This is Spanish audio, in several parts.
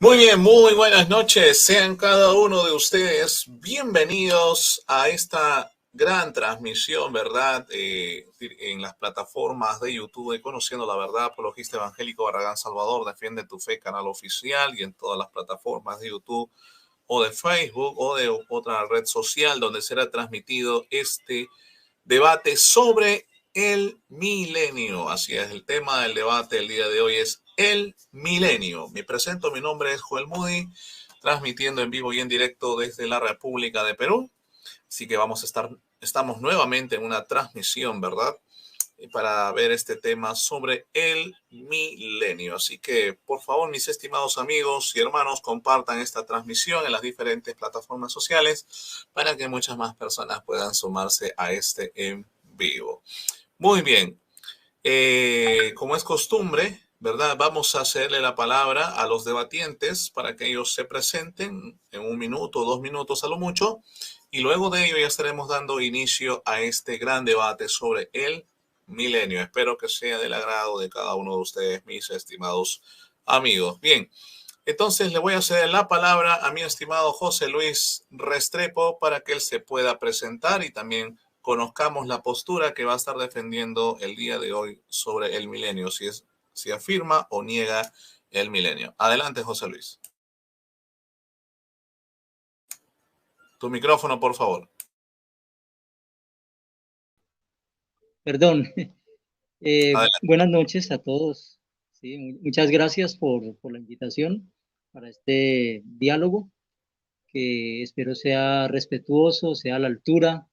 Muy bien, muy buenas noches. Sean cada uno de ustedes bienvenidos a esta gran transmisión, ¿verdad? En las plataformas de YouTube de Conociendo la Verdad, Apologista Evangélico Barragán Salvador, Defiende tu Fe, canal oficial, y en todas las plataformas de YouTube o de Facebook o de otra red social donde será transmitido este debate sobre el milenio. Así es, el tema del debate el día de hoy es el milenio. Me presento, mi nombre es Joel Moody, transmitiendo en vivo y en directo desde la República de Perú. Así que estamos nuevamente en una transmisión, ¿verdad? Para ver este tema sobre el milenio. Así que, por favor, mis estimados amigos y hermanos, compartan esta transmisión en las diferentes plataformas sociales para que muchas más personas puedan sumarse a este en vivo. Muy bien. Como es costumbre, ¿verdad? Vamos a hacerle la palabra a los debatientes para que ellos se presenten en 1 minuto o 2 minutos a lo mucho. Y luego de ello ya estaremos dando inicio a este gran debate sobre el milenio. Espero que sea del agrado de cada uno de ustedes, mis estimados amigos. Bien, entonces le voy a ceder la palabra a mi estimado José Luis Restrepo para que él se pueda presentar y también conozcamos la postura que va a estar defendiendo el día de hoy sobre el milenio, si afirma o niega el milenio. Adelante, José Luis. Tu micrófono, por favor. Perdón. Buenas noches a todos. Sí, muchas gracias por la invitación para este diálogo, que espero sea respetuoso, sea a la altura,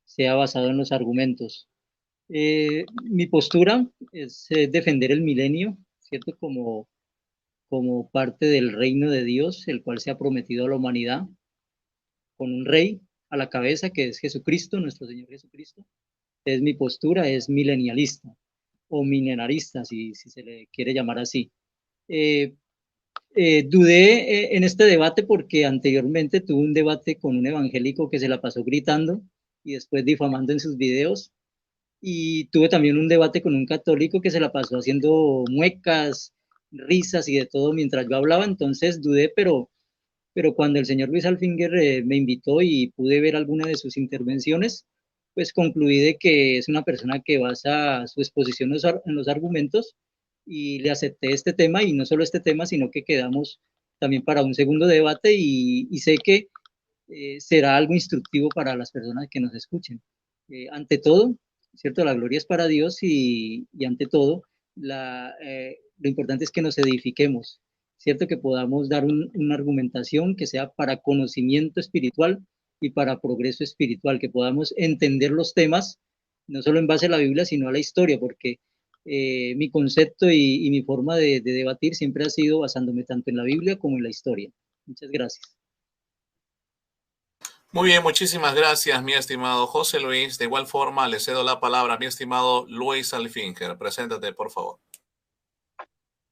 sea basado en los argumentos. Mi postura es defender el milenio, ¿cierto? Como parte del reino de Dios, el cual se ha prometido a la humanidad, con un rey a la cabeza, que es Jesucristo, nuestro Señor Jesucristo. Es mi postura, es milenialista o milenarista, si se le quiere llamar así. Dudé en este debate porque anteriormente tuve un debate con un evangélico que se la pasó gritando y después difamando en sus videos, y tuve también un debate con un católico que se la pasó haciendo muecas, risas y de todo mientras yo hablaba. Entonces dudé, pero cuando el señor Luis Alfinger me invitó y pude ver alguna de sus intervenciones, pues concluí de que es una persona que basa su exposición en los argumentos, y le acepté este tema, y no solo este tema, sino que quedamos también para un segundo debate, y sé que será algo instructivo para las personas que nos escuchen. Ante todo, ¿cierto? La gloria es para Dios, y ante todo, lo importante es que nos edifiquemos, ¿cierto? Que podamos dar una argumentación que sea para conocimiento espiritual y para progreso espiritual, que podamos entender los temas, no solo en base a la Biblia, sino a la historia, porque mi concepto y mi forma de debatir siempre ha sido basándome tanto en la Biblia como en la historia. Muchas gracias. Muy bien, muchísimas gracias, mi estimado José Luis. De igual forma, le cedo la palabra a mi estimado Luis Alfinger. Preséntate, por favor.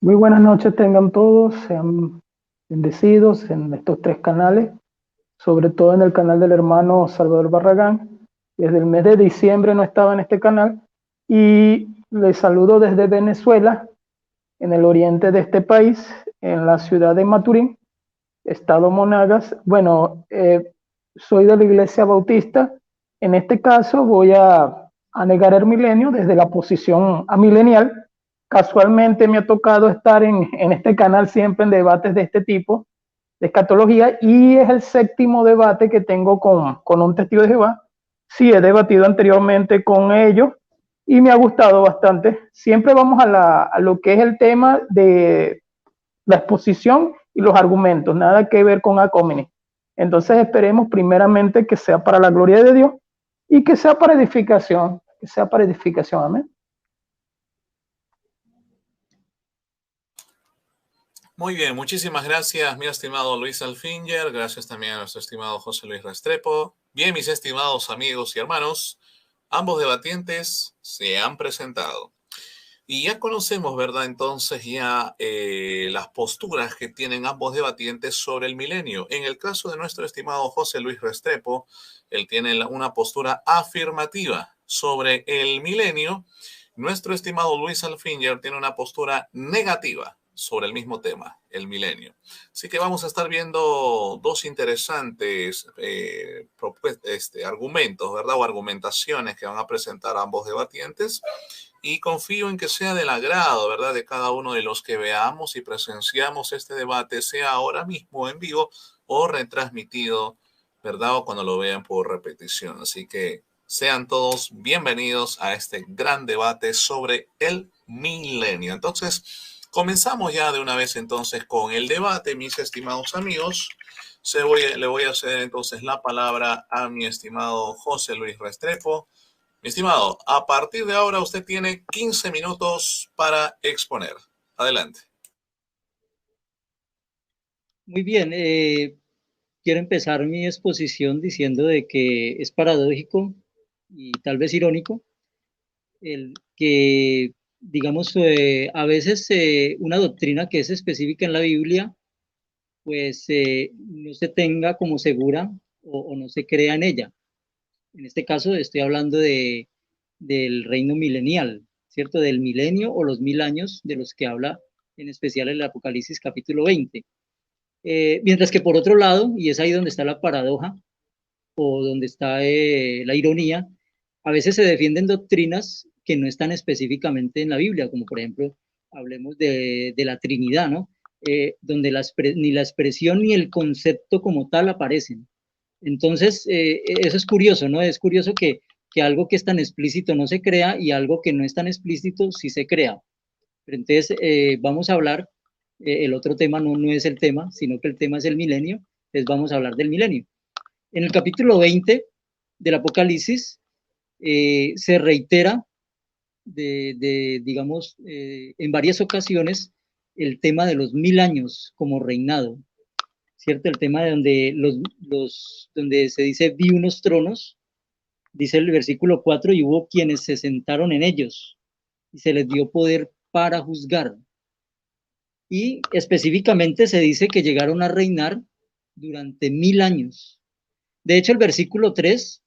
Muy buenas noches tengan todos, sean bendecidos en estos 3 canales, sobre todo en el canal del hermano Salvador Barragán. Desde el mes de diciembre no estaba en este canal, y les saludo desde Venezuela, en el oriente de este país, en la ciudad de Maturín, estado Monagas. Bueno, soy de la Iglesia Bautista. En este caso voy a negar el milenio desde la posición amilenial. Casualmente me ha tocado estar en este canal siempre en debates de este tipo, de escatología, y es el 7º debate que tengo con un testigo de Jehová. Sí, he debatido anteriormente con ellos y me ha gustado bastante. Siempre vamos a lo que es el tema de la exposición y los argumentos, nada que ver con acómenes. Entonces esperemos primeramente que sea para la gloria de Dios y que sea para edificación, amén. Muy bien, muchísimas gracias, mi estimado Luis Alfinger. Gracias también a nuestro estimado José Luis Restrepo. Bien, mis estimados amigos y hermanos, ambos debatientes se han presentado. Y ya conocemos, ¿verdad? Entonces ya las posturas que tienen ambos debatientes sobre el milenio. En el caso de nuestro estimado José Luis Restrepo, él tiene una postura afirmativa sobre el milenio. Nuestro estimado Luis Alfinger tiene una postura negativa sobre el mismo tema, el milenio. Así que vamos a estar viendo dos interesantes argumentos, ¿verdad? O argumentaciones que van a presentar ambos debatientes. Y confío en que sea del agrado, ¿verdad?, de cada uno de los que veamos y presenciamos este debate, sea ahora mismo en vivo o retransmitido, ¿verdad?, o cuando lo vean por repetición. Así que sean todos bienvenidos a este gran debate sobre el milenio. Entonces, comenzamos ya de una vez entonces con el debate, mis estimados amigos. Le voy a ceder entonces la palabra a mi estimado José Luis Restrepo. Mi estimado, a partir de ahora usted tiene 15 minutos para exponer. Adelante. Muy bien, quiero empezar mi exposición diciendo de que es paradójico y tal vez irónico el que, digamos, a veces una doctrina que es específica en la Biblia, pues no se tenga como segura o no se crea en ella. En este caso estoy hablando del reino milenial, ¿cierto? Del milenio o los 1000 años de los que habla en especial el Apocalipsis capítulo 20. Mientras que por otro lado, y es ahí donde está la paradoja o donde está la ironía, a veces se defienden doctrinas que no están específicamente en la Biblia, como por ejemplo, hablemos de la Trinidad, ¿no? Donde ni la expresión ni el concepto como tal aparecen. Entonces, eso es curioso, ¿no? Es curioso que algo que es tan explícito no se crea y algo que no es tan explícito sí se crea. Pero entonces, vamos a hablar, el otro tema no es el tema, sino que el tema es el milenio, entonces vamos a hablar del milenio. En el capítulo 20 del Apocalipsis se reitera, digamos, en varias ocasiones el tema de los 1000 años como reinado, ¿cierto? El tema de donde se dice, vi unos tronos, dice el versículo 4, y hubo quienes se sentaron en ellos, y se les dio poder para juzgar. Y específicamente se dice que llegaron a reinar durante 1000 años. De hecho, el versículo 3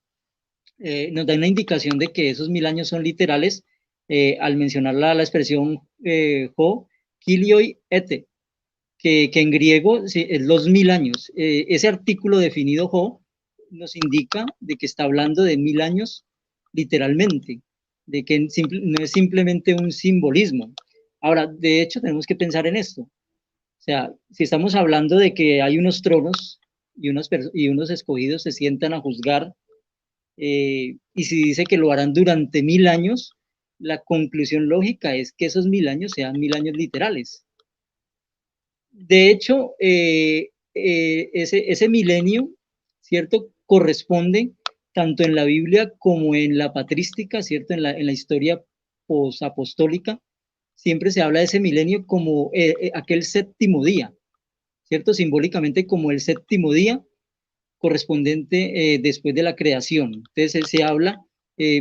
nos da una indicación de que esos 1000 años son literales al mencionar la expresión ho, kilioi, ete, que en griego sí, es los 1000 años. Ese artículo definido ho nos indica de que está hablando de 1000 años literalmente, de que no es simplemente un simbolismo. Ahora, de hecho, tenemos que pensar en esto. O sea, si estamos hablando de que hay unos tronos y unos escogidos se sientan a juzgar, y si dice que lo harán durante 1000 años, la conclusión lógica es que esos 1000 años sean 1000 años literales. De hecho, ese milenio, ¿cierto?, corresponde tanto en la Biblia como en la patrística, ¿cierto?, en la historia posapostólica, siempre se habla de ese milenio como aquel séptimo día, ¿cierto?, simbólicamente como el séptimo día correspondiente después de la creación. Entonces se habla,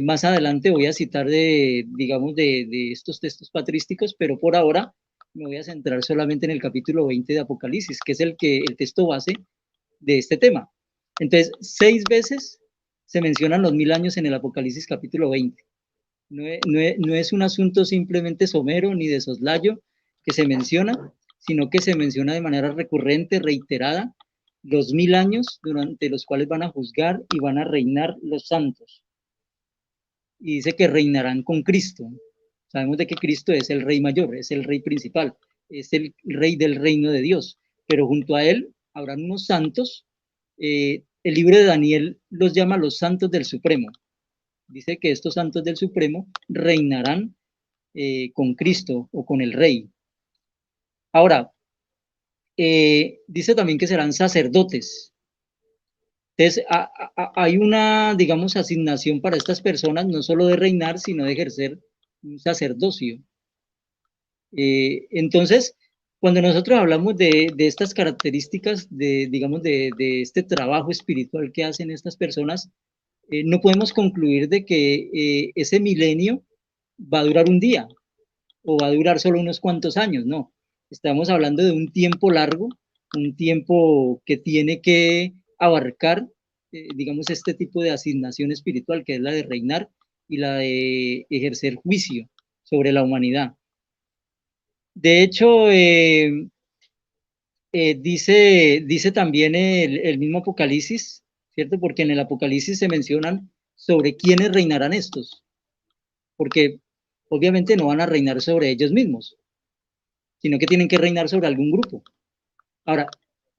más adelante voy a citar digamos, de estos textos patrísticos, pero por ahora me voy a centrar solamente en el capítulo 20 de Apocalipsis, que es el texto base de este tema. Entonces, 6 veces se mencionan los 1000 años en el Apocalipsis capítulo 20. No es un asunto simplemente somero ni de soslayo que se menciona, sino que se menciona de manera recurrente, reiterada, los 1000 años durante los cuales van a juzgar y van a reinar los santos. Y dice que reinarán con Cristo. Sabemos de que Cristo es el rey mayor, es el rey principal, es el rey del reino de Dios, pero junto a él habrán unos santos. El libro de Daniel los llama los santos del Supremo. Dice que estos santos del Supremo reinarán con Cristo o con el rey. Ahora, dice también que serán sacerdotes. Entonces, hay una, digamos, asignación para estas personas, no solo de reinar, sino de ejercer un sacerdocio. Entonces, cuando nosotros hablamos de estas características, digamos, de este trabajo espiritual que hacen estas personas, no podemos concluir de que ese milenio va a durar un día o va a durar solo unos cuantos años, no. Estamos hablando de un tiempo largo, un tiempo que tiene que abarcar, digamos, este tipo de asignación espiritual, que es la de reinar y la de ejercer juicio sobre la humanidad. De hecho, dice también el mismo Apocalipsis, ¿cierto? Porque en el Apocalipsis se mencionan sobre quiénes reinarán estos, porque obviamente no van a reinar sobre ellos mismos, sino que tienen que reinar sobre algún grupo. Ahora,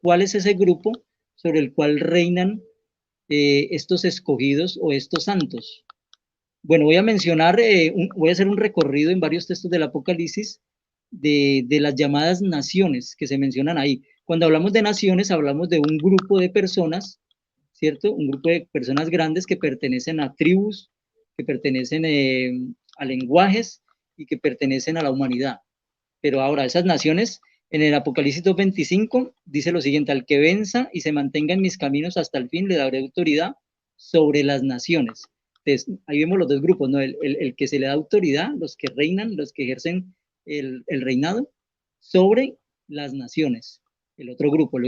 ¿cuál es ese grupo sobre el cual reinan estos escogidos o estos santos? Bueno, voy a mencionar, voy a hacer un recorrido en varios textos del Apocalipsis de las llamadas naciones que se mencionan ahí. Cuando hablamos de naciones, hablamos de un grupo de personas, ¿cierto? Un grupo de personas grandes que pertenecen a tribus, que pertenecen a lenguajes y que pertenecen a la humanidad. Pero ahora, esas naciones, en el Apocalipsis 2:25, dice lo siguiente: al que venza y se mantenga en mis caminos hasta el fin, le daré autoridad sobre las naciones. Entonces, ahí vemos los dos grupos, ¿no? El que se le da autoridad, los que reinan, los que ejercen el reinado sobre las naciones. El otro grupo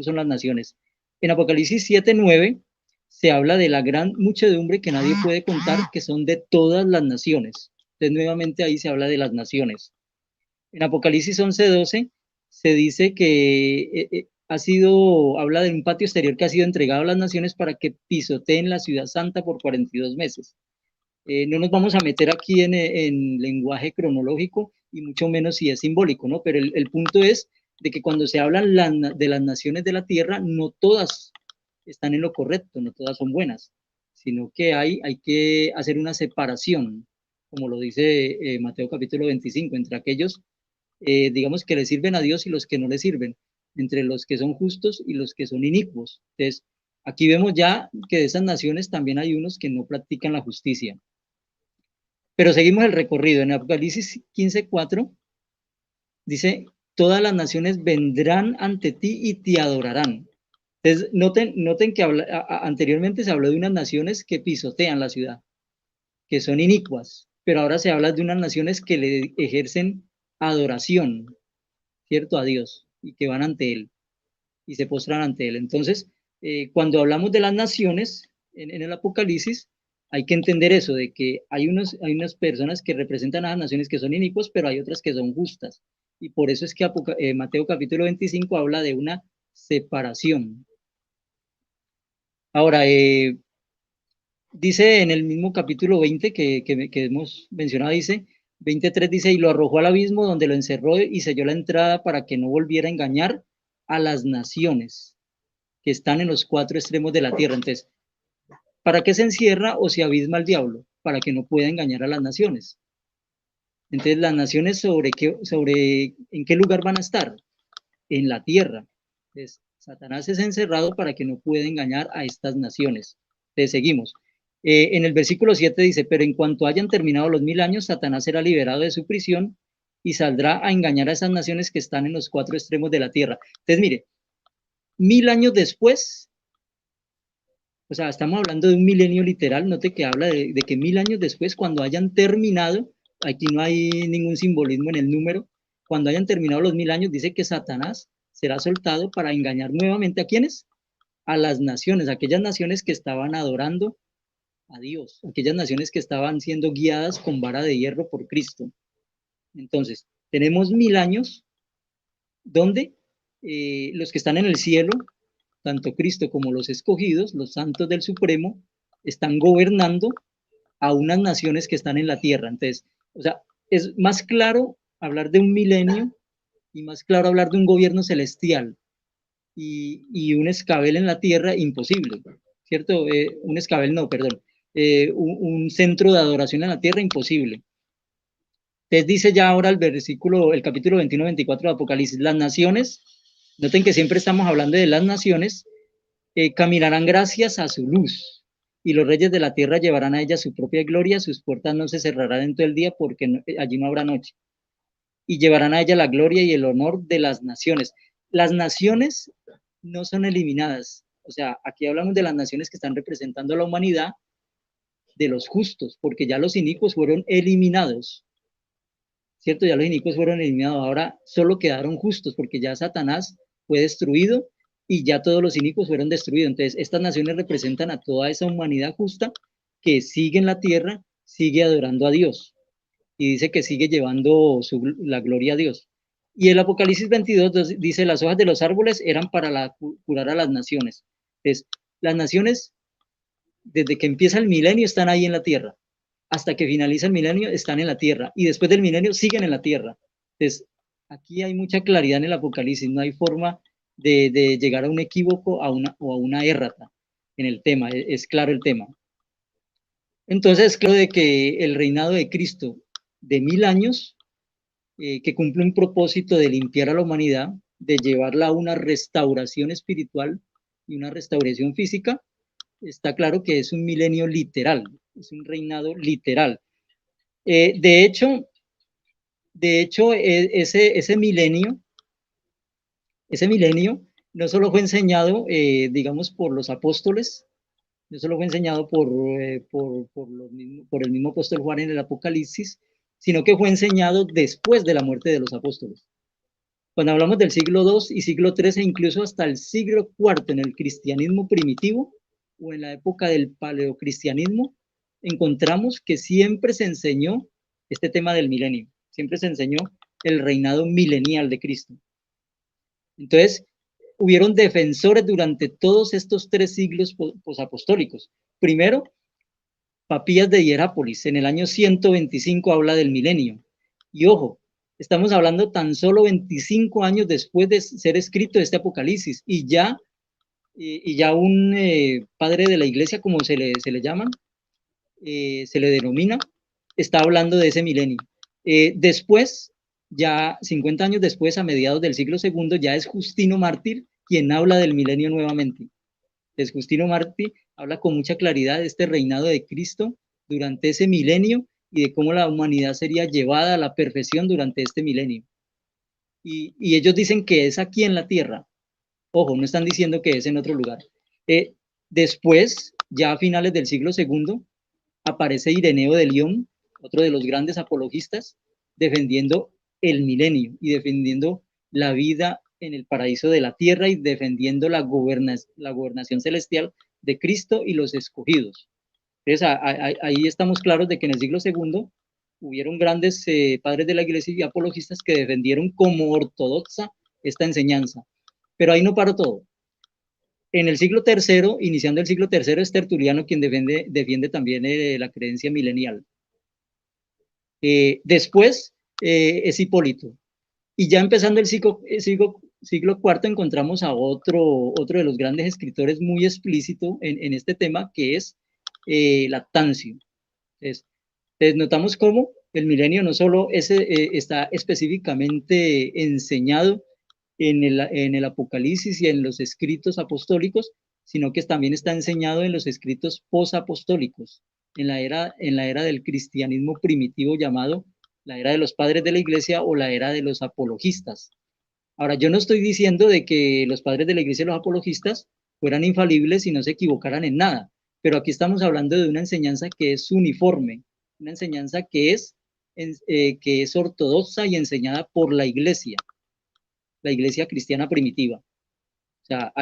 son las naciones. En Apocalipsis 7:9 se habla de la gran muchedumbre que nadie puede contar, que son de todas las naciones. Entonces, nuevamente ahí se habla de las naciones. En Apocalipsis 11:12 se dice que habla de un patio exterior que ha sido entregado a las naciones para que pisoteen la ciudad santa por 42 meses. No nos vamos a meter aquí en lenguaje cronológico y mucho menos si es simbólico, ¿no? Pero el punto es de que cuando se habla de las naciones de la tierra, no todas están en lo correcto, no todas son buenas, sino que hay que hacer una separación, como lo dice Mateo capítulo 25, entre aquellos digamos, que le sirven a Dios y los que no le sirven, entre los que son justos y los que son inicuos. Entonces, aquí vemos ya que de esas naciones también hay unos que no practican la justicia. Pero seguimos el recorrido. En Apocalipsis 15:4 dice: todas las naciones vendrán ante ti y te adorarán. Entonces, noten que anteriormente se habló de unas naciones que pisotean la ciudad, que son inicuas, pero ahora se habla de unas naciones que le ejercen adoración, ¿cierto? A Dios, y que van ante Él y se postran ante Él. Entonces, cuando hablamos de las naciones en el Apocalipsis, hay que entender eso, de que hay unas personas que representan a las naciones que son inicuos, pero hay otras que son justas. Y por eso es que Mateo capítulo 25 habla de una separación. Ahora, dice en el mismo capítulo 20 que hemos mencionado, dice 23, dice: y lo arrojó al abismo, donde lo encerró y selló la entrada para que no volviera a engañar a las naciones que están en los cuatro extremos de la tierra. Entonces, ¿para qué se encierra o se abisma el diablo? Para que no pueda engañar a las naciones. Entonces, las naciones en qué lugar van a estar? En la tierra. Entonces, Satanás es encerrado para que no pueda engañar a estas naciones. Entonces, seguimos. En el versículo 7 dice: pero en cuanto hayan terminado los 1000 años, Satanás será liberado de su prisión y saldrá a engañar a esas naciones que están en los cuatro extremos de la tierra. Entonces, mire, 1000 años después, o sea, estamos hablando de un milenio literal, note que habla de que 1000 años después, cuando hayan terminado, aquí no hay ningún simbolismo en el número, cuando hayan terminado los 1000 años, dice que Satanás será soltado para engañar nuevamente a ¿quiénes? A las naciones, aquellas naciones que estaban adorando a Dios, aquellas naciones que estaban siendo guiadas con vara de hierro por Cristo. Entonces, tenemos 1000 años donde los que están en el cielo, tanto Cristo como los escogidos, los santos del Supremo, están gobernando a unas naciones que están en la tierra. Entonces, o sea, es más claro hablar de un milenio y más claro hablar de un gobierno celestial y un escabel en la tierra imposible, ¿cierto? Un escabel no, perdón, un centro de adoración en la tierra imposible. Entonces dice ya ahora el capítulo 21-24 de Apocalipsis: las naciones, noten que siempre estamos hablando de las naciones, caminarán gracias a su luz, y los reyes de la tierra llevarán a ella su propia gloria, sus puertas no se cerrarán en todo el día porque allí no habrá noche, y llevarán a ella la gloria y el honor de las naciones. Las naciones no son eliminadas, o sea, aquí hablamos de las naciones que están representando a la humanidad, de los justos, porque ya los inicuos fueron eliminados, ¿cierto? Ya los inicuos fueron eliminados, ahora solo quedaron justos, porque ya Satanás fue destruido y ya todos los inicuos fueron destruidos. Entonces, estas naciones representan a toda esa humanidad justa que sigue en la tierra, sigue adorando a Dios y dice que sigue llevando la gloria a Dios. Y el Apocalipsis 22 dice, las hojas de los árboles eran para curar a las naciones. Entonces, las naciones, desde que empieza el milenio, están ahí en la tierra. Hasta que finaliza el milenio, están en la tierra. Y después del milenio, siguen en la tierra. Entonces, aquí hay mucha claridad en el Apocalipsis. No hay forma de llegar a un equívoco o a una errata en el tema. Es claro el tema. Entonces, es claro de que el reinado de Cristo de 1000 años, que cumple un propósito de limpiar a la humanidad, de llevarla a una restauración espiritual y una restauración física, está claro que es un milenio literal, es un reinado literal. De hecho, ese milenio no solo fue enseñado, digamos, por los apóstoles, no solo fue enseñado por el mismo apóstol Juan en el Apocalipsis, sino que fue enseñado después de la muerte de los apóstoles. Cuando hablamos del siglo II y siglo III, e incluso hasta el siglo IV en el cristianismo primitivo, o en la época del paleocristianismo, encontramos que siempre se enseñó este tema del milenio, siempre se enseñó el reinado milenial de Cristo. Entonces, hubieron defensores durante todos estos 3 siglos posapostólicos. Primero, Papías de Hierápolis, en el año 125 habla del milenio. Y ojo, estamos hablando tan solo 25 años después de ser escrito este Apocalipsis, y ya un padre de la iglesia, como se le llaman, se le denomina, está hablando de ese milenio. Después, ya 50 años después, a mediados del siglo II, ya es Justino Mártir quien habla del milenio nuevamente. Entonces, Justino Mártir habla con mucha claridad de este reinado de Cristo durante ese milenio y de cómo la humanidad sería llevada a la perfección durante este milenio. Y ellos dicen que es aquí en la tierra. Ojo, no están diciendo que es en otro lugar. Después, ya a finales del siglo II, aparece Ireneo de León, otro de los grandes apologistas, defendiendo el milenio y defendiendo la vida en el paraíso de la tierra y defendiendo la gobernación celestial de Cristo y los escogidos. Entonces, ahí estamos claros de que en el siglo II hubieron grandes padres de la iglesia y apologistas que defendieron como ortodoxa esta enseñanza. Pero ahí no paró todo. En el siglo III, iniciando el siglo III, es Tertuliano quien defiende también la creencia milenial. Después es Hipólito. Y ya empezando el siglo IV encontramos a otro de los grandes escritores muy explícito en este tema, que es Lactancio. Entonces, notamos cómo el milenio no solo está específicamente enseñado en el Apocalipsis y en los escritos apostólicos, sino que también está enseñado en los escritos posapostólicos, en la era del cristianismo primitivo llamado la era de los padres de la iglesia o la era de los apologistas. Ahora, yo no estoy diciendo de que los padres de la iglesia y los apologistas fueran infalibles y no se equivocaran en nada, pero aquí estamos hablando de una enseñanza que es uniforme, una enseñanza que es ortodoxa y enseñada por la iglesia cristiana primitiva. O sea,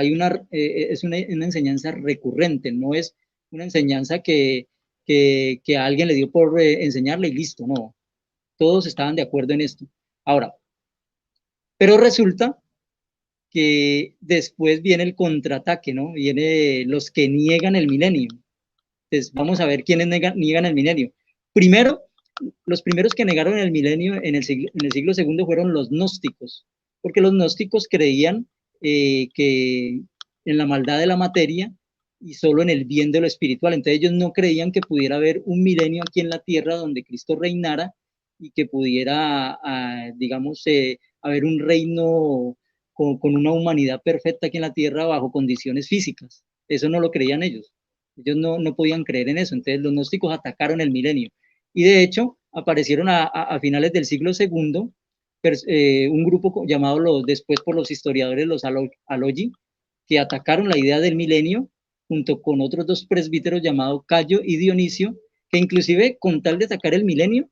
es una enseñanza recurrente, no es una enseñanza que a alguien le dio por enseñarle y listo, no. Todos estaban de acuerdo en esto. Ahora, pero resulta que después viene el contraataque, ¿no? Viene los que niegan el milenio. Entonces, vamos a ver quiénes niegan el milenio. Primero, los primeros que negaron el milenio en el siglo II fueron los gnósticos, porque los gnósticos creían que en la maldad de la materia y solo en el bien de lo espiritual. Entonces ellos no creían que pudiera haber un milenio aquí en la tierra donde Cristo reinara y que pudiera, digamos, haber un reino con una humanidad perfecta aquí en la tierra bajo condiciones físicas. Eso no lo creían ellos. Ellos no podían creer en eso. Entonces los gnósticos atacaron el milenio. Y de hecho aparecieron a finales del siglo II un grupo llamado después por los historiadores los Alogi, que atacaron la idea del milenio junto con otros 2 presbíteros llamados Cayo y Dionisio, que inclusive con tal de atacar el milenio,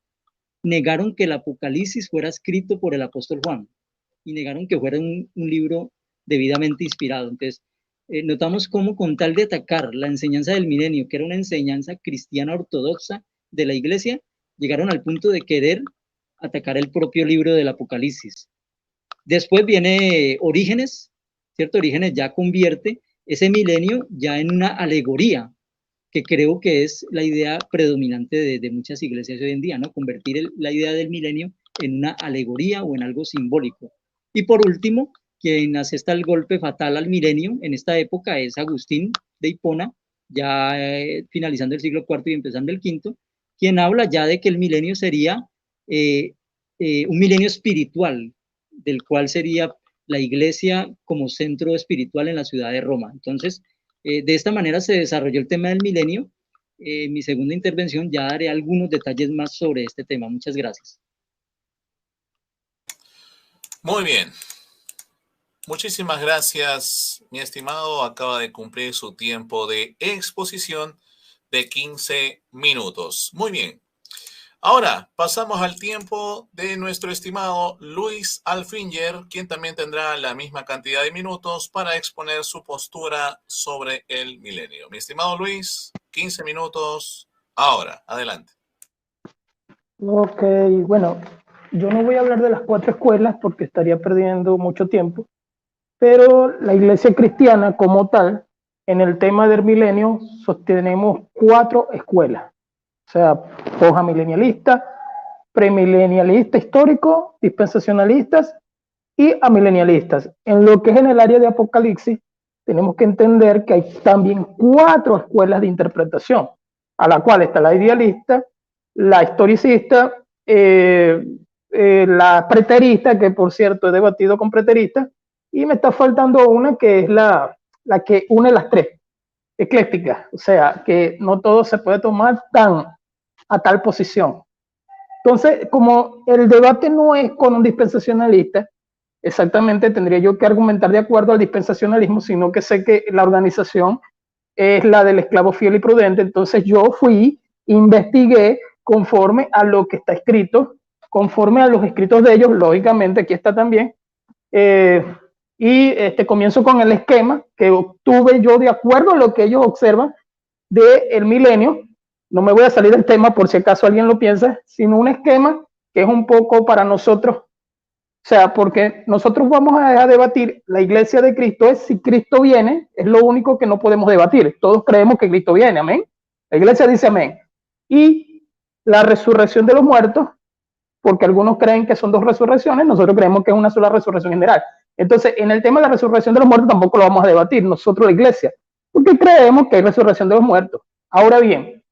negaron que el Apocalipsis fuera escrito por el apóstol Juan y negaron que fuera un libro debidamente inspirado. Entonces, notamos cómo con tal de atacar la enseñanza del milenio, que era una enseñanza cristiana ortodoxa de la iglesia, llegaron al punto de querer atacar el propio libro del Apocalipsis. Después viene Orígenes, ¿cierto? Orígenes ya convierte ese milenio ya en una alegoría, que creo que es la idea predominante de muchas iglesias hoy en día, ¿no? Convertir la idea del milenio en una alegoría o en algo simbólico. Y por último, quien asesta el golpe fatal al milenio en esta época es Agustín de Hipona, ya finalizando el siglo IV y empezando el V, quien habla ya de que el milenio sería un milenio espiritual, del cual sería la iglesia como centro espiritual en la ciudad de Roma. Entonces, de esta manera se desarrolló el tema del milenio. En mi segunda intervención ya daré algunos detalles más sobre este tema. Muchas gracias. Muy bien. Muchísimas gracias, mi estimado. Acaba de cumplir su tiempo de exposición de 15 minutos. Muy bien. Ahora pasamos al tiempo de nuestro estimado Luis Alfinger, quien también tendrá la misma cantidad de minutos para exponer su postura sobre el milenio. Mi estimado Luis, 15 minutos ahora. Adelante. Ok, bueno, yo no voy a hablar de las 4 escuelas porque estaría perdiendo mucho tiempo, pero la iglesia cristiana como tal, en el tema del milenio, sostenemos 4 escuelas. O sea, posmilenialista, premilenialista histórico, dispensacionalistas y amilenialistas. En lo que es en el área de Apocalipsis, tenemos que entender que hay también 4 escuelas de interpretación, a la cual está la idealista, la historicista, la preterista, que por cierto he debatido con preteristas, y me está faltando una que es la que une las 3, ecléctica, o sea, que no todo se puede tomar a tal posición. Entonces, como el debate no es con un dispensacionalista, exactamente tendría yo que argumentar de acuerdo al dispensacionalismo, sino que sé que la organización es la del esclavo fiel y prudente. Entonces yo fui, investigué conforme a lo que está escrito, conforme a los escritos de ellos, lógicamente aquí está también, y comienzo con el esquema que obtuve yo de acuerdo a lo que ellos observan del milenio. No me voy a salir del tema por si acaso alguien lo piensa, sino un esquema que es un poco para nosotros, o sea, porque nosotros vamos a debatir, la iglesia de Cristo es si Cristo viene, es lo único que no podemos debatir. Todos creemos que Cristo viene, amén. La iglesia dice amén. Y la resurrección de los muertos, porque algunos creen que son 2 resurrecciones, nosotros creemos que es una sola resurrección general. Entonces, en el tema de la resurrección de los muertos tampoco lo vamos a debatir nosotros, la iglesia, porque creemos que hay resurrección de los muertos. Ahora bien,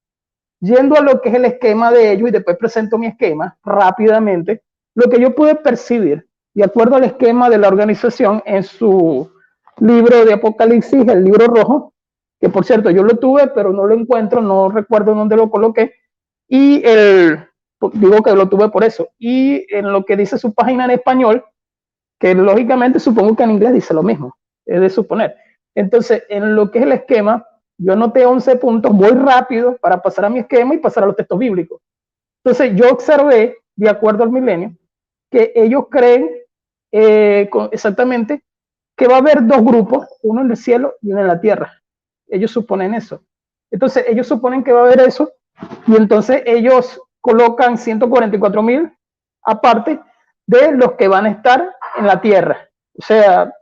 yendo a lo que es el esquema de ellos, y después presento mi esquema rápidamente, lo que yo pude percibir, de acuerdo al esquema de la organización en su libro de Apocalipsis, el libro rojo, que por cierto yo lo tuve, pero no lo encuentro, no recuerdo dónde lo coloqué, y digo que lo tuve por eso, y en lo que dice su página en español, que lógicamente supongo que en inglés dice lo mismo, es de suponer. Entonces, en lo que es el esquema, yo anoté 11 puntos, voy rápido para pasar a mi esquema y pasar a los textos bíblicos. Entonces, yo observé, de acuerdo al milenio, que ellos creen exactamente que va a haber 2 grupos, uno en el cielo y uno en la tierra. Ellos suponen eso. Entonces, ellos suponen que va a haber eso, y entonces ellos colocan 144,000 aparte de los que van a estar en la tierra. O sea,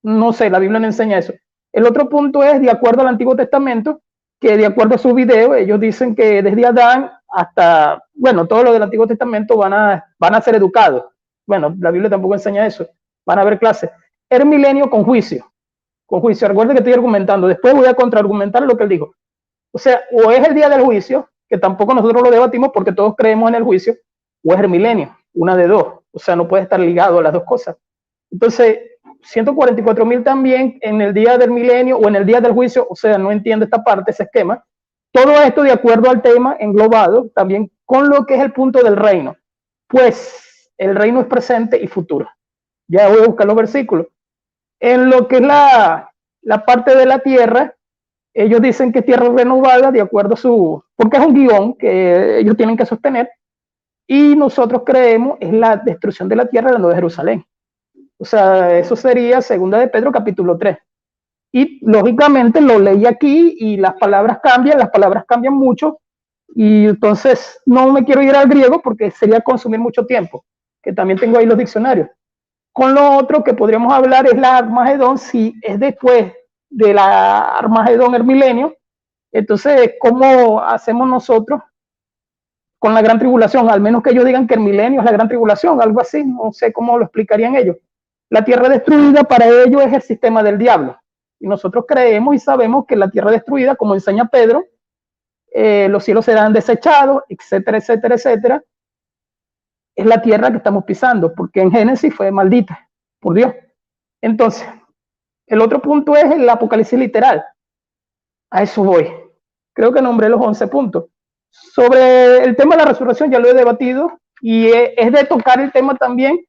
no sé, la Biblia no enseña eso. El otro punto es, de acuerdo al Antiguo Testamento, que de acuerdo a su video, ellos dicen que desde Adán hasta, bueno, todo lo del Antiguo Testamento van a ser educados. Bueno, la Biblia tampoco enseña eso. Van a haber clases. El milenio con juicio. Con juicio. Recuerden que estoy argumentando. Después voy a contraargumentar lo que él dijo. O sea, o es el día del juicio, que tampoco nosotros lo debatimos porque todos creemos en el juicio, o es el milenio. Una de dos. O sea, no puede estar ligado a las dos cosas. Entonces, 144,000 también en el día del milenio o en el día del juicio, o sea, no entiendo esta parte, ese esquema. Todo esto de acuerdo al tema englobado también con lo que es el punto del reino. Pues el reino es presente y futuro. Ya voy a buscar los versículos. En lo que es la parte de la tierra, ellos dicen que es tierra renovada de acuerdo a porque es un guión que ellos tienen que sostener, y nosotros creemos es la destrucción de la tierra de la Nueva Jerusalén. O sea, eso sería 2 de Pedro capítulo 3. Y lógicamente lo leí aquí y las palabras cambian mucho. Y entonces no me quiero ir al griego porque sería consumir mucho tiempo, que también tengo ahí los diccionarios. Con lo otro que podríamos hablar es la Armagedón, si es después de la Armagedón el milenio. Entonces, ¿cómo hacemos nosotros con la gran tribulación? Al menos que ellos digan que el milenio es la gran tribulación, algo así, no sé cómo lo explicarían ellos. La tierra destruida para ellos es el sistema del diablo. Y nosotros creemos y sabemos que la tierra destruida, como enseña Pedro, los cielos serán desechados, etcétera, etcétera, etcétera. Es la tierra que estamos pisando, porque en Génesis fue maldita por Dios. Entonces, el otro punto es el Apocalipsis literal. A eso voy. Creo que nombré los 11 puntos. Sobre el tema de la resurrección ya lo he debatido y es de tocar el tema también,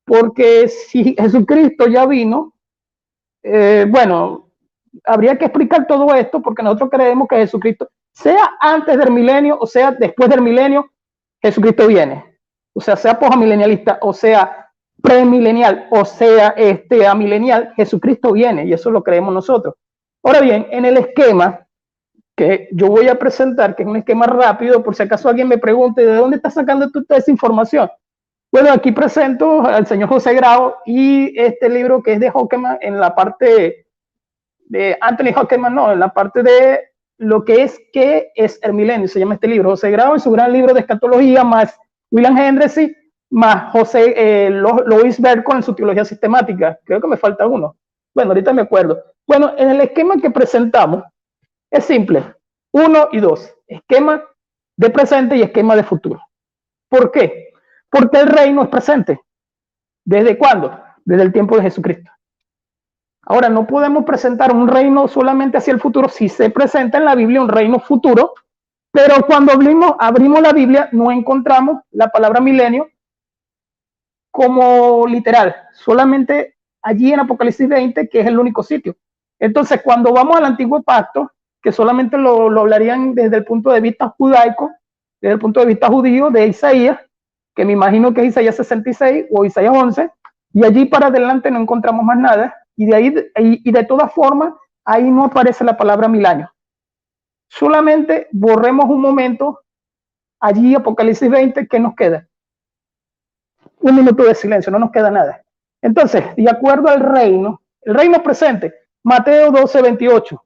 porque si Jesucristo ya vino, bueno, habría que explicar todo esto porque nosotros creemos que Jesucristo, sea antes del milenio o sea después del milenio, Jesucristo viene. O sea posmilenialista, o sea premilenial, o sea amilenial, Jesucristo viene y eso lo creemos nosotros. Ahora bien, en el esquema que yo voy a presentar, que es un esquema rápido, por si acaso alguien me pregunte, ¿de dónde estás sacando tú toda esa información? Bueno, aquí presento al señor José Grau y este libro que es de Hockeman en la parte de Anthony Hockeman, no, en la parte de lo que es el milenio, se llama este libro. José Grau en su gran libro de escatología, más William Hendricks, más José Louis Berkon en su teología sistemática. Creo que me falta uno. Bueno, ahorita me acuerdo. Bueno, en el esquema que presentamos es simple, 1 y 2, esquema de presente y esquema de futuro. ¿Por qué? Porque el reino es presente. ¿Desde cuándo? Desde el tiempo de Jesucristo. Ahora, no podemos presentar un reino solamente hacia el futuro, si se presenta en la Biblia un reino futuro, pero cuando abrimos la Biblia no encontramos la palabra milenio como literal, solamente allí en Apocalipsis 20, que es el único sitio. Entonces, cuando vamos al Antiguo Pacto, que solamente lo hablarían desde el punto de vista judaico, desde el punto de vista judío de Isaías, que me imagino que es Isaías 66 o Isaías 11, y allí para adelante no encontramos más nada, y de todas formas, ahí no aparece la palabra 1000 años. Solamente borremos un momento, allí Apocalipsis 20, ¿qué nos queda? Un minuto de silencio, no nos queda nada. Entonces, de acuerdo al reino, el reino presente, Mateo 12:28.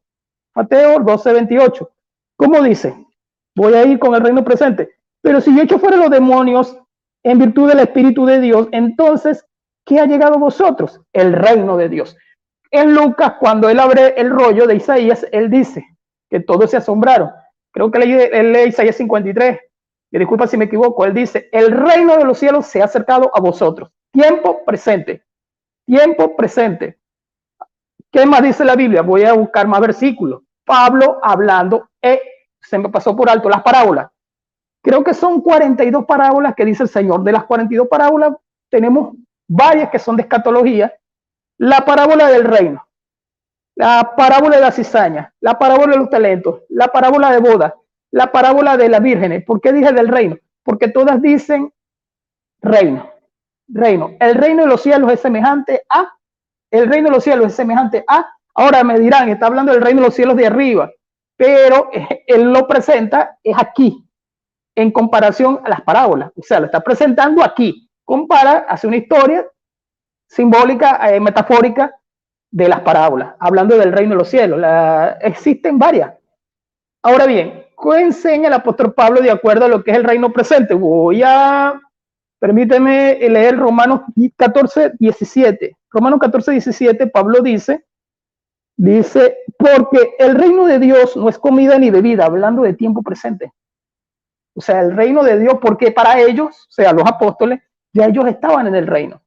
Mateo 12:28. ¿Cómo dice? Voy a ir con el reino presente. Pero si yo echo fuera los demonios en virtud del Espíritu de Dios, entonces, ¿qué ha llegado a vosotros? El reino de Dios. En Lucas, cuando él abre el rollo de Isaías, él dice que todos se asombraron. Creo que él lee Isaías 53. Y disculpa si me equivoco. Él dice, el reino de los cielos se ha acercado a vosotros. Tiempo presente. Tiempo presente. ¿Qué más dice la Biblia? Voy a buscar más versículos. Pablo hablando, se me pasó por alto las parábolas. Creo que son 42 parábolas que dice el Señor. De las 42 parábolas tenemos varias que son de escatología. La parábola del reino, la parábola de la cizaña, la parábola de los talentos, la parábola de boda, la parábola de las vírgenes. ¿Por qué dije del reino? Porque todas dicen reino, reino. El reino de los cielos es semejante a, el reino de los cielos es semejante a. Ahora me dirán, está hablando del reino de los cielos de arriba, pero él lo presenta, es aquí, en comparación a las parábolas. O sea, lo está presentando aquí. Compara, hace una historia simbólica, metafórica de las parábolas, hablando del reino de los cielos. Existen varias. Ahora bien, ¿qué enseña el apóstol Pablo de acuerdo a lo que es el reino presente? Permíteme leer Romanos 14:17. Romanos 14:17, Pablo dice, porque el reino de Dios no es comida ni bebida, hablando de tiempo presente. O sea, el reino de Dios, porque para ellos, o sea, los apóstoles, ya ellos estaban en el reino,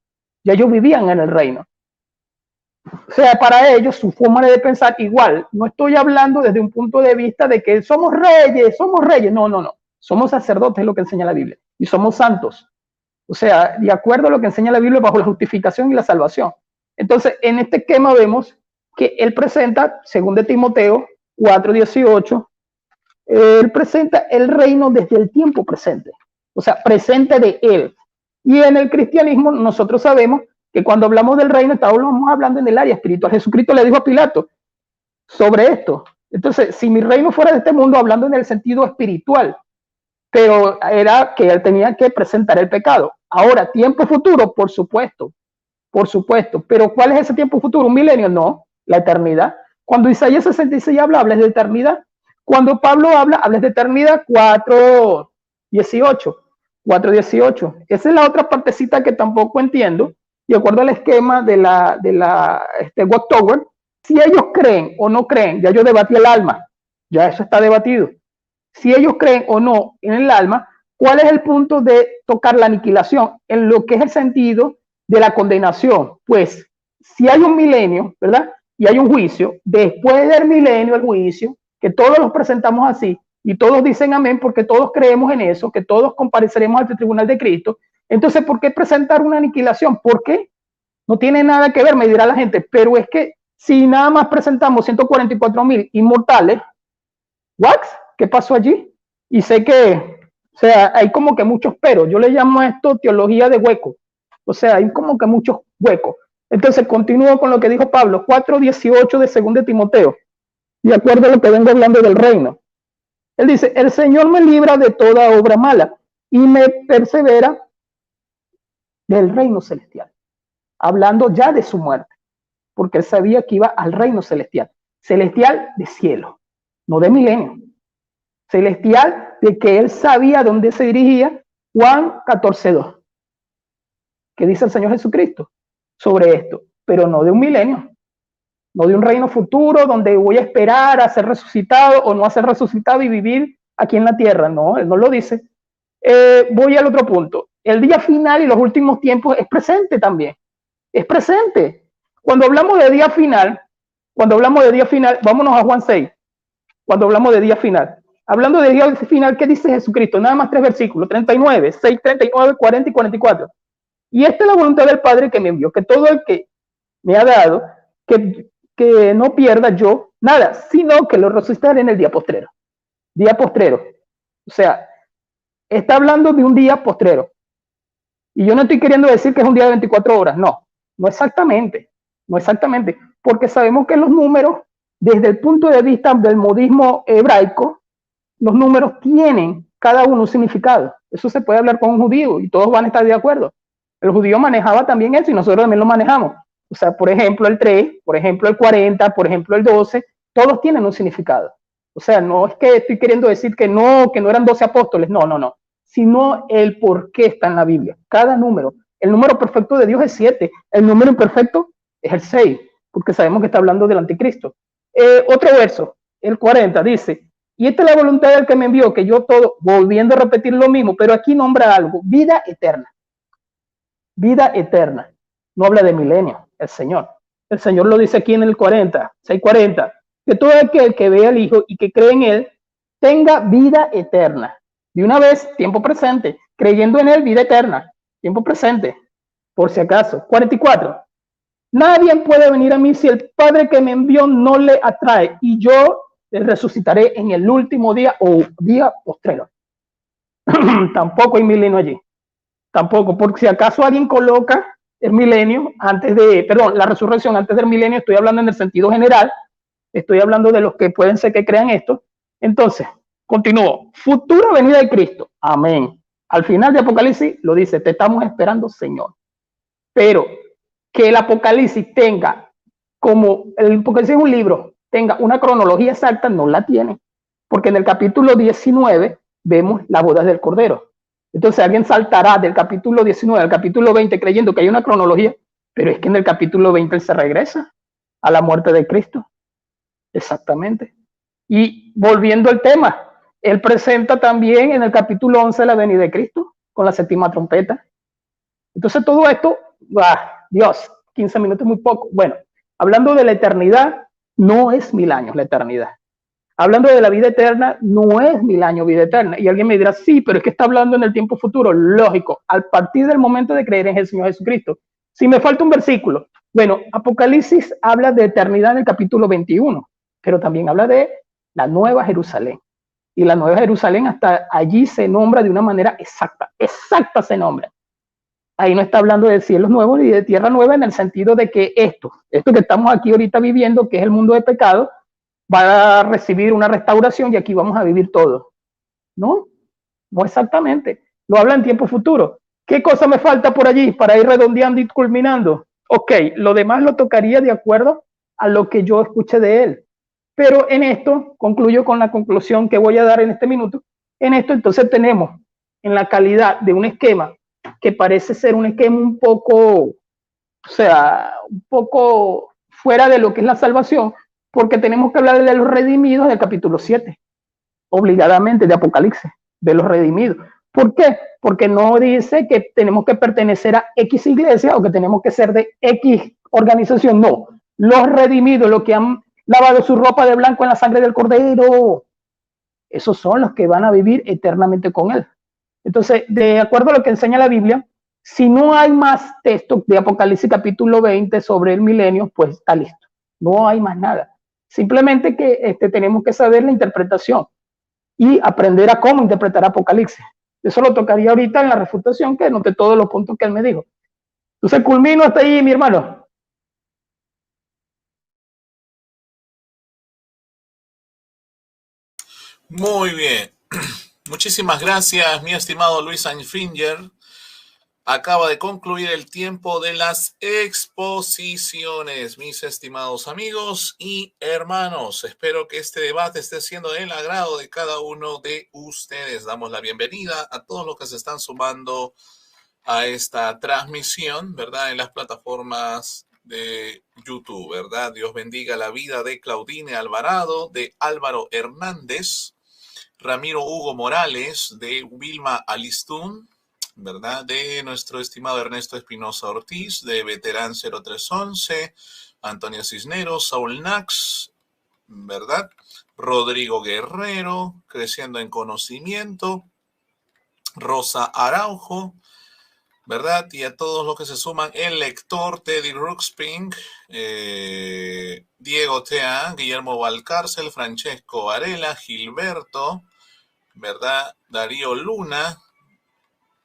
ya ellos vivían en el reino. O sea, para ellos, su forma de pensar igual. No estoy hablando desde un punto de vista de que somos reyes. No, no, no. Somos sacerdotes, es lo que enseña la Biblia. Y somos santos. O sea, de acuerdo a lo que enseña la Biblia bajo la justificación y la salvación. Entonces, en este esquema vemos que él presenta, según de Timoteo 4:18, él presenta el reino desde el tiempo presente. O sea, presente de él. Y en el cristianismo nosotros sabemos que cuando hablamos del reino estamos hablando en el área espiritual. Jesucristo le dijo a Pilato sobre esto. Entonces, si mi reino fuera de este mundo, hablando en el sentido espiritual, pero era que él tenía que presentar el pecado. Ahora, tiempo futuro, por supuesto. por supuesto, pero ¿cuál es ese tiempo futuro? ¿Un milenio? No, la eternidad. Cuando Isaías 66 habla de eternidad. Cuando Pablo habla de eternidad. 4:18. 4:18. Esa es la otra partecita que tampoco entiendo. De acuerdo al esquema de la Watchtower, si ellos creen o no creen, ya yo debatí el alma, ya eso está debatido. Si ellos creen o no en el alma, ¿cuál es el punto de tocar la aniquilación? En lo que es el sentido de la condenación. Pues, si hay un milenio, ¿verdad? Y hay un juicio, después del milenio, el juicio, que todos los presentamos así, y todos dicen amén, porque todos creemos en eso, que todos compareceremos ante el tribunal de Cristo. Entonces, ¿por qué presentar una aniquilación? ¿Por qué? No tiene nada que ver, me dirá la gente, pero es que si nada más presentamos 144,000 inmortales, ¿what? ¿Qué pasó allí? Y sé que, o sea, hay como que muchos pero. Yo le llamo a esto teología de hueco. O sea, hay como que muchos huecos. Entonces, continúo con lo que dijo Pablo, 4:18 de 2 Timoteo, de acuerdo a lo que vengo hablando del reino. Él dice, el Señor me libra de toda obra mala y me persevera del reino celestial. Hablando ya de su muerte, porque él sabía que iba al reino celestial. Celestial de cielo, no de milenio. Celestial de que él sabía dónde se dirigía. Juan 14:2. ¿Qué dice el Señor Jesucristo sobre esto? Pero no de un milenio, no de un reino futuro donde voy a esperar a ser resucitado o no a ser resucitado y vivir aquí en la tierra. No, él no lo dice. Voy al otro punto. El día final y los últimos tiempos es presente también. Es presente. Cuando hablamos de día final, vámonos a Juan 6. Cuando hablamos de día final. Hablando de día final, ¿qué dice Jesucristo? Nada más 3 versículos, 39, 6, 39, 40 y 44. Y esta es la voluntad del Padre que me envió, que todo el que me ha dado, que no pierda yo nada, sino que lo resucitaré en el día postrero. Día postrero. O sea, está hablando de un día postrero. Y yo no estoy queriendo decir que es un día de 24 horas, no exactamente, porque sabemos que los números, desde el punto de vista del modismo hebraico, los números tienen cada uno un significado. Eso se puede hablar con un judío y todos van a estar de acuerdo. El judío manejaba también eso y nosotros también lo manejamos. O sea, por ejemplo, el 3, por ejemplo, el 40, por ejemplo, el 12, todos tienen un significado. O sea, no es que estoy queriendo decir que no eran 12 apóstoles, no, sino el por qué está en la Biblia. Cada número. El número perfecto de Dios es 7, el número imperfecto es el 6, porque sabemos que está hablando del anticristo. Otro verso, el 40, dice, y esta es la voluntad del que me envió, que yo todo, volviendo a repetir lo mismo, pero aquí nombra algo, vida eterna. Vida eterna. No habla de milenio, el Señor. El Señor lo dice aquí en el 40, 6:40, que todo aquel que vea al Hijo y que cree en Él, tenga vida eterna. De una vez, tiempo presente, creyendo en Él, vida eterna. Tiempo presente, por si acaso. 44. Nadie puede venir a mí si el Padre que me envió no le atrae, y yo le resucitaré en el último día o día postrero. Tampoco hay milenio allí. Tampoco, porque si acaso alguien coloca el milenio la resurrección antes del milenio, estoy hablando en el sentido general, estoy hablando de los que pueden ser que crean esto. Entonces, continúo. Futura venida de Cristo. Amén. Al final de Apocalipsis lo dice, te estamos esperando, Señor. Pero que el Apocalipsis tenga, como el Apocalipsis es un libro, tenga una cronología exacta, no la tiene. Porque en el capítulo 19 vemos las bodas del Cordero. Entonces alguien saltará del capítulo 19 al capítulo 20 creyendo que hay una cronología, pero es que en el capítulo 20 él se regresa a la muerte de Cristo. Exactamente. Y volviendo al tema, él presenta también en el capítulo 11 la venida de Cristo con la 7ª trompeta. Entonces todo esto, Dios, 15 minutos es muy poco. Bueno, hablando de la eternidad, no es 1000 años la eternidad. Hablando de la vida eterna, no es 1000 años vida eterna. Y alguien me dirá, sí, pero es que está hablando en el tiempo futuro. Lógico, a partir del momento de creer en el Señor Jesucristo. Si me falta un versículo, bueno, Apocalipsis habla de eternidad en el capítulo 21, pero también habla de la Nueva Jerusalén. Y la Nueva Jerusalén hasta allí se nombra de una manera exacta se nombra. Ahí no está hablando de cielos nuevos ni de tierra nueva en el sentido de que esto que estamos aquí ahorita viviendo, que es el mundo de pecado, va a recibir una restauración y aquí vamos a vivir todo. No exactamente. Lo habla en tiempo futuro. ¿Qué cosa me falta por allí para ir redondeando y culminando? ok, lo demás lo tocaría de acuerdo a lo que yo escuché de él. Pero en esto, concluyo con la conclusión que voy a dar en este minuto, en esto entonces tenemos en la calidad de un esquema que parece ser un esquema un poco, o sea, un poco fuera de lo que es la salvación, porque tenemos que hablar de los redimidos del capítulo 7, obligadamente, de Apocalipsis, de los redimidos. ¿Por qué? Porque no dice que tenemos que pertenecer a X iglesia o que tenemos que ser de X organización, no. Los redimidos, los que han lavado su ropa de blanco en la sangre del Cordero, esos son los que van a vivir eternamente con él. Entonces, de acuerdo a lo que enseña la Biblia, si no hay más texto de Apocalipsis capítulo 20 sobre el milenio, pues está listo. No hay más nada. Simplemente que tenemos que saber la interpretación y aprender a cómo interpretar Apocalipsis. Eso lo tocaría ahorita en la refutación, que noté todos los puntos que él me dijo. Entonces, culmino hasta ahí, mi hermano. Muy bien. Muchísimas gracias, mi estimado Luis Anfinger. Acaba de concluir el tiempo de las exposiciones, mis estimados amigos y hermanos. Espero que este debate esté siendo del agrado de cada uno de ustedes. Damos la bienvenida a todos los que se están sumando a esta transmisión, ¿verdad? En las plataformas de YouTube, ¿verdad? Dios bendiga la vida de Claudine Alvarado, de Álvaro Hernández, Ramiro Hugo Morales, de Wilma Alistún, ¿verdad? De nuestro estimado Ernesto Espinosa Ortiz, de Veterán 0311, Antonio Cisneros, Saúl Nax, ¿verdad? Rodrigo Guerrero, Creciendo en Conocimiento, Rosa Araujo, ¿verdad? Y a todos los que se suman, el lector Teddy Ruxping, Diego Tea, Guillermo Valcárcel, Francesco Varela, Gilberto, ¿verdad? Darío Luna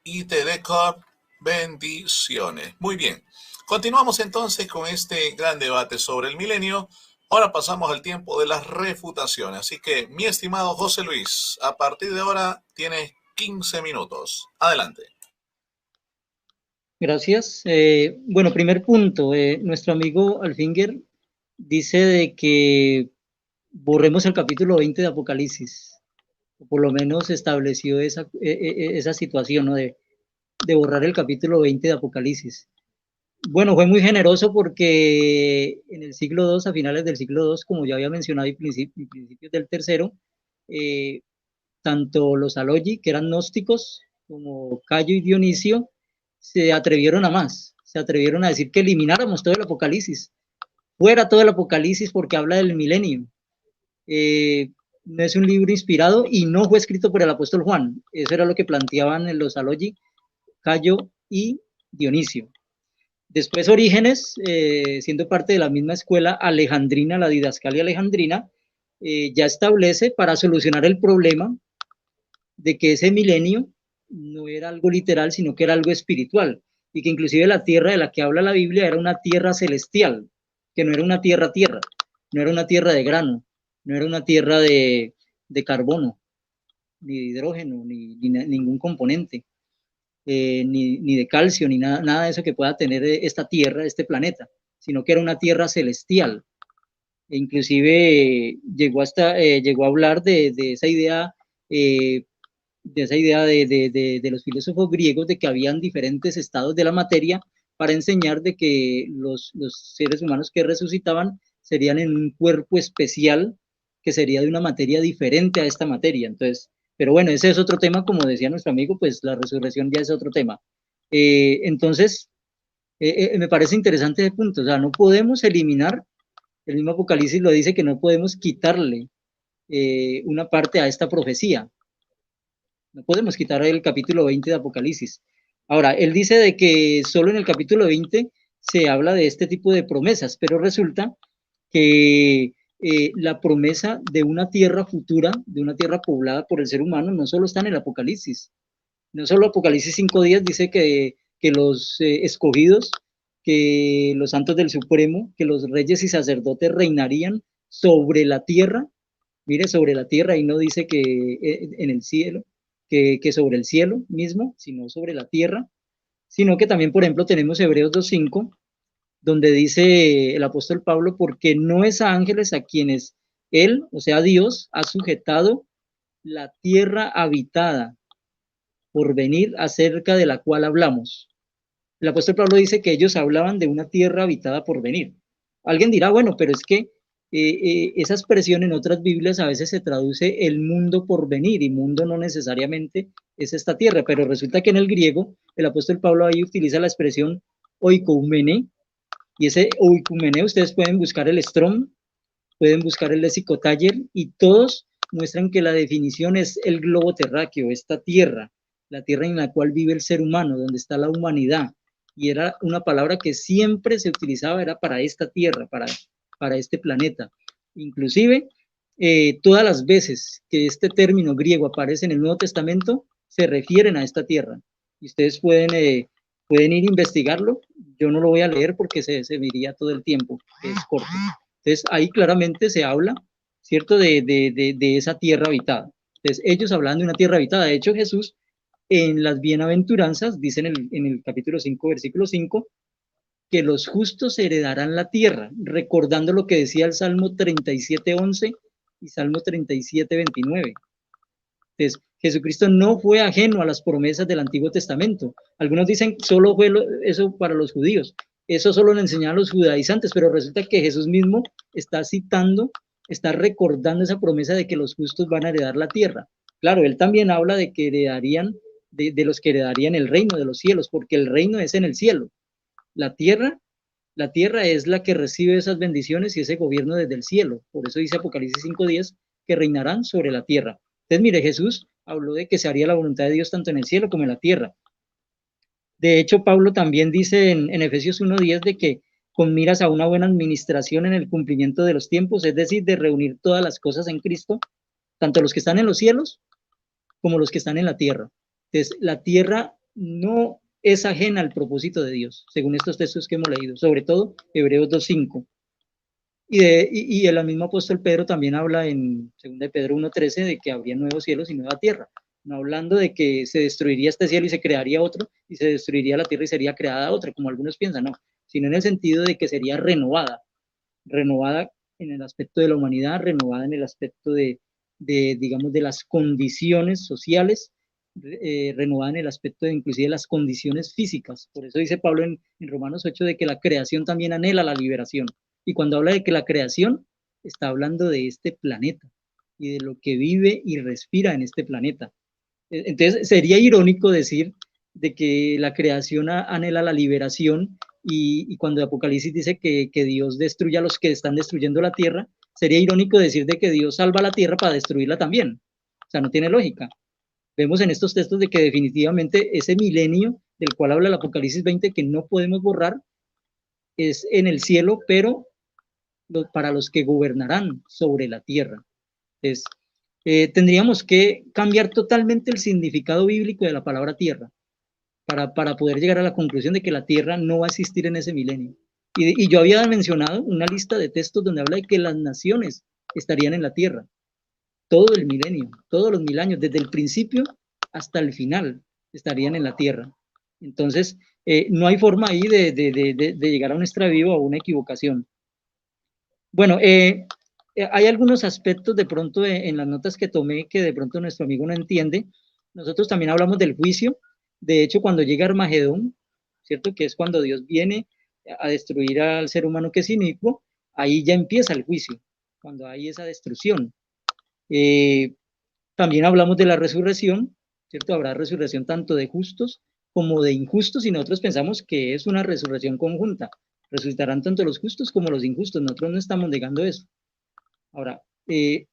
y TDCOP, bendiciones. Muy bien, continuamos entonces con este gran debate sobre el milenio. Ahora pasamos al tiempo de las refutaciones. Así que, mi estimado José Luis, a partir de ahora tienes 15 minutos. Adelante. Gracias. Bueno, primer punto, nuestro amigo Alfinger dice de que borremos el capítulo 20 de Apocalipsis, o por lo menos estableció esa situación, ¿no? de borrar el capítulo 20 de Apocalipsis. Bueno, fue muy generoso porque en el siglo II, a finales del siglo II, como ya había mencionado, y principios del tercero, tanto los Alogi, que eran gnósticos, como Cayo y Dionisio, se atrevieron a más, se atrevieron a decir que elimináramos todo el Apocalipsis, fuera todo el Apocalipsis porque habla del milenio. No es un libro inspirado y no fue escrito por el apóstol Juan. Eso era lo que planteaban en los Alogi, Cayo y Dionisio. Después Orígenes, siendo parte de la misma escuela alejandrina, la didascalia alejandrina, ya establece para solucionar el problema de que ese milenio no era algo literal, sino que era algo espiritual, y que inclusive la tierra de la que habla la Biblia era una tierra celestial, que no era una tierra, no era una tierra de grano, no era una tierra de carbono, ni de hidrógeno, ni ningún componente, ni de calcio, ni nada de eso que pueda tener esta tierra, este planeta, sino que era una tierra celestial. E inclusive llegó a hablar de esa idea, de los filósofos griegos, de que habían diferentes estados de la materia, para enseñar de que los seres humanos que resucitaban serían en un cuerpo especial que sería de una materia diferente a esta materia. Entonces, pero bueno, ese es otro tema, como decía nuestro amigo, pues la resurrección ya es otro tema. Entonces, me parece interesante ese punto. O sea, no podemos eliminar, el mismo Apocalipsis lo dice, que no podemos quitarle una parte a esta profecía. No podemos quitar el capítulo 20 de Apocalipsis. Ahora, él dice de que solo en el capítulo 20 se habla de este tipo de promesas, pero resulta que la promesa de una tierra futura, de una tierra poblada por el ser humano, no solo está en el Apocalipsis. No solo Apocalipsis 5:10 dice que los escogidos, que los santos del Supremo, que los reyes y sacerdotes reinarían sobre la tierra. Mire, sobre la tierra, y no dice que en el cielo, que sobre el cielo mismo, sino sobre la tierra, sino que también, por ejemplo, tenemos Hebreos 2:5, donde dice el apóstol Pablo, porque no es a ángeles a quienes él, o sea, Dios, ha sujetado la tierra habitada por venir, acerca de la cual hablamos. El apóstol Pablo dice que ellos hablaban de una tierra habitada por venir. Alguien dirá, bueno, pero es que esa expresión en otras Biblias a veces se traduce el mundo por venir, y mundo no necesariamente es esta tierra, pero resulta que en el griego el apóstol Pablo ahí utiliza la expresión oikoumene, y ese oikoumene ustedes pueden buscar el Strong, pueden buscar el Léxico Taller, y todos muestran que la definición es el globo terráqueo, esta tierra, la tierra en la cual vive el ser humano, donde está la humanidad, y era una palabra que siempre se utilizaba, era para esta tierra, para este planeta. Inclusive, todas las veces que este término griego aparece en el Nuevo Testamento, se refieren a esta tierra, y ustedes pueden ir a investigarlo. Yo no lo voy a leer porque se me iría todo el tiempo, es corto. Entonces, ahí claramente se habla, ¿cierto?, de esa tierra habitada. Entonces, ellos hablan de una tierra habitada. De hecho, Jesús, en las bienaventuranzas, dice en el capítulo 5, versículo 5, que los justos heredarán la tierra, recordando lo que decía el Salmo 37:11 y Salmo 37:29. Entonces, Jesucristo no fue ajeno a las promesas del Antiguo Testamento. Algunos dicen solo fue eso para los judíos. Eso solo lo enseñaban los judaizantes, pero resulta que Jesús mismo está citando, está recordando esa promesa de que los justos van a heredar la tierra. Claro, él también habla de que heredarían, de los que heredarían el reino de los cielos, porque el reino es en el cielo. La tierra es la que recibe esas bendiciones y ese gobierno desde el cielo. Por eso dice Apocalipsis 5:10 que reinarán sobre la tierra. Entonces, mire, Jesús habló de que se haría la voluntad de Dios tanto en el cielo como en la tierra. De hecho, Pablo también dice en Efesios 1:10 de que con miras a una buena administración en el cumplimiento de los tiempos, es decir, de reunir todas las cosas en Cristo, tanto los que están en los cielos como los que están en la tierra. Entonces, la tierra no es ajena al propósito de Dios, según estos textos que hemos leído, sobre todo Hebreos 2:5. Y el mismo apóstol Pedro también habla en 2 Pedro 1:13 de que habría nuevos cielos y nueva tierra, no hablando de que se destruiría este cielo y se crearía otro, y se destruiría la tierra y sería creada otra, como algunos piensan, no, sino en el sentido de que sería renovada en el aspecto de la humanidad, renovada en el aspecto digamos, de las condiciones sociales, renovada en el aspecto de inclusive las condiciones físicas. Por eso dice Pablo en Romanos 8 de que la creación también anhela la liberación. Y cuando habla de que la creación, está hablando de este planeta y de lo que vive y respira en este planeta. Entonces, sería irónico decir de que la creación anhela la liberación y cuando Apocalipsis dice que Dios destruye a los que están destruyendo la tierra, sería irónico decir de que Dios salva la tierra para destruirla también. O sea, no tiene lógica. Vemos en estos textos de que definitivamente ese milenio del cual habla el Apocalipsis 20 que no podemos borrar es en el cielo, pero para los que gobernarán sobre la tierra. Entonces, tendríamos que cambiar totalmente el significado bíblico de la palabra tierra para poder llegar a la conclusión de que la tierra no va a existir en ese milenio. Y yo había mencionado una lista de textos donde habla de que las naciones estarían en la tierra, todo el milenio, todos los 1000 años, desde el principio hasta el final, estarían en la tierra. Entonces, no hay forma ahí de llegar a un extravío o a una equivocación. Bueno, hay algunos aspectos de pronto en las notas que tomé que de pronto nuestro amigo no entiende. Nosotros también hablamos del juicio. De hecho, cuando llega Armagedón, ¿cierto? Que es cuando Dios viene a destruir al ser humano que es inicuo, ahí ya empieza el juicio, cuando hay esa destrucción. También hablamos de la resurrección, ¿cierto? Habrá resurrección tanto de justos como de injustos, y nosotros pensamos que es una resurrección conjunta. Resucitarán tanto los justos como los injustos. Nosotros no estamos negando eso. Ahora,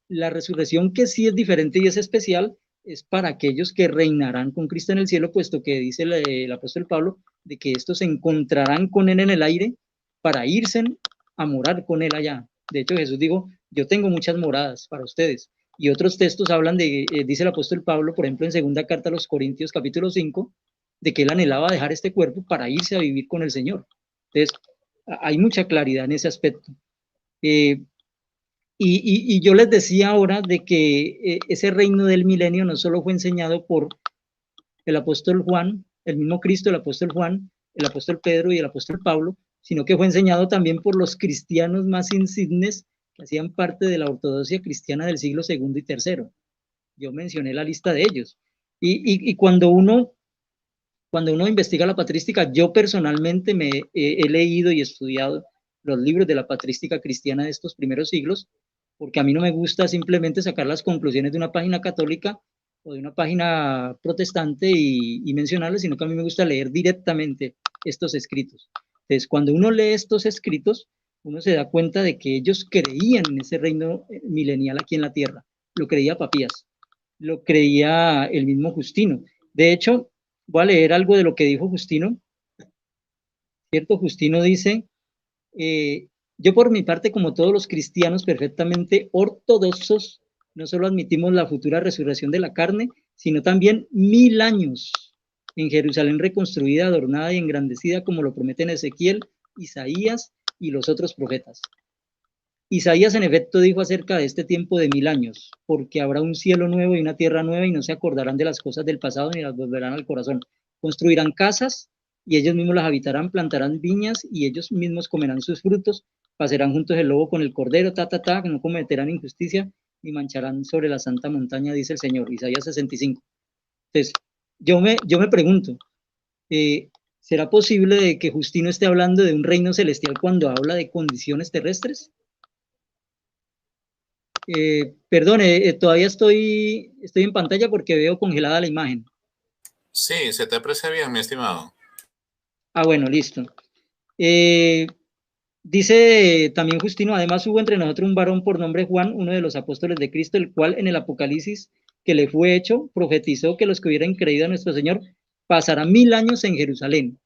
la resurrección que sí es diferente y es especial es para aquellos que reinarán con Cristo en el cielo, puesto que dice el apóstol Pablo de que estos se encontrarán con él en el aire para irse a morar con él allá. De hecho, Jesús dijo, yo tengo muchas moradas para ustedes. Y otros textos hablan dice el apóstol Pablo, por ejemplo, en segunda carta a los Corintios, capítulo 5, de que él anhelaba dejar este cuerpo para irse a vivir con el Señor. Entonces, hay mucha claridad en ese aspecto. Y yo les decía ahora de que ese reino del milenio no solo fue enseñado por el apóstol Juan, el mismo Cristo, el apóstol Juan, el apóstol Pedro y el apóstol Pablo, sino que fue enseñado también por los cristianos más insignes que hacían parte de la ortodoxia cristiana del siglo II y III. Yo mencioné la lista de ellos. Y cuando uno investiga la patrística, yo personalmente he leído y estudiado los libros de la patrística cristiana de estos primeros siglos, porque a mí no me gusta simplemente sacar las conclusiones de una página católica o de una página protestante y mencionarlas, sino que a mí me gusta leer directamente estos escritos. Entonces, cuando uno lee estos escritos, uno se da cuenta de que ellos creían en ese reino milenial aquí en la tierra. Lo creía Papías, lo creía el mismo Justino. De hecho, voy a leer algo de lo que dijo Justino. ¿Cierto? Justino dice, yo por mi parte, como todos los cristianos perfectamente ortodoxos, no solo admitimos la futura resurrección de la carne, sino también 1000 años en Jerusalén reconstruida, adornada y engrandecida, como lo prometen Ezequiel, Isaías y los otros profetas. Isaías en efecto dijo acerca de este tiempo de 1000 años, porque habrá un cielo nuevo y una tierra nueva y no se acordarán de las cosas del pasado ni las volverán al corazón. Construirán casas y ellos mismos las habitarán, plantarán viñas y ellos mismos comerán sus frutos, pasarán juntos el lobo con el cordero, que no cometerán injusticia ni mancharán sobre la santa montaña, dice el Señor. Isaías 65. Entonces, yo me pregunto, ¿será posible que Justino esté hablando de un reino celestial cuando habla de condiciones terrestres? Perdone, todavía estoy en pantalla porque veo congelada la imagen. Sí, se te aprecia bien, mi estimado. Bueno, listo. Dice también Justino, además hubo entre nosotros un varón por nombre Juan, uno de los apóstoles de Cristo, el cual en el Apocalipsis que le fue hecho, profetizó que los que hubieran creído a nuestro Señor pasarán 1000 años en Jerusalén.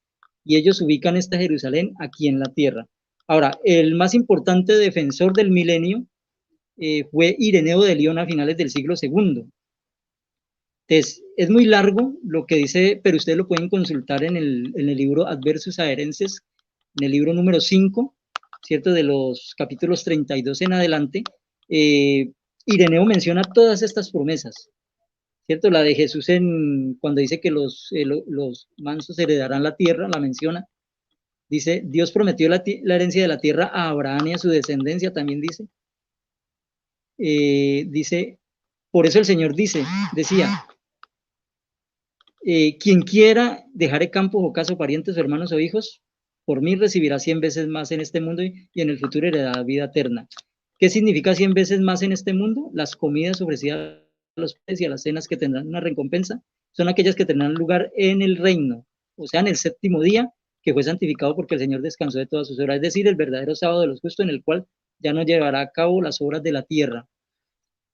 Y ellos ubican esta Jerusalén aquí en la tierra. Ahora, el más importante defensor del milenio fue Ireneo de León a finales del siglo II. Entonces, es muy largo lo que dice, pero ustedes lo pueden consultar en el libro Adversus Aerenses, en el libro número 5, ¿cierto? De los capítulos 32 en adelante. Ireneo menciona todas estas promesas, ¿cierto? La de Jesús cuando dice que los mansos heredarán la tierra, la menciona. Dice, Dios prometió la herencia de la tierra a Abraham y a su descendencia, también dice. Dice, por eso el Señor decía, quien quiera dejar el campo o casa o parientes o hermanos o hijos, por mí recibirá 100 veces más en este mundo y en el futuro heredará vida eterna. ¿Qué significa 100 veces más en este mundo? Las comidas ofrecidas a los padres y a las cenas que tendrán una recompensa son aquellas que tendrán lugar en el reino, o sea, en el séptimo día, que fue santificado porque el Señor descansó de todas sus obras, es decir, el verdadero sábado de los justos, en el cual ya no llevará a cabo las obras de la tierra.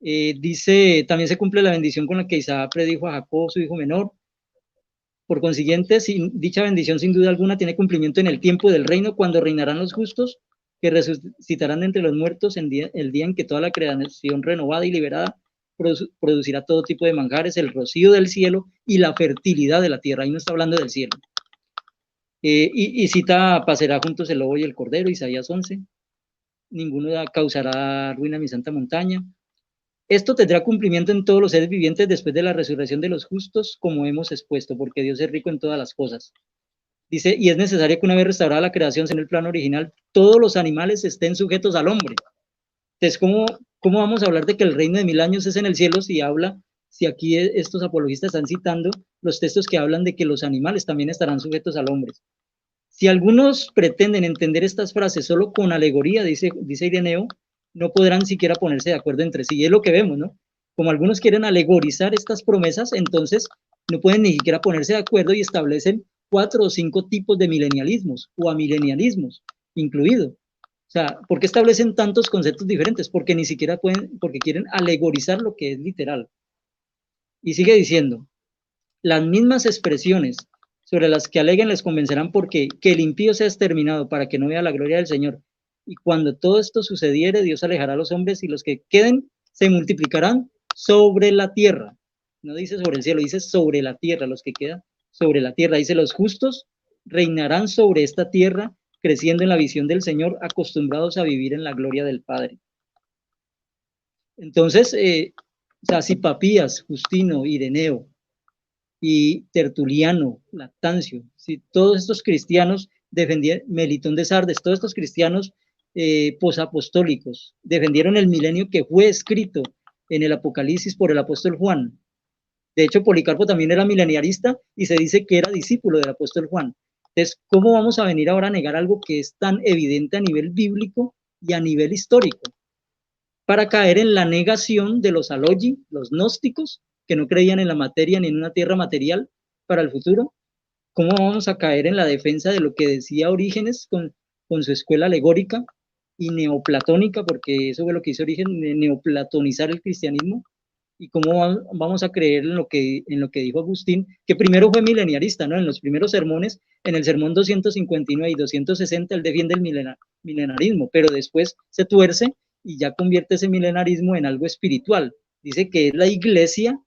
Dice, también se cumple la bendición con la que Isaac predijo a Jacob, su hijo menor. Por consiguiente, dicha bendición sin duda alguna tiene cumplimiento en el tiempo del reino, cuando reinarán los justos, que resucitarán entre los muertos el día en que toda la creación renovada y liberada producirá todo tipo de manjares, el rocío del cielo y la fertilidad de la tierra. Ahí no está hablando del cielo. Y cita, pasará juntos el lobo y el cordero, Isaías 11. Ninguno causará ruina en mi santa montaña. Esto tendrá cumplimiento en todos los seres vivientes después de la resurrección de los justos, como hemos expuesto, porque Dios es rico en todas las cosas. Dice, y es necesario que una vez restaurada la creación en el plano original, todos los animales estén sujetos al hombre. Entonces, ¿cómo vamos a hablar de que el reino de 1000 años es en el cielo si aquí estos apologistas están citando los textos que hablan de que los animales también estarán sujetos al hombre? Si algunos pretenden entender estas frases solo con alegoría, dice Ireneo, no podrán siquiera ponerse de acuerdo entre sí. Y es lo que vemos, ¿no? Como algunos quieren alegorizar estas promesas, entonces no pueden ni siquiera ponerse de acuerdo y establecen 4 o 5 tipos de milenialismos o amilenialismos incluido. O sea, ¿por qué establecen tantos conceptos diferentes? Porque ni siquiera pueden, porque quieren alegorizar lo que es literal. Y sigue diciendo, las mismas expresiones sobre las que aleguen les convencerán porque que el impío sea exterminado para que no vea la gloria del Señor. Y cuando todo esto sucediere, Dios alejará a los hombres y los que queden se multiplicarán sobre la tierra. No dice sobre el cielo, dice sobre la tierra, los que quedan sobre la tierra. Dice, los justos reinarán sobre esta tierra, creciendo en la visión del Señor, acostumbrados a vivir en la gloria del Padre. Entonces, o sea, si Papías, Justino, Ireneo y Tertuliano, Lactancio, si todos estos cristianos Melitón de Sardes, todos estos cristianos posapostólicos, defendieron el milenio que fue escrito en el Apocalipsis por el apóstol Juan. De hecho, Policarpo también era mileniarista y se dice que era discípulo del apóstol Juan. Entonces, ¿cómo vamos a venir ahora a negar algo que es tan evidente a nivel bíblico y a nivel histórico? Para caer en la negación de los alogi, los gnósticos, que no creían en la materia ni en una tierra material para el futuro. ¿Cómo vamos a caer en la defensa de lo que decía Orígenes con su escuela alegórica y neoplatónica, porque eso fue lo que hizo Orígenes, neoplatonizar el cristianismo? ¿Y cómo vamos a creer en lo que dijo Agustín, que primero fue mileniarista, ¿no? En los primeros sermones, en el sermón 259 y 260, él defiende el milenarismo, pero después se tuerce y ya convierte ese milenarismo en algo espiritual. Dice que es la iglesia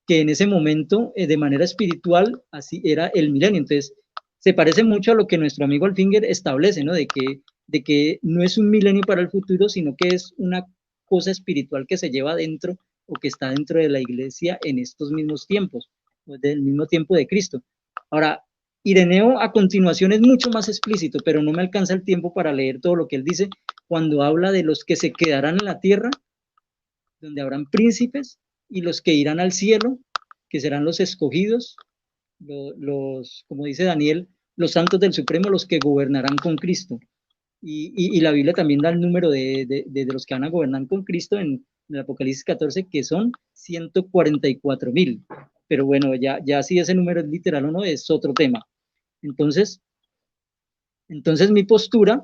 que en ese momento, de manera espiritual, así era el milenio. Entonces, se parece mucho a lo que nuestro amigo Alfinger establece, ¿no? De que no es un milenio para el futuro, sino que es una cosa espiritual que se lleva dentro o que está dentro de la iglesia en estos mismos tiempos, del mismo tiempo de Cristo. Ahora, Ireneo a continuación es mucho más explícito, pero no me alcanza el tiempo para leer todo lo que él dice cuando habla de los que se quedarán en la tierra, donde habrán príncipes, y los que irán al cielo, que serán los escogidos, como dice Daniel, los santos del Supremo, los que gobernarán con Cristo. Y la Biblia también da el número de los que van a gobernar con Cristo en el Apocalipsis 14, que son 144,000. Pero bueno, ya si ese número es literal o no, es otro tema. Entonces mi postura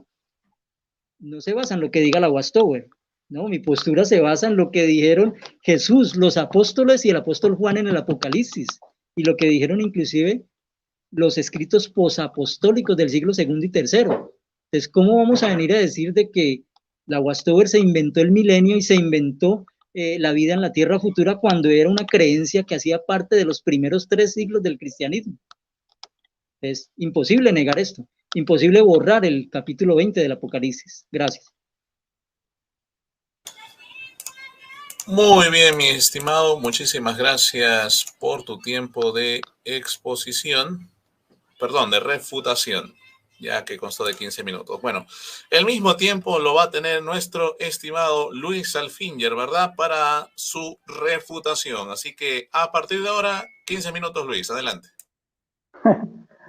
no se basa en lo que diga la Watchtower, ¿no? Mi postura se basa en lo que dijeron Jesús, los apóstoles y el apóstol Juan en el Apocalipsis, y lo que dijeron inclusive los escritos posapostólicos del siglo II y III. Entonces, ¿cómo vamos a venir a decir de que la Watchtower se inventó el milenio y se inventó la vida en la tierra futura cuando era una creencia que hacía parte de los primeros 3 siglos del cristianismo? Es imposible negar esto, imposible borrar el capítulo 20 del Apocalipsis. Gracias. Muy bien, mi estimado, muchísimas gracias por tu tiempo de exposición, perdón, de refutación, ya que constó de 15 minutos. Bueno, el mismo tiempo lo va a tener nuestro estimado Luis Alfinger, ¿verdad? Para su refutación. Así que a partir de ahora, 15 minutos, Luis, adelante.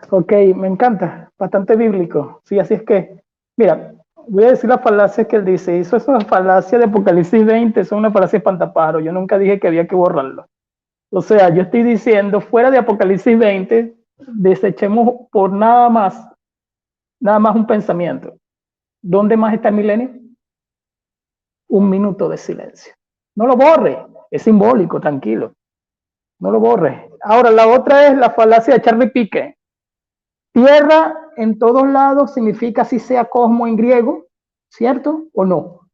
Ok, me encanta, bastante bíblico. Sí, así es que, mira, voy a decir las falacias que él dice. Eso es una falacia de Apocalipsis 20, es una falacia espantapájaro. Yo nunca dije que había que borrarlo. O sea, yo estoy diciendo, fuera de Apocalipsis 20, desechemos por nada más un pensamiento. ¿Dónde más está el milenio? 1 minuto de silencio. No lo borre, es simbólico, tranquilo. No lo borre. Ahora, la otra es la falacia de Charlie Pique. Tierra en todos lados significa así sea cosmo en griego, ¿cierto o no?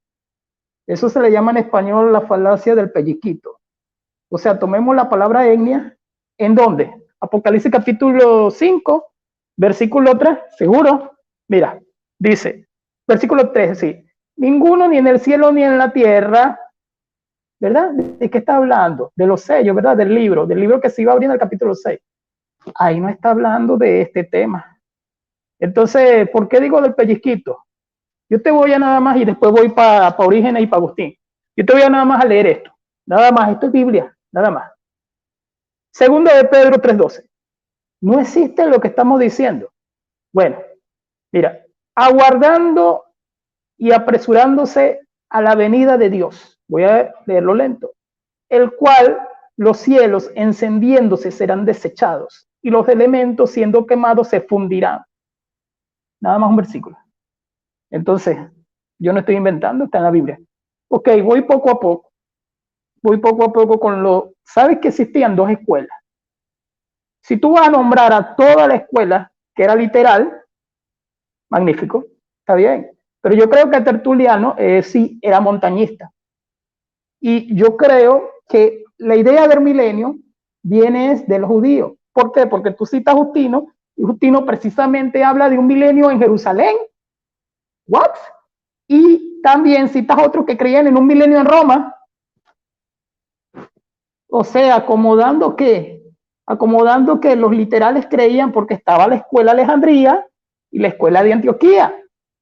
Eso se le llama en español la falacia del pellizquito. O sea, tomemos la palabra etnia, ¿en dónde? Apocalipsis capítulo 5, versículo 3, ¿seguro? Mira, dice, versículo 3, sí, ninguno ni en el cielo ni en la tierra, ¿verdad? ¿De qué está hablando? De los sellos, ¿verdad? Del libro que se iba abriendo el capítulo 6. Ahí no está hablando de este tema. Entonces, ¿por qué digo del pellizquito? Yo te voy a nada más, y después voy para Orígenes y para Agustín. Yo te voy a nada más a leer esto. Nada más, esto es Biblia, nada más. Segundo de Pedro 3:12. No existe lo que estamos diciendo. Bueno, mira, aguardando y apresurándose a la venida de Dios. Voy a leerlo lento. El cual los cielos encendiéndose serán desechados y los elementos siendo quemados se fundirán. Nada más un versículo. Entonces, yo no estoy inventando, está en la Biblia. Ok, voy poco a poco. Voy poco a poco con lo... ¿Sabes que existían 2 escuelas? Si tú vas a nombrar a toda la escuela, que era literal, magnífico, está bien. Pero yo creo que Tertuliano sí era montañista. Y yo creo que la idea del milenio viene de los judíos. ¿Por qué? Porque tú citas a Justino, y Justino precisamente habla de un milenio en Jerusalén. ¿What? Y también citas a otros que creían en un milenio en Roma. O sea, acomodando que los literales creían porque estaba la escuela Alejandría y la escuela de Antioquía,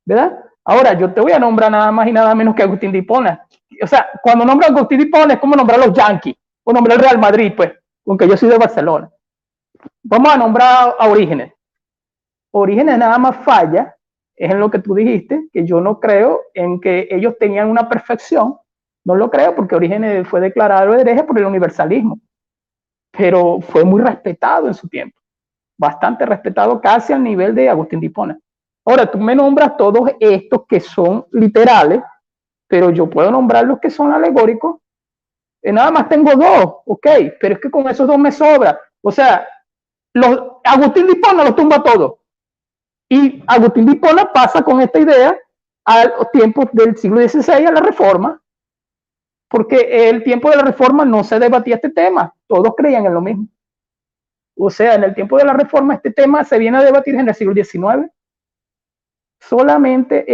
¿verdad? Ahora, yo te voy a nombrar nada más y nada menos que Agustín de Hipona. O sea, cuando nombro a Agustín de Hipona es como nombrar a los Yankees, o nombrar al Real Madrid, pues, aunque yo soy de Barcelona. Vamos a nombrar a Orígenes. Orígenes nada más falla, es en lo que tú dijiste, que yo no creo en que ellos tenían una perfección, no lo creo, porque Orígenes fue declarado hereje por el universalismo, pero fue muy respetado en su tiempo, bastante respetado, casi al nivel de Agustín de Hipona. Ahora, tú me nombras todos estos que son literales, pero yo puedo nombrar los que son alegóricos. Nada más tengo dos, ok, pero es que con esos dos me sobra. O sea, Agustín de Hipona los tumba todos. Y Agustín de Hipona pasa con esta idea a los tiempos del siglo XVI, a la Reforma, porque el tiempo de la Reforma no se debatía este tema, todos creían en lo mismo. O sea, en el tiempo de la Reforma este tema se viene a debatir en el siglo XIX. Solamente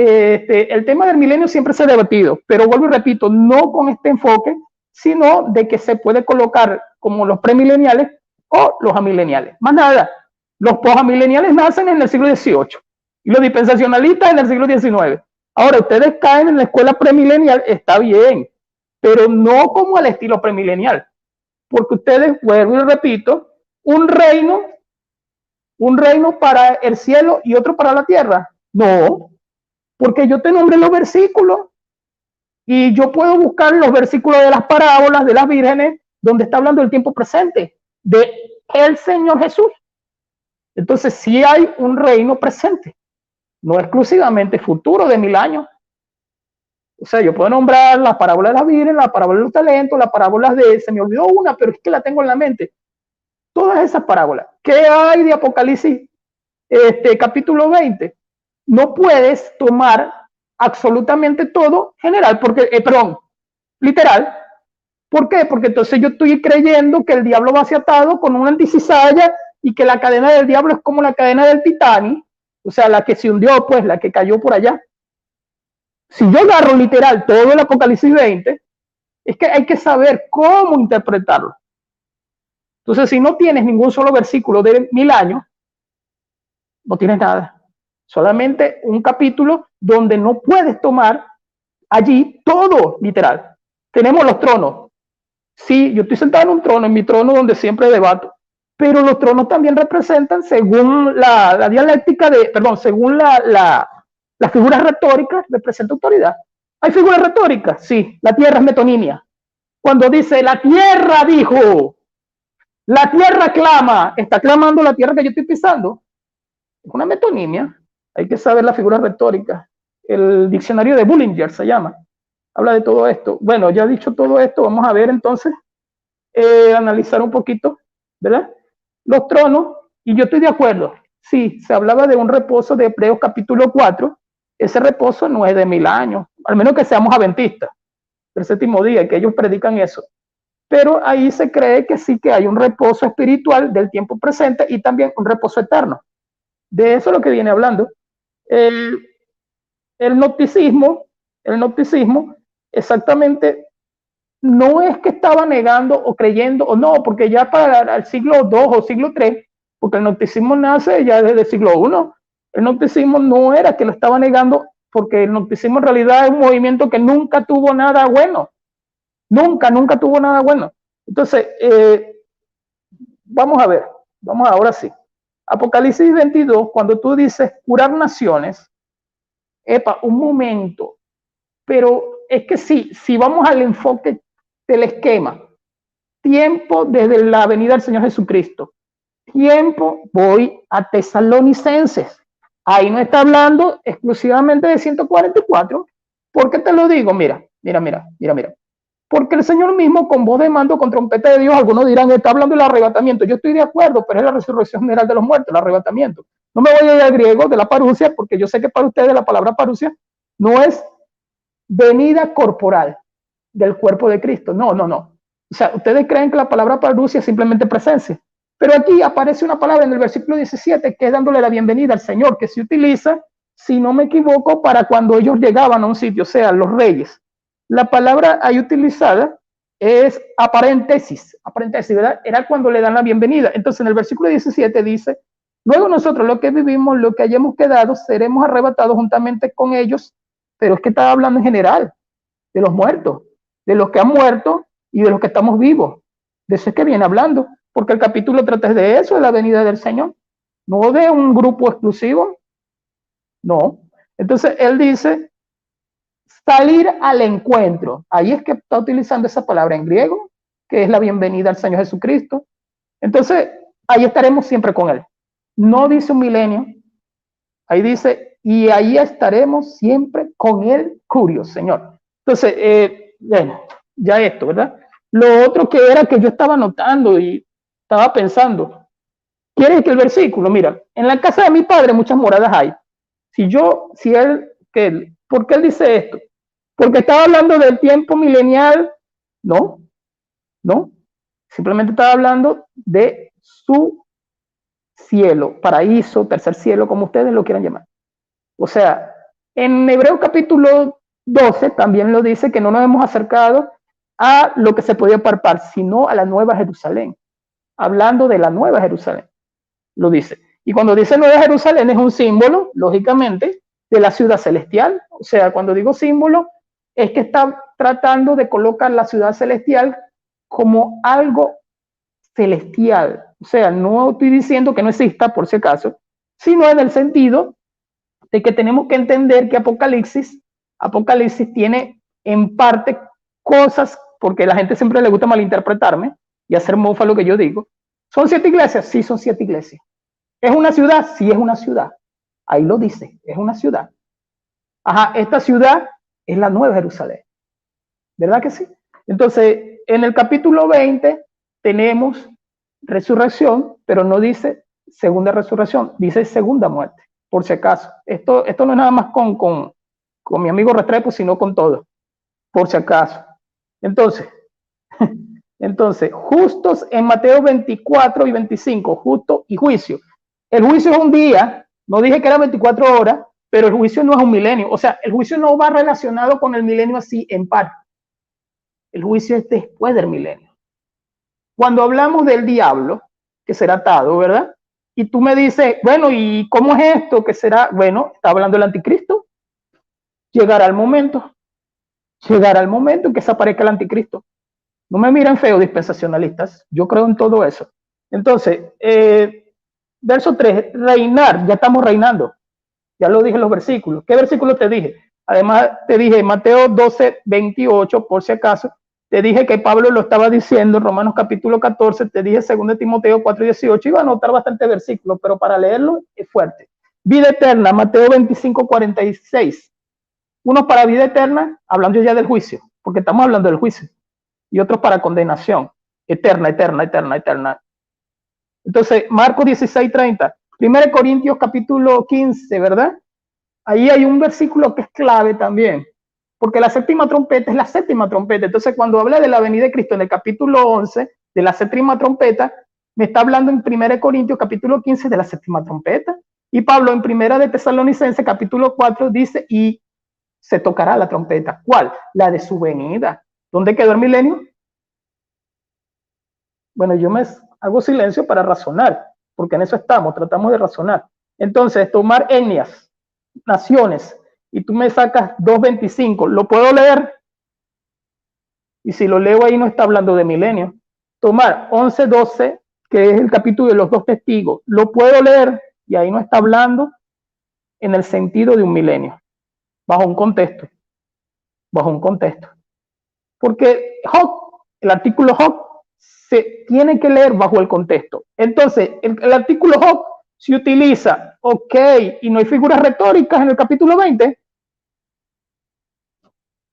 el tema del milenio siempre se ha debatido, pero vuelvo y repito, no con este enfoque, sino de que se puede colocar como los premileniales o los amileniales. Más nada, los posamileniales nacen en el siglo XVIII y los dispensacionalistas en el siglo XIX. Ahora, ustedes caen en la escuela premilenial, está bien, pero no como al estilo premilenial, porque ustedes, vuelvo y repito, un reino para el cielo y otro para la tierra. No, porque yo te nombré los versículos y yo puedo buscar los versículos de las parábolas de las vírgenes donde está hablando del tiempo presente de el Señor Jesús. Entonces sí hay un reino presente, no exclusivamente futuro de 1000 años. O sea, yo puedo nombrar las parábolas de las vírgenes, las parábolas de los talentos, las parábolas de, se me olvidó una, pero es que la tengo en la mente. Todas esas parábolas. ¿Qué hay de Apocalipsis capítulo 20? No puedes tomar absolutamente todo general, porque, literal. ¿Por qué? Porque entonces yo estoy creyendo que el diablo va hacia atado con una anticizalla y que la cadena del diablo es como la cadena del Titanic, o sea, la que se hundió, pues, la que cayó por allá. Si yo agarro literal todo el Apocalipsis 20, es que hay que saber cómo interpretarlo. Entonces, si no tienes ningún solo versículo de 1000 años, no tienes nada. Solamente un capítulo donde no puedes tomar allí todo literal. Tenemos los tronos. Sí, yo estoy sentado en un trono, en mi trono donde siempre debato, pero los tronos también representan, según la dialéctica según las figuras retóricas, representa autoridad. ¿Hay figuras retóricas? Sí, la tierra es metonimia. Cuando dice, la tierra dijo, la tierra clama, está clamando la tierra que yo estoy pisando. Es una metonimia. Hay que saber la figura retórica. El diccionario de Bullinger se llama. Habla de todo esto. Bueno, ya dicho todo esto, vamos a ver entonces, analizar un poquito, ¿verdad? Los tronos, y yo estoy de acuerdo. Sí, se hablaba de un reposo de Hebreos capítulo 4. Ese reposo no es de 1000 años, al menos que seamos adventistas del séptimo día, que ellos predican eso. Pero ahí se cree que sí que hay un reposo espiritual del tiempo presente y también un reposo eterno. De eso es lo que viene hablando. El gnosticismo exactamente no es que estaba negando o creyendo o no, porque ya para el siglo II o siglo III, porque el gnosticismo nace ya desde el siglo I, el gnosticismo no era que lo estaba negando, porque el gnosticismo en realidad es un movimiento que nunca tuvo nada bueno, nunca tuvo nada bueno. Entonces, vamos a ver, vamos ahora sí. Apocalipsis 22, cuando tú dices curar naciones, un momento, pero es que si vamos al enfoque del esquema, tiempo desde la venida del Señor Jesucristo, tiempo voy a Tesalonicenses, ahí no está hablando exclusivamente de 144, ¿por qué te lo digo? Mira, porque el Señor mismo con voz de mando, con trompeta de Dios, algunos dirán, está hablando del arrebatamiento. Yo estoy de acuerdo, pero es la resurrección general de los muertos, el arrebatamiento. No me voy a ir al griego de la parusia, porque yo sé que para ustedes la palabra parusia no es venida corporal del cuerpo de Cristo. No. O sea, ustedes creen que la palabra parusia es simplemente presencia. Pero aquí aparece una palabra en el versículo 17 que es dándole la bienvenida al Señor, que se utiliza, si no me equivoco, para cuando ellos llegaban a un sitio, o sea, los reyes. La palabra ahí utilizada es aparentesis, ¿verdad? Era cuando le dan la bienvenida. Entonces en el versículo 17 dice, Luego nosotros, lo que vivimos, lo que hayamos quedado, seremos arrebatados juntamente con ellos, pero es que está hablando en general, de los muertos, de los que han muerto y de los que estamos vivos. De eso es que viene hablando, porque el capítulo trata de eso, de la venida del Señor, no de un grupo exclusivo, no. Entonces él dice, salir al encuentro. Ahí es que está utilizando esa palabra en griego, que es la bienvenida al Señor Jesucristo. Entonces, ahí estaremos siempre con Él. No dice un milenio, ahí dice, y ahí estaremos siempre con Él, curioso, Señor. Entonces, bueno, ya esto, ¿verdad? Lo otro que era que yo estaba notando y estaba pensando, ¿quieres que el versículo? Mira, en la casa de mi padre muchas moradas hay. ¿Por qué él dice esto? Porque estaba hablando del tiempo milenial, no, simplemente estaba hablando de su cielo, paraíso, tercer cielo, como ustedes lo quieran llamar. O sea, en Hebreos capítulo 12 también lo dice que no nos hemos acercado a lo que se podía palpar, sino a la nueva Jerusalén. Hablando de la nueva Jerusalén, lo dice. Y cuando dice nueva Jerusalén es un símbolo, lógicamente, de la ciudad celestial. O sea, cuando digo símbolo, es que está tratando de colocar la ciudad celestial como algo celestial. O sea, no estoy diciendo que no exista, por si acaso, sino en el sentido de que tenemos que entender que Apocalipsis tiene en parte cosas, porque la gente siempre le gusta malinterpretarme y hacer mofa lo que yo digo. ¿Son 7 iglesias? Sí, son 7 iglesias. ¿Es una ciudad? Sí, es una ciudad. Ahí lo dice, es una ciudad. Ajá, esta ciudad es la nueva Jerusalén. ¿Verdad que sí? Entonces, en el capítulo 20 tenemos resurrección, pero no dice segunda resurrección, dice segunda muerte, por si acaso. Esto no es nada más con mi amigo Restrepo, sino con todo, por si acaso. Entonces, justos en Mateo 24 y 25, justo y juicio. El juicio es un día, no dije que era 24 horas, pero el juicio no es un milenio. O sea, el juicio no va relacionado con el milenio así en parte. El juicio es después del milenio. Cuando hablamos del diablo, que será atado, ¿verdad? Y tú me dices, bueno, ¿y cómo es esto? ¿Qué será? Bueno, está hablando del anticristo. Llegará el momento en que se aparezca el anticristo. No me miren feo, dispensacionalistas. Yo creo en todo eso. Entonces, verso 3, reinar, ya estamos reinando. Ya lo dije en los versículos. ¿Qué versículo te dije? Además, te dije Mateo 12, 28, por si acaso. Te dije que Pablo lo estaba diciendo en Romanos capítulo 14. Te dije 2 Timoteo 4, 18. Iba a anotar bastante versículos, pero para leerlo es fuerte. Vida eterna, Mateo 25, 46. Unos para vida eterna, hablando ya del juicio, porque estamos hablando del juicio. Y otros para condenación. Eterna. Entonces, Marcos 16, 30. 1 Corintios capítulo 15, ¿verdad? Ahí hay un versículo que es clave también, porque la séptima trompeta es la séptima trompeta. Entonces, cuando habla de la venida de Cristo en el capítulo 11, de la séptima trompeta, me está hablando en 1 Corintios capítulo 15 de la séptima trompeta. Y Pablo en 1 de Tesalonicenses capítulo 4 dice, y se tocará la trompeta. ¿Cuál? La de su venida. ¿Dónde quedó el milenio? Bueno, yo me hago silencio para razonar, porque en eso tratamos de razonar. Entonces, tomar etnias, naciones, y tú me sacas 2.25, ¿lo puedo leer? Y si lo leo ahí no está hablando de milenio. Tomar 11.12, que es el capítulo de los 2 testigos, ¿lo puedo leer? Y ahí no está hablando en el sentido de un milenio, bajo un contexto. Porque el artículo Job se tiene que leer bajo el contexto. Entonces, el artículo Job se utiliza, ok, y no hay figuras retóricas en el capítulo 20.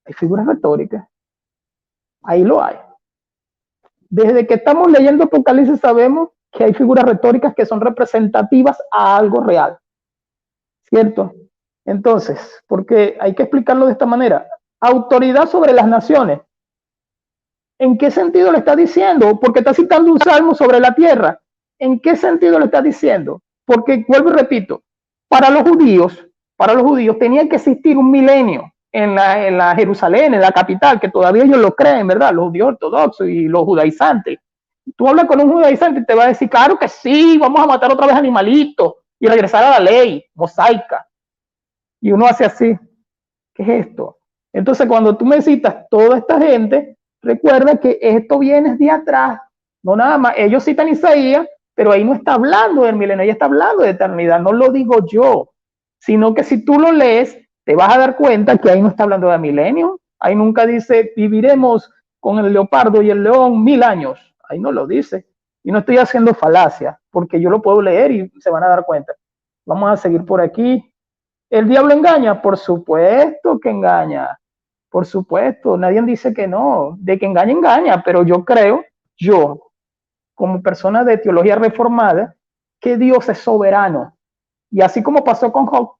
Hay figuras retóricas. Ahí lo hay. Desde que estamos leyendo Apocalipsis sabemos que hay figuras retóricas que son representativas a algo real. ¿Cierto? Entonces, porque hay que explicarlo de esta manera. Autoridad sobre las naciones. ¿En qué sentido lo está diciendo? Porque está citando un salmo sobre la tierra. ¿En qué sentido lo está diciendo? Porque, vuelvo y repito, para los judíos tenía que existir un milenio en la Jerusalén, en la capital, que todavía ellos lo creen, ¿verdad? Los judíos ortodoxos y los judaizantes. Tú hablas con un judaizante y te va a decir, claro que sí, vamos a matar otra vez animalitos y regresar a la ley mosaica. Y uno hace así, ¿qué es esto? Entonces, cuando tú me citas toda esta gente, recuerda que esto viene de atrás, no nada más. Ellos citan Isaías, pero ahí no está hablando del milenio, ahí está hablando de eternidad, no lo digo yo, sino que si tú lo lees, te vas a dar cuenta que ahí no está hablando de milenio, ahí nunca dice, viviremos con el leopardo y el león 1000 años, ahí no lo dice. Y no estoy haciendo falacia, porque yo lo puedo leer y se van a dar cuenta. Vamos a seguir por aquí. ¿El diablo engaña? Por supuesto que engaña. Por supuesto, nadie dice que no. De que engaña, engaña. Pero yo creo, yo, como persona de teología reformada, que Dios es soberano. Y así como pasó con Job,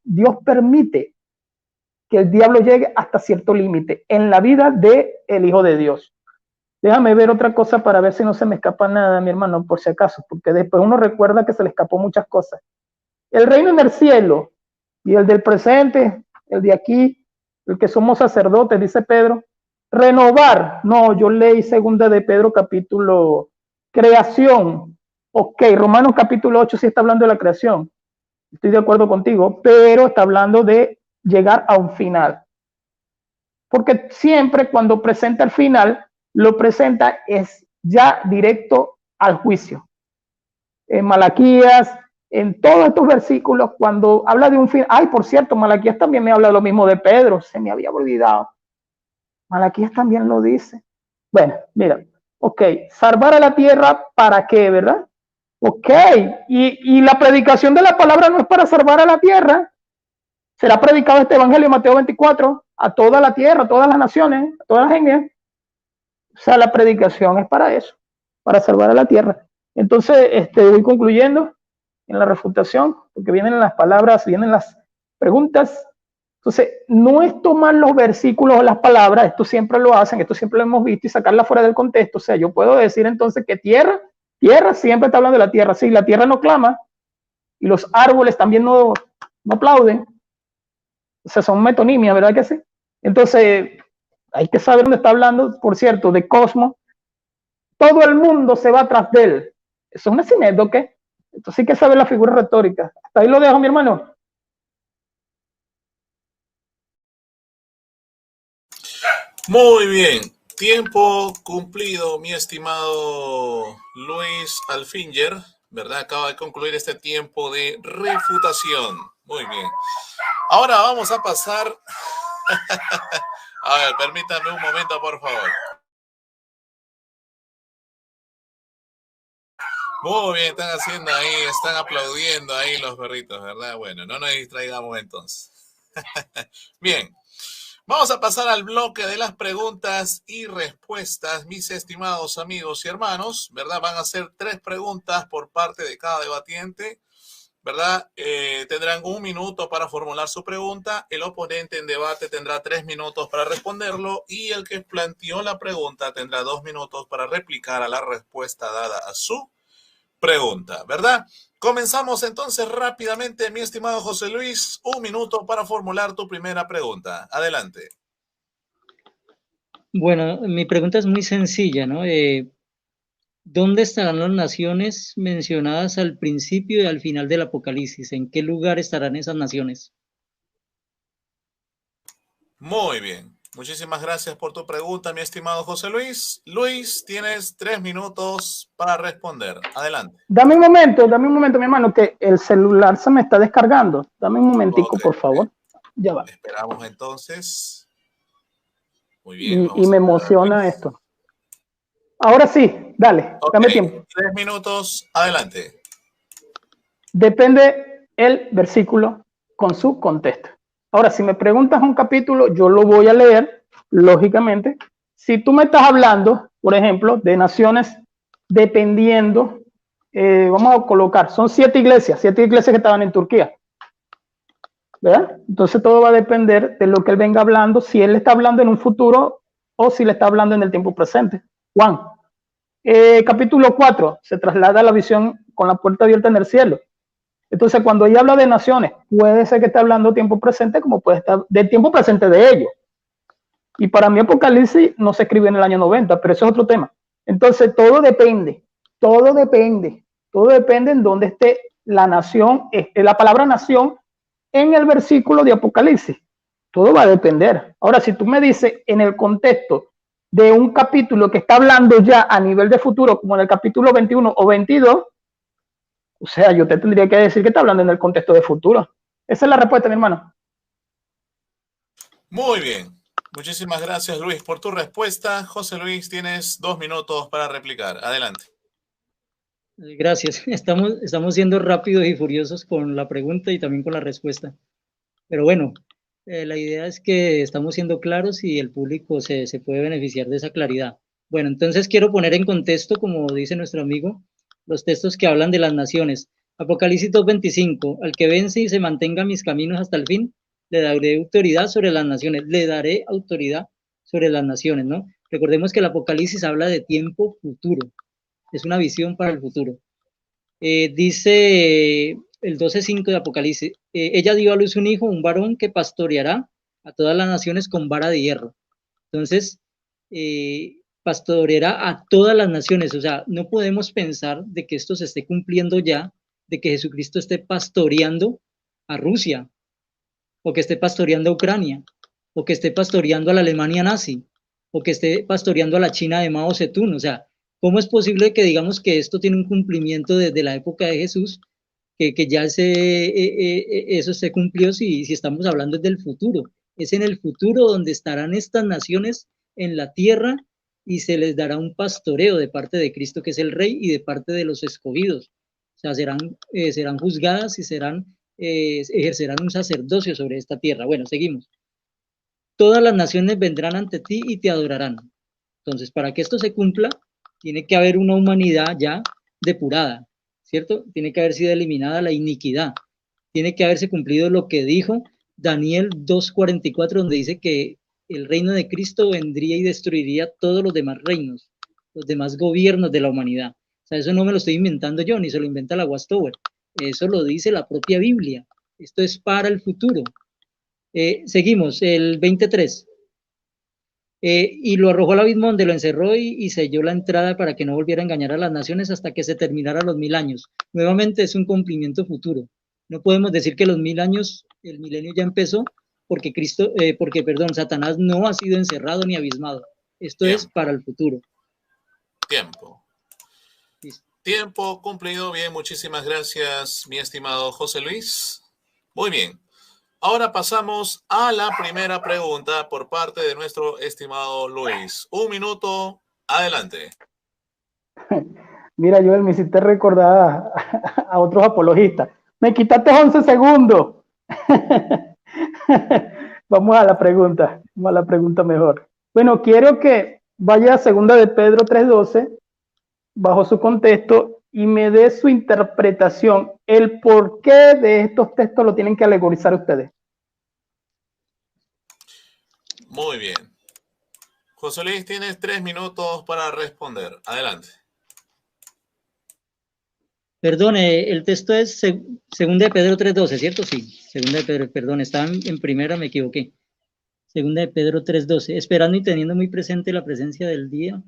Dios permite que el diablo llegue hasta cierto límite en la vida del Hijo de Dios. Déjame ver otra cosa para ver si no se me escapa nada, mi hermano, por si acaso, porque después uno recuerda que se le escapó muchas cosas. El reino en el cielo y el del presente, el de aquí, el que somos sacerdotes, dice Pedro. Renovar, no, yo leí segunda de Pedro capítulo creación. Ok, Romanos capítulo 8 sí está hablando de la creación. Estoy de acuerdo contigo, pero está hablando de llegar a un final. Porque siempre cuando presenta el final, lo presenta es ya directo al juicio. En Malaquías, en todos estos versículos, cuando habla de un fin, ay, por cierto, Malaquías también me habla lo mismo de Pedro, se me había olvidado. Malaquías también lo dice. Bueno, mira, ok, salvar a la tierra, ¿para qué, verdad? Ok, y la predicación de la palabra no es para salvar a la tierra. Será predicado este evangelio de Mateo 24 a toda la tierra, a todas las naciones, a todas las genias. O sea, la predicación es para eso, para salvar a la tierra. Entonces, voy concluyendo en la refutación, porque vienen las palabras, vienen las preguntas. Entonces, no es tomar los versículos o las palabras, esto siempre lo hacen, esto siempre lo hemos visto, y sacarla fuera del contexto. O sea, yo puedo decir entonces que tierra siempre está hablando de la tierra. Sí, la tierra no clama, y los árboles también no aplauden. O sea, son metonimias, ¿verdad que sí? Entonces, hay que saber dónde está hablando, por cierto, de cosmos. Todo el mundo se va atrás de él. Eso es una sinédoque. Entonces hay que saber la figura retórica. Hasta ahí lo dejo, mi hermano. Muy bien. Tiempo cumplido, mi estimado Luis Alfinger, ¿verdad? Acaba de concluir este tiempo de refutación. Muy bien. Ahora vamos a pasar. A ver, permítanme un momento, por favor. Muy bien, están haciendo ahí, están aplaudiendo ahí los perritos, ¿verdad? Bueno, no nos distraigamos entonces. Bien, vamos a pasar al bloque de las preguntas y respuestas, mis estimados amigos y hermanos, ¿verdad? Van a ser 3 preguntas por parte de cada debatiente, ¿verdad? Tendrán 1 minuto para formular su pregunta, el oponente en debate tendrá 3 minutos para responderlo y el que planteó la pregunta tendrá 2 minutos para replicar a la respuesta dada a su pregunta, ¿verdad? Comenzamos entonces rápidamente, mi estimado José Luis, 1 minuto para formular tu primera pregunta. Adelante. Bueno, mi pregunta es muy sencilla, ¿no? ¿Dónde estarán las naciones mencionadas al principio y al final del Apocalipsis? ¿En qué lugar estarán esas naciones? Muy bien. Muchísimas gracias por tu pregunta, mi estimado José Luis. Luis, tienes 3 minutos para responder. Adelante. Dame un momento, mi hermano, que el celular se me está descargando. Dame un momentico, por favor. Ya va. Esperamos entonces. Muy bien. Y me emociona esto. Ahora sí, dale, dame tiempo. 3 minutos, adelante. Depende el versículo con su contexto. Ahora, si me preguntas un capítulo, yo lo voy a leer, lógicamente. Si tú me estás hablando, por ejemplo, de naciones dependiendo, vamos a colocar, son 7 iglesias que estaban en Turquía, ¿verdad? Entonces todo va a depender de lo que él venga hablando, si él está hablando en un futuro o si le está hablando en el tiempo presente. Juan, capítulo 4, se traslada a la visión con la puerta abierta en el cielo. Entonces, cuando ella habla de naciones, puede ser que esté hablando de tiempo presente, como puede estar del tiempo presente de ellos. Y para mí Apocalipsis no se escribe en el año 90, pero eso es otro tema. Entonces, todo depende en dónde esté la nación, la palabra nación en el versículo de Apocalipsis. Todo va a depender. Ahora, si tú me dices en el contexto de un capítulo que está hablando ya a nivel de futuro, como en el capítulo 21 o 22, o sea, yo te tendría que decir que está hablando en el contexto de futuro. Esa es la respuesta, mi hermano. Muy bien. Muchísimas gracias, Luis, por tu respuesta. José Luis, tienes 2 minutos para replicar. Adelante. Gracias. Estamos siendo rápidos y furiosos con la pregunta y también con la respuesta. Pero bueno, la idea es que estamos siendo claros y el público se puede beneficiar de esa claridad. Bueno, entonces quiero poner en contexto, como dice nuestro amigo, los textos que hablan de las naciones. Apocalipsis 2:25, al que vence y se mantenga mis caminos hasta el fin, le daré autoridad sobre las naciones. Le daré autoridad sobre las naciones, ¿no? Recordemos que el Apocalipsis habla de tiempo futuro. Es una visión para el futuro. Dice el 12:5 de Apocalipsis, ella dio a luz un hijo, un varón que pastoreará a todas las naciones con vara de hierro. Entonces, pastoreará a todas las naciones. O sea, no podemos pensar de que esto se esté cumpliendo ya, de que Jesucristo esté pastoreando a Rusia, o que esté pastoreando a Ucrania, o que esté pastoreando a la Alemania nazi, o que esté pastoreando a la China de Mao Zedong. O sea, ¿cómo es posible que digamos que esto tiene un cumplimiento desde la época de Jesús, que ya eso se cumplió si estamos hablando del futuro? Es en el futuro donde estarán estas naciones en la tierra y se les dará un pastoreo de parte de Cristo, que es el Rey, y de parte de los escogidos. O sea, serán juzgadas y ejercerán un sacerdocio sobre esta tierra. Bueno, seguimos. Todas las naciones vendrán ante ti y te adorarán. Entonces, para que esto se cumpla, tiene que haber una humanidad ya depurada, ¿cierto? Tiene que haber sido eliminada la iniquidad. Tiene que haberse cumplido lo que dijo Daniel 2:44, donde dice que el reino de Cristo vendría y destruiría todos los demás reinos, los demás gobiernos de la humanidad. O sea, eso no me lo estoy inventando yo, ni se lo inventa la Westover. Eso lo dice la propia Biblia. Esto es para el futuro. Seguimos, el 23. Y lo arrojó al abismo donde lo encerró y selló la entrada para que no volviera a engañar a las naciones hasta que se terminara los 1000 años. Nuevamente es un cumplimiento futuro. No podemos decir que los 1000 años, el milenio ya empezó, porque Satanás no ha sido encerrado ni abismado. Esto es para el futuro. Tiempo. Listo. Tiempo cumplido. Bien, muchísimas gracias, mi estimado José Luis. Muy bien. Ahora pasamos a la primera pregunta por parte de nuestro estimado Luis. 1 minuto, adelante. Mira, Joel, me hiciste recordar a otros apologistas. Me quitaste 11 segundos. Vamos a la pregunta mejor. Bueno, quiero que vaya a 2 de Pedro 3:12, bajo su contexto, y me dé su interpretación, el por qué de estos textos lo tienen que alegorizar ustedes. Muy bien. José Luis, tienes 3 minutos para responder. Adelante. Perdón, el texto es 2 de Pedro 3:12, ¿cierto? Sí, 2 de Pedro, perdón, estaba en primera, me equivoqué. 2 de Pedro 3:12, esperando y teniendo muy presente la presencia del día,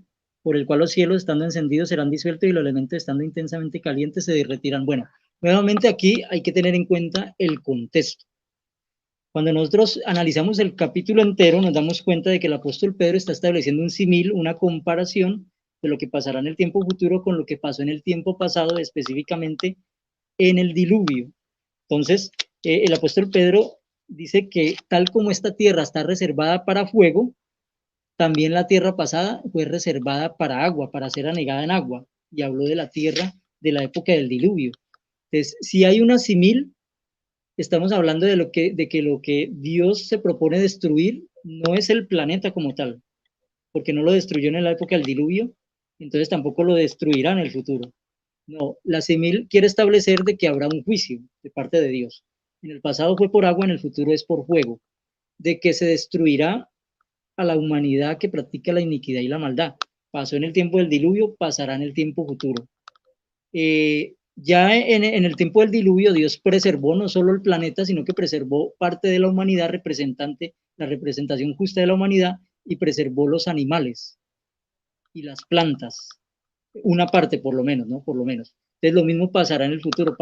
por el cual los cielos estando encendidos serán disueltos y los elementos estando intensamente calientes se derretirán. Bueno, nuevamente aquí hay que tener en cuenta el contexto. Cuando nosotros analizamos el capítulo entero, nos damos cuenta de que el apóstol Pedro está estableciendo un símil, una comparación de lo que pasará en el tiempo futuro con lo que pasó en el tiempo pasado, específicamente en el diluvio. Entonces, el apóstol Pedro dice que tal como esta tierra está reservada para fuego, también la tierra pasada fue reservada para agua, para ser anegada en agua, y habló de la tierra de la época del diluvio. Entonces, si hay una símil, estamos hablando de que lo que Dios se propone destruir no es el planeta como tal, porque no lo destruyó en la época del diluvio, entonces tampoco lo destruirá en el futuro. No, la símil quiere establecer de que habrá un juicio de parte de Dios. En el pasado fue por agua, en el futuro es por fuego. De que se destruirá a la humanidad que practica la iniquidad y la maldad. Pasó en el tiempo del diluvio, pasará en el tiempo futuro. Ya en el tiempo del diluvio Dios preservó no solo el planeta, sino que preservó parte de la humanidad, la representación justa de la humanidad, y preservó los animales. y las plantas, una parte por lo menos, ¿no? Por lo menos. Entonces lo mismo pasará en el futuro.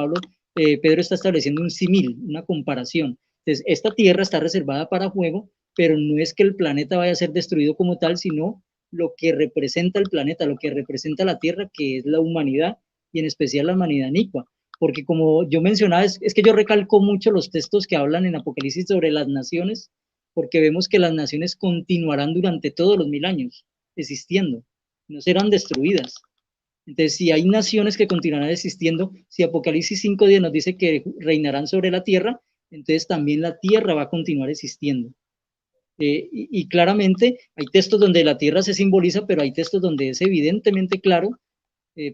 Pedro está estableciendo un símil, una comparación. Entonces esta tierra está reservada para fuego, pero no es que el planeta vaya a ser destruido como tal, sino lo que representa el planeta, lo que representa la tierra, que es la humanidad, y en especial la humanidad anicua. Porque como yo mencionaba, es que yo recalco mucho los textos que hablan en Apocalipsis sobre las naciones, porque vemos que las naciones continuarán durante todos los 1000 años existiendo, no serán destruidas. Entonces, si hay naciones que continuarán existiendo, si Apocalipsis 5:10 nos dice que reinarán sobre la tierra, entonces también la tierra va a continuar existiendo. Y claramente hay textos donde la tierra se simboliza, pero hay textos donde es evidentemente claro,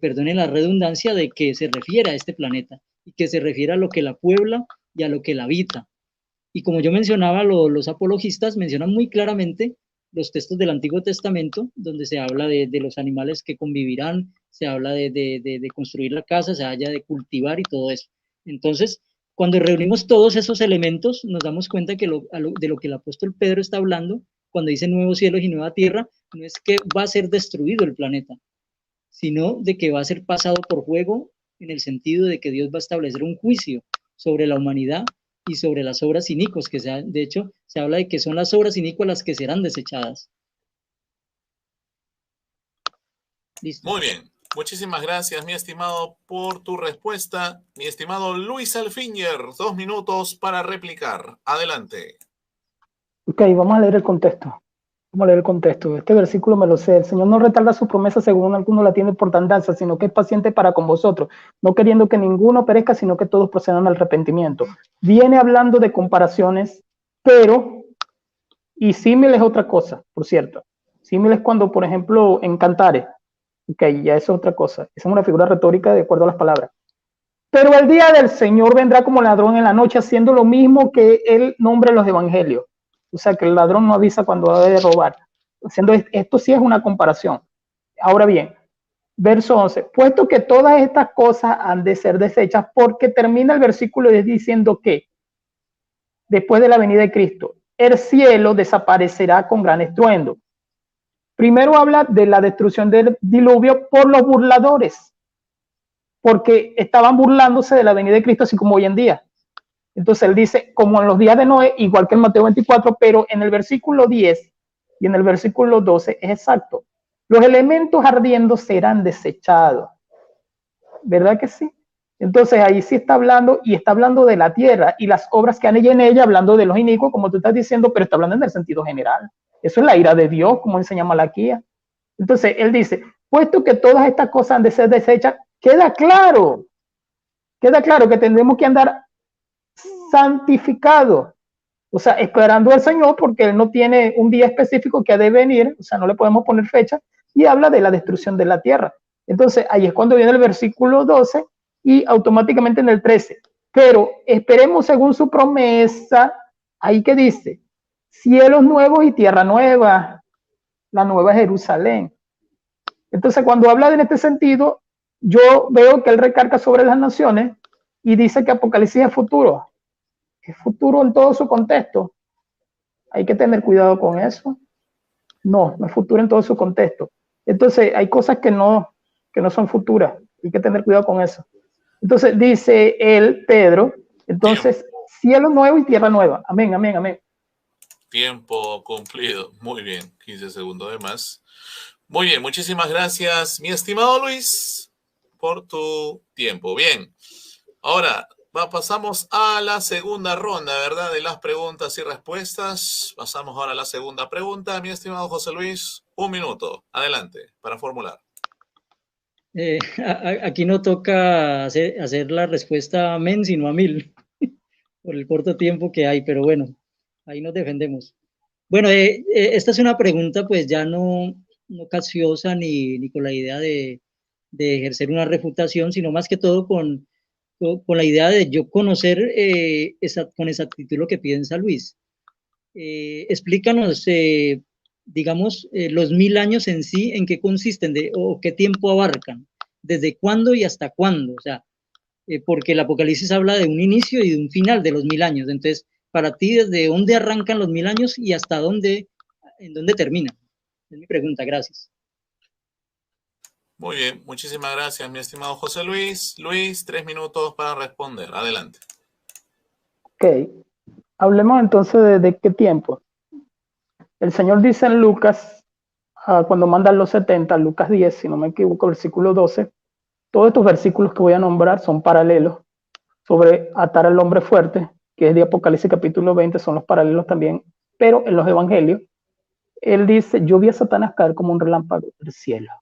perdone la redundancia, de que se refiere a este planeta y que se refiere a lo que la puebla y a lo que la habita. Y como yo mencionaba, los apologistas mencionan muy claramente los textos del Antiguo Testamento, donde se habla de los animales que convivirán, se habla de construir la casa, se habla de cultivar y todo eso. Entonces, cuando reunimos todos esos elementos, nos damos cuenta que de lo que el apóstol Pedro está hablando, cuando dice nuevos cielos y nueva tierra, no es que va a ser destruido el planeta, sino de que va a ser pasado por fuego, en el sentido de que Dios va a establecer un juicio sobre la humanidad y sobre las obras inicuas, de hecho, se habla de que son las obras inicuas las que serán desechadas. Listo. Muy bien. Muchísimas gracias, mi estimado, por tu respuesta. Mi estimado Luis Alfinger, 2 minutos para replicar. Adelante. Ok, vamos a leer el contexto. Vamos a leer el contexto. Este versículo me lo sé. El Señor no retarda su promesa según alguno la tiene por tardanza, sino que es paciente para con vosotros, no queriendo que ninguno perezca, sino que todos procedan al arrepentimiento. Viene hablando de comparaciones, pero, y símil es otra cosa, por cierto. Símil es cuando, por ejemplo, en Cantares, ok, ya eso es otra cosa. Esa es una figura retórica de acuerdo a las palabras. Pero el día del Señor vendrá como ladrón en la noche, haciendo lo mismo que él nombra en los evangelios. O sea, que el ladrón no avisa cuando va a robar. Haciendo esto sí es una comparación. Ahora bien, verso 11. Puesto que todas estas cosas han de ser desechas, porque termina el versículo diciendo que después de la venida de Cristo, el cielo desaparecerá con gran estruendo. Primero habla de la destrucción del diluvio por los burladores, porque estaban burlándose de la venida de Cristo, así como hoy en día. Entonces él dice, como en los días de Noé, igual que en Mateo 24, pero en el versículo 10 y en el versículo 12 es exacto. Los elementos ardiendo serán desechados. ¿Verdad que sí? Entonces ahí sí está hablando, y está hablando de la tierra y las obras que han en ella, hablando de los inicuos, como tú estás diciendo, pero está hablando en el sentido general. Eso es la ira de Dios, como enseña Malaquías. Entonces él dice, puesto que todas estas cosas han de ser desechas, queda claro que tendremos que andar santificado, o sea, esperando al Señor, porque Él no tiene un día específico que ha de venir, o sea, no le podemos poner fecha, y habla de la destrucción de la tierra. Entonces, ahí es cuando viene el versículo 12 y automáticamente en el 13. Pero esperemos según su promesa, ahí que dice, cielos nuevos y tierra nueva, la nueva Jerusalén. Entonces, cuando habla en este sentido, yo veo que Él recarga sobre las naciones y dice que Apocalipsis es futuro. Es futuro en todo su contexto. Hay que tener cuidado con eso. No es futuro en todo su contexto. Entonces, hay cosas que no son futuras. Hay que tener cuidado con eso. Entonces, dice él, Pedro, entonces, cielo nuevo y tierra nueva. Amén, amén, amén. Tiempo cumplido. Muy bien. 15 segundos de más. Muy bien. Muchísimas gracias, mi estimado Luis, por tu tiempo. Bien. Ahora, pasamos a la segunda ronda, ¿verdad? De las preguntas y respuestas. Pasamos ahora a la segunda pregunta. Mi estimado José Luis, 1 minuto. Adelante, para formular. Aquí no toca hacer la respuesta amén, sino a 1000, por el corto tiempo que hay, pero bueno, ahí nos defendemos. Bueno, esta es una pregunta pues ya no capciosa ni con la idea de ejercer una refutación, sino más que todo con la idea de yo conocer con exactitud lo que piensa Luis. Explícanos, digamos, los 1000 años en sí, en qué consisten o qué tiempo abarcan, desde cuándo y hasta cuándo, o sea, porque el Apocalipsis habla de un inicio y de un final de los 1000 años. Entonces, para ti, ¿desde dónde arrancan los 1000 años y hasta en dónde terminan? Es mi pregunta, gracias. Muy bien, muchísimas gracias, mi estimado José Luis. Luis, 3 minutos para responder. Adelante. Ok, hablemos entonces de qué tiempo. El Señor dice en Lucas, cuando manda los 70, Lucas 10, si no me equivoco, versículo 12, todos estos versículos que voy a nombrar son paralelos sobre atar al hombre fuerte, que es de Apocalipsis capítulo 20, son los paralelos también, pero en los evangelios, él dice, yo vi a Satanás caer como un relámpago del cielo,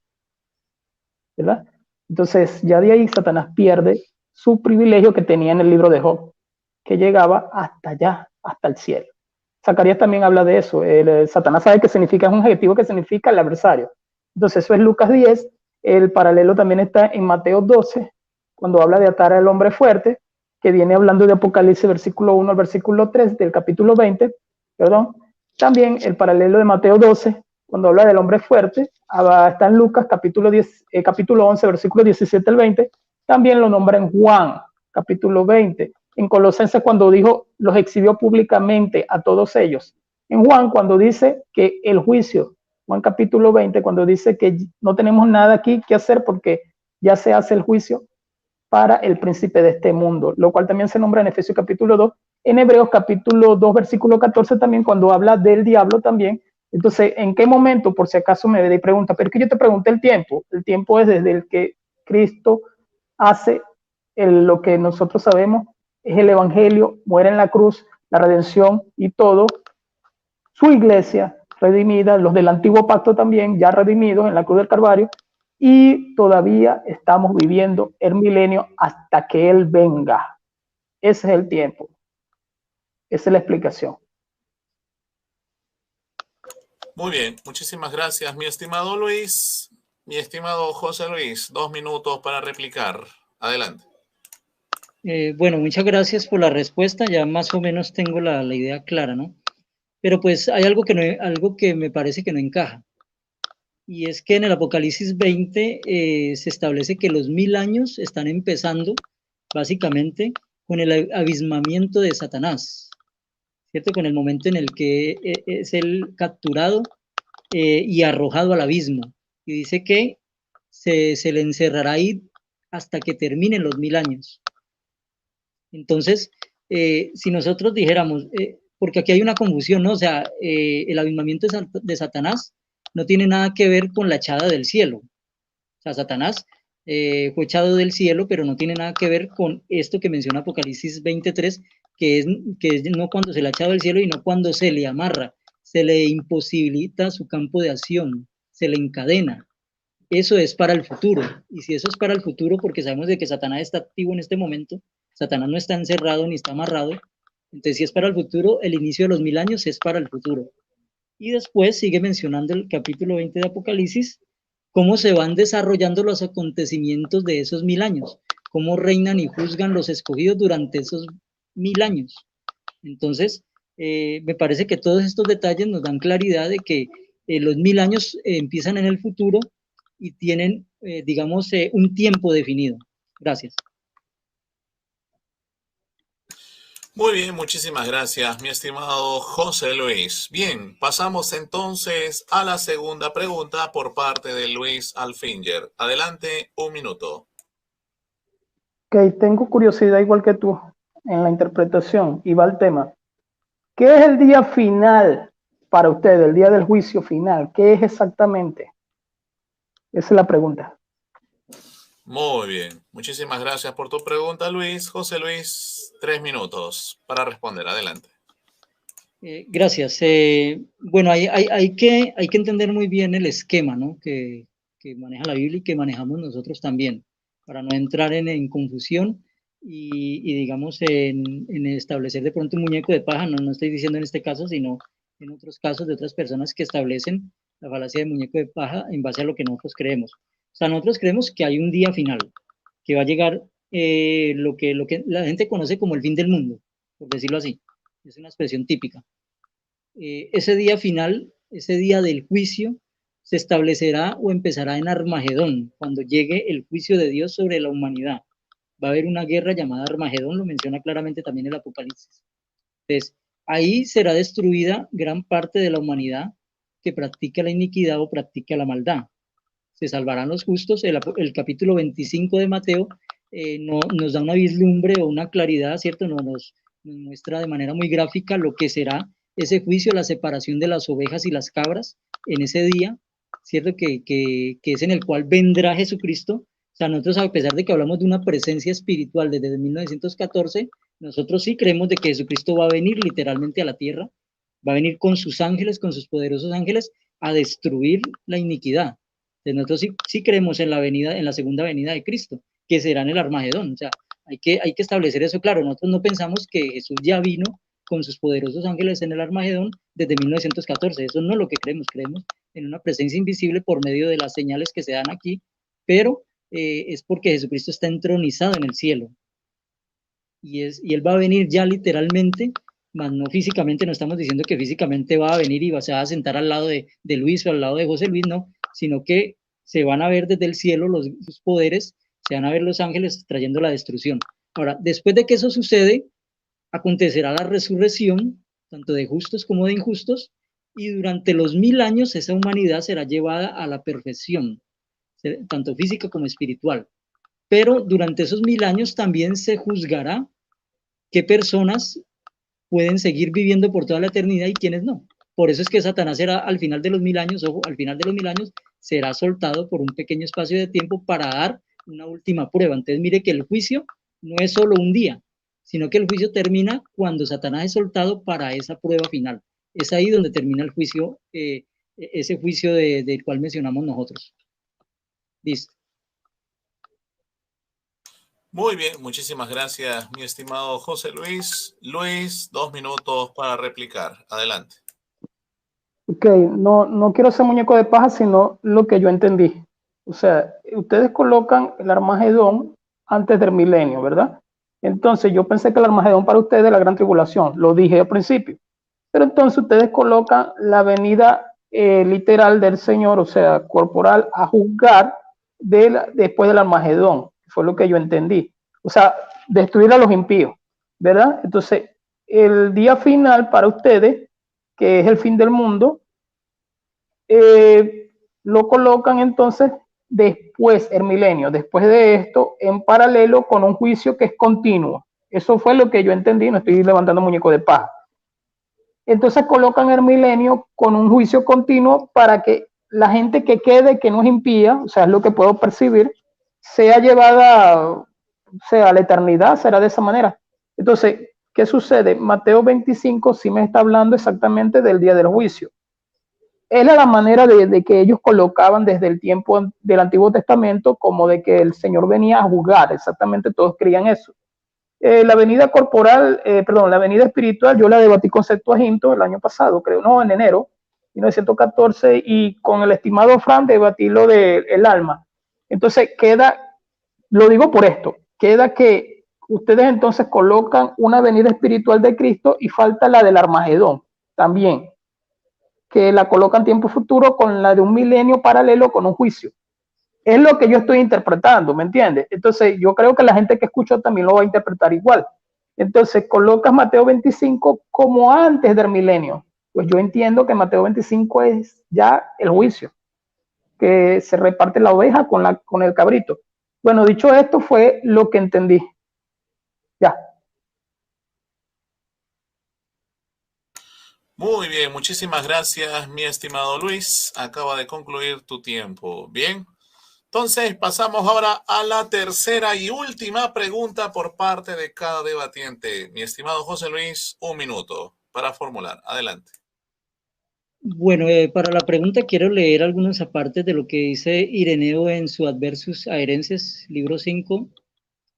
¿verdad? Entonces, ya de ahí Satanás pierde su privilegio que tenía en el libro de Job, que llegaba hasta allá, hasta el cielo. Zacarías también habla de eso. Satanás sabe que significa, es un adjetivo que significa el adversario. Entonces, eso es Lucas 10. El paralelo también está en Mateo 12, cuando habla de atar al hombre fuerte, que viene hablando de Apocalipsis, versículo 1 al versículo 3 del capítulo 20, perdón. También el paralelo de Mateo 12, cuando habla del hombre fuerte, está en Lucas, capítulo 11, versículo 17 al 20. También lo nombra en Juan, capítulo 20. En Colosenses, cuando dijo, los exhibió públicamente a todos ellos. En Juan, cuando dice que el juicio, Juan capítulo 20, cuando dice que no tenemos nada aquí que hacer porque ya se hace el juicio para el príncipe de este mundo, lo cual también se nombra en Efesios capítulo 2, en Hebreos capítulo 2, versículo 14 también, cuando habla del diablo también. Entonces, ¿en qué momento, por si acaso me pregunta, pero es que yo te pregunté el tiempo es desde el que Cristo hace lo que nosotros sabemos, es el evangelio, muere en la cruz, la redención y todo, su iglesia redimida, los del antiguo pacto también, ya redimidos en la cruz del Calvario, y todavía estamos viviendo el milenio hasta que Él venga. Ese es el tiempo. Esa es la explicación. Muy bien, muchísimas gracias, mi estimado Luis. Mi estimado José Luis, 2 minutos para replicar. Adelante. Bueno, muchas gracias por la respuesta. Ya más o menos tengo la idea clara, ¿no? Pero pues hay algo algo que me parece que no encaja. Y es que en el Apocalipsis 20 se establece que los 1000 años están empezando básicamente con el abismamiento de Satanás, ¿cierto? Con el momento en el que es el capturado y arrojado al abismo. Y dice que se le encerrará ahí hasta que terminen los 1000 años. Entonces, si nosotros dijéramos, porque aquí hay una confusión, ¿no? O sea, el abismamiento de Satanás no tiene nada que ver con la echada del cielo. O sea, Satanás fue echado del cielo, pero no tiene nada que ver con esto que menciona Apocalipsis 23, que es no cuando se le ha echado del cielo, y no cuando se le amarra, se le imposibilita su campo de acción, se le encadena. Eso es para el futuro. Y si eso es para el futuro, porque sabemos de que Satanás está activo en este momento, Satanás no está encerrado ni está amarrado, entonces si es para el futuro, el inicio de los 1000 años es para el futuro. Y después sigue mencionando el capítulo 20 de Apocalipsis, cómo se van desarrollando los acontecimientos de esos 1000 años, cómo reinan y juzgan los escogidos durante esos 1000 años. Entonces, me parece que todos estos detalles nos dan claridad de que los 1000 años empiezan en el futuro y tienen, digamos, un tiempo definido. Gracias. Muy bien, muchísimas gracias, mi estimado José Luis. Bien, pasamos entonces a la segunda pregunta por parte de Luis Alfinger. Adelante, 1 minuto. Ok, tengo curiosidad igual que tú en la interpretación y va el tema. ¿Qué es el día final para usted, el día del juicio final? ¿Qué es exactamente? Esa es la pregunta. Muy bien, muchísimas gracias por tu pregunta, Luis. José Luis, 3 minutos para responder. Adelante. Gracias. Bueno, hay que entender muy bien el esquema, ¿no? que maneja la Biblia y que manejamos nosotros también, para no entrar en confusión y digamos, en establecer de pronto un muñeco de paja. No estoy diciendo en este caso, sino en otros casos de otras personas que establecen la falacia de muñeco de paja en base a lo que nosotros creemos. O sea, nosotros creemos que hay un día final, que va a llegar lo que la gente conoce como el fin del mundo, por decirlo así. Es una expresión típica. Ese día final, ese día del juicio, se establecerá o empezará en Armagedón, cuando llegue el juicio de Dios sobre la humanidad. Va a haber una guerra llamada Armagedón, lo menciona claramente también el Apocalipsis. Entonces, ahí será destruida gran parte de la humanidad que practica la iniquidad o practica la maldad. se salvarán los justos. El capítulo 25 de Mateo nos da una vislumbre o una claridad, ¿cierto? Nos muestra de manera muy gráfica lo que será ese juicio, la separación de las ovejas y las cabras en ese día, ¿cierto? Que es en el cual vendrá Jesucristo. O sea, nosotros, a pesar de que hablamos de una presencia espiritual desde 1914, nosotros sí creemos de que Jesucristo va a venir literalmente a la tierra, va a venir con sus ángeles, con sus poderosos ángeles, a destruir la iniquidad. Entonces nosotros sí creemos en la segunda venida de Cristo, que será en el Armagedón. O sea, hay que establecer eso claro. Nosotros no pensamos que Jesús ya vino con sus poderosos ángeles en el Armagedón desde 1914. Eso no es lo que creemos. Creemos en una presencia invisible por medio de las señales que se dan aquí, pero es porque Jesucristo está entronizado en el cielo. Y Él va a venir ya literalmente, más no físicamente. No estamos diciendo que físicamente va a venir y se va a sentar al lado de Luis o al lado de José Luis, no, sino que se van a ver desde el cielo sus poderes, se van a ver los ángeles trayendo la destrucción. Ahora, después de que eso sucede, acontecerá la resurrección, tanto de justos como de injustos, y durante los 1000 años esa humanidad será llevada a la perfección, tanto física como espiritual. Pero durante esos 1000 años también se juzgará qué personas pueden seguir viviendo por toda la eternidad y quiénes no. Por eso es que Satanás será al final de los 1000 años, ojo, al final de los 1000 años será soltado por un pequeño espacio de tiempo para dar una última prueba. Entonces mire que el juicio no es solo un día, sino que el juicio termina cuando Satanás es soltado para esa prueba final. Es ahí donde termina el juicio, ese juicio del cual mencionamos nosotros. Listo. Muy bien, muchísimas gracias, mi estimado José Luis. Luis, 2 minutos para replicar. Adelante. Ok, no quiero ser muñeco de paja, sino lo que yo entendí. O sea, ustedes colocan el Armagedón antes del milenio, ¿verdad? Entonces yo pensé que el Armagedón para ustedes es la gran tribulación, lo dije al principio. Pero entonces ustedes colocan la venida literal del Señor, o sea, corporal, a juzgar después del Armagedón. Fue lo que yo entendí. O sea, destruir a los impíos, ¿verdad? Entonces, el día final para ustedes, que es el fin del mundo, lo colocan entonces después, el milenio, después de esto, en paralelo con un juicio que es continuo. Eso fue lo que yo entendí, no estoy levantando muñeco de paja. Entonces colocan el milenio con un juicio continuo para que la gente que quede, que no es impía, o sea, es lo que puedo percibir, sea llevada, o sea, a la eternidad, será de esa manera. Entonces, ¿qué sucede? Mateo 25 sí me está hablando exactamente del día del juicio. Era la manera de que ellos colocaban desde el tiempo del Antiguo Testamento como de que el Señor venía a juzgar, exactamente todos creían eso. La venida corporal, la venida espiritual, yo la debatí con Septuaginto el año pasado, creo, no, en enero 1914, y con el estimado Fran debatí lo del alma. Entonces queda, lo digo por esto, queda que ustedes entonces colocan una venida espiritual de Cristo y falta la del Armagedón también, que la colocan tiempo futuro con la de un milenio paralelo con un juicio. Es lo que yo estoy interpretando, ¿me entiendes? Entonces, yo creo que la gente que escuchó también lo va a interpretar igual. Entonces, colocas Mateo 25 como antes del milenio. Pues yo entiendo que Mateo 25 es ya el juicio, que se reparte la oveja con el cabrito. Bueno, dicho esto, fue lo que entendí. Ya. Muy bien, muchísimas gracias, mi estimado Luis. Acaba de concluir tu tiempo. Bien. Entonces, pasamos ahora a la tercera y última pregunta por parte de cada debatiente. Mi estimado José Luis, 1 minuto para formular. Adelante. Bueno, para la pregunta quiero leer algunos apartes de lo que dice Ireneo en su Adversus Aerenses, libro 5,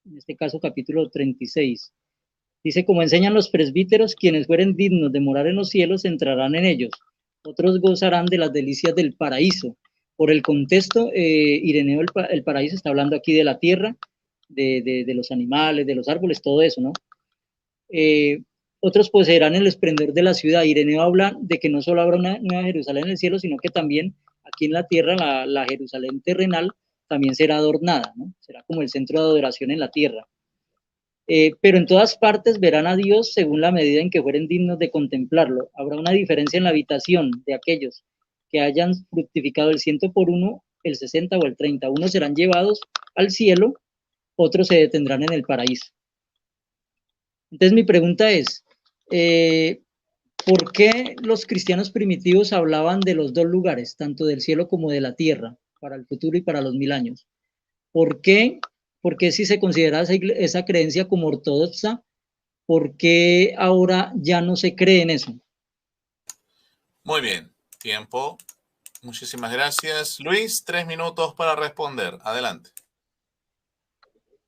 en este caso capítulo 36. Dice, como enseñan los presbíteros, quienes fueren dignos de morar en los cielos entrarán en ellos. Otros gozarán de las delicias del paraíso. Por el contexto, Ireneo, el paraíso está hablando aquí de la tierra, de los animales, de los árboles, todo eso, ¿no? Otros poseerán el esplendor de la ciudad. Ireneo habla de que no solo habrá una nueva Jerusalén en el cielo, sino que también aquí en la tierra, la Jerusalén terrenal también será adornada, ¿no? Será como el centro de adoración en la tierra. Pero en todas partes verán a Dios según la medida en que fueren dignos de contemplarlo. Habrá una diferencia en la habitación de aquellos que hayan fructificado el 100 por 1 el 60 o el 30. Unos serán llevados al cielo, otros se detendrán en el paraíso. Entonces mi pregunta es, ¿por qué los cristianos primitivos hablaban de los dos lugares, tanto del cielo como de la tierra, para el futuro y para los 1000 años? ¿Por qué? Porque si se considera esa creencia como ortodoxa, ¿por qué ahora ya no se cree en eso? Muy bien, tiempo. Muchísimas gracias. Luis, 3 minutos para responder. Adelante.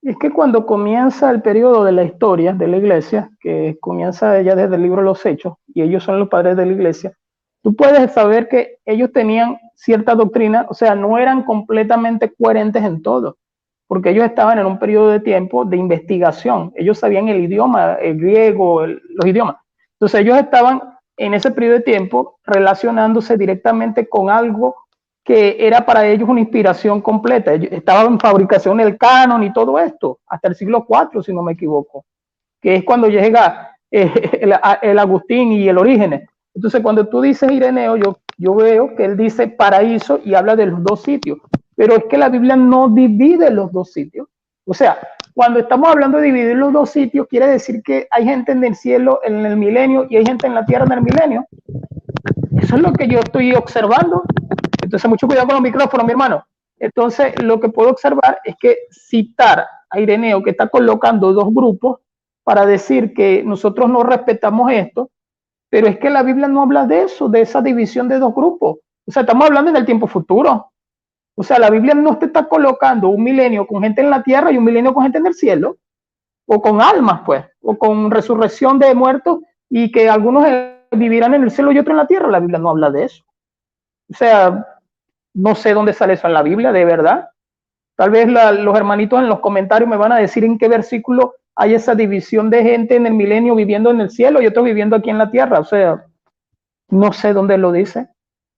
Es que cuando comienza el periodo de la historia de la iglesia, que comienza ya desde el libro de los Hechos, y ellos son los padres de la iglesia, tú puedes saber que ellos tenían cierta doctrina, o sea, no eran completamente coherentes en todo, porque ellos estaban en un periodo de tiempo de investigación, ellos sabían el idioma, el griego, los idiomas. Entonces ellos estaban en ese periodo de tiempo relacionándose directamente con algo que era para ellos una inspiración completa. Estaba en fabricación del canon y todo esto, hasta el siglo IV, si no me equivoco, que es cuando llega el Agustín y el Orígenes. Entonces, cuando tú dices Ireneo, yo veo que él dice paraíso y habla de los dos sitios, pero es que la Biblia no divide los dos sitios. O sea, cuando estamos hablando de dividir los dos sitios, quiere decir que hay gente en el cielo en el milenio y hay gente en la tierra en el milenio. Eso es lo que yo estoy observando. Entonces, mucho cuidado con los micrófonos, mi hermano. Entonces, lo que puedo observar es que citar a Ireneo, que está colocando dos grupos para decir que nosotros no respetamos esto, pero es que la Biblia no habla de eso, de esa división de dos grupos. O sea, estamos hablando en el tiempo futuro. O sea, la Biblia no te está colocando un milenio con gente en la tierra y un milenio con gente en el cielo, o con almas, pues, o con resurrección de muertos y que algunos vivirán en el cielo y otros en la tierra. La Biblia no habla de eso. O sea, no sé dónde sale eso en la Biblia, de verdad. Tal vez los hermanitos en los comentarios me van a decir en qué versículo hay esa división de gente en el milenio viviendo en el cielo y otros viviendo aquí en la tierra. O sea, no sé dónde lo dice.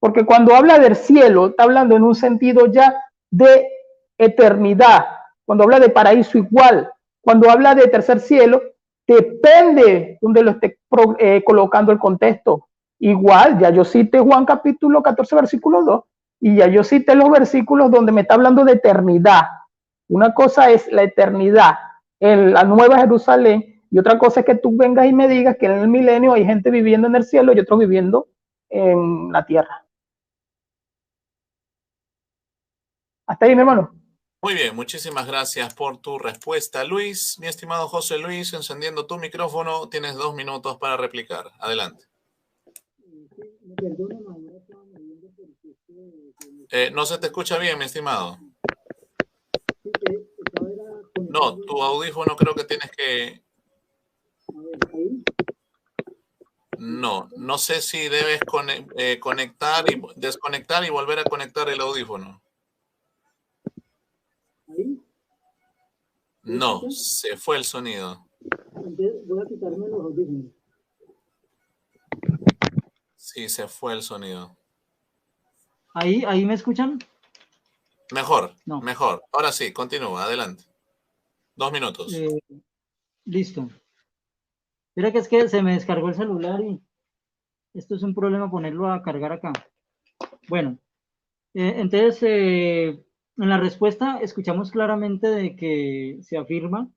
Porque cuando habla del cielo, está hablando en un sentido ya de eternidad. Cuando habla de paraíso igual. Cuando habla de tercer cielo, depende donde lo esté colocando el contexto. Igual, ya yo cité Juan capítulo 14, versículo 2, y ya yo cité los versículos donde me está hablando de eternidad. Una cosa es la eternidad en la Nueva Jerusalén y otra cosa es que tú vengas y me digas que en el milenio hay gente viviendo en el cielo y otros viviendo en la tierra. Hasta ahí, mi hermano. Muy bien, muchísimas gracias por tu respuesta, Luis. Mi estimado José Luis, encendiendo tu micrófono, tienes 2 minutos para replicar. Adelante. No se te escucha bien, mi estimado. No, tu audífono creo que tienes que... No sé si debes conectar y desconectar y volver a conectar el audífono. No, se fue el sonido. Voy a quitarme los audífonos. Sí, se fue el sonido. ¿Ahí me escuchan? Mejor, No. mejor. Ahora sí, continúa, adelante. 2 minutos. Listo. Mira que es que se me descargó el celular y esto es un problema ponerlo a cargar acá. Bueno, entonces en la respuesta escuchamos claramente de que se afirma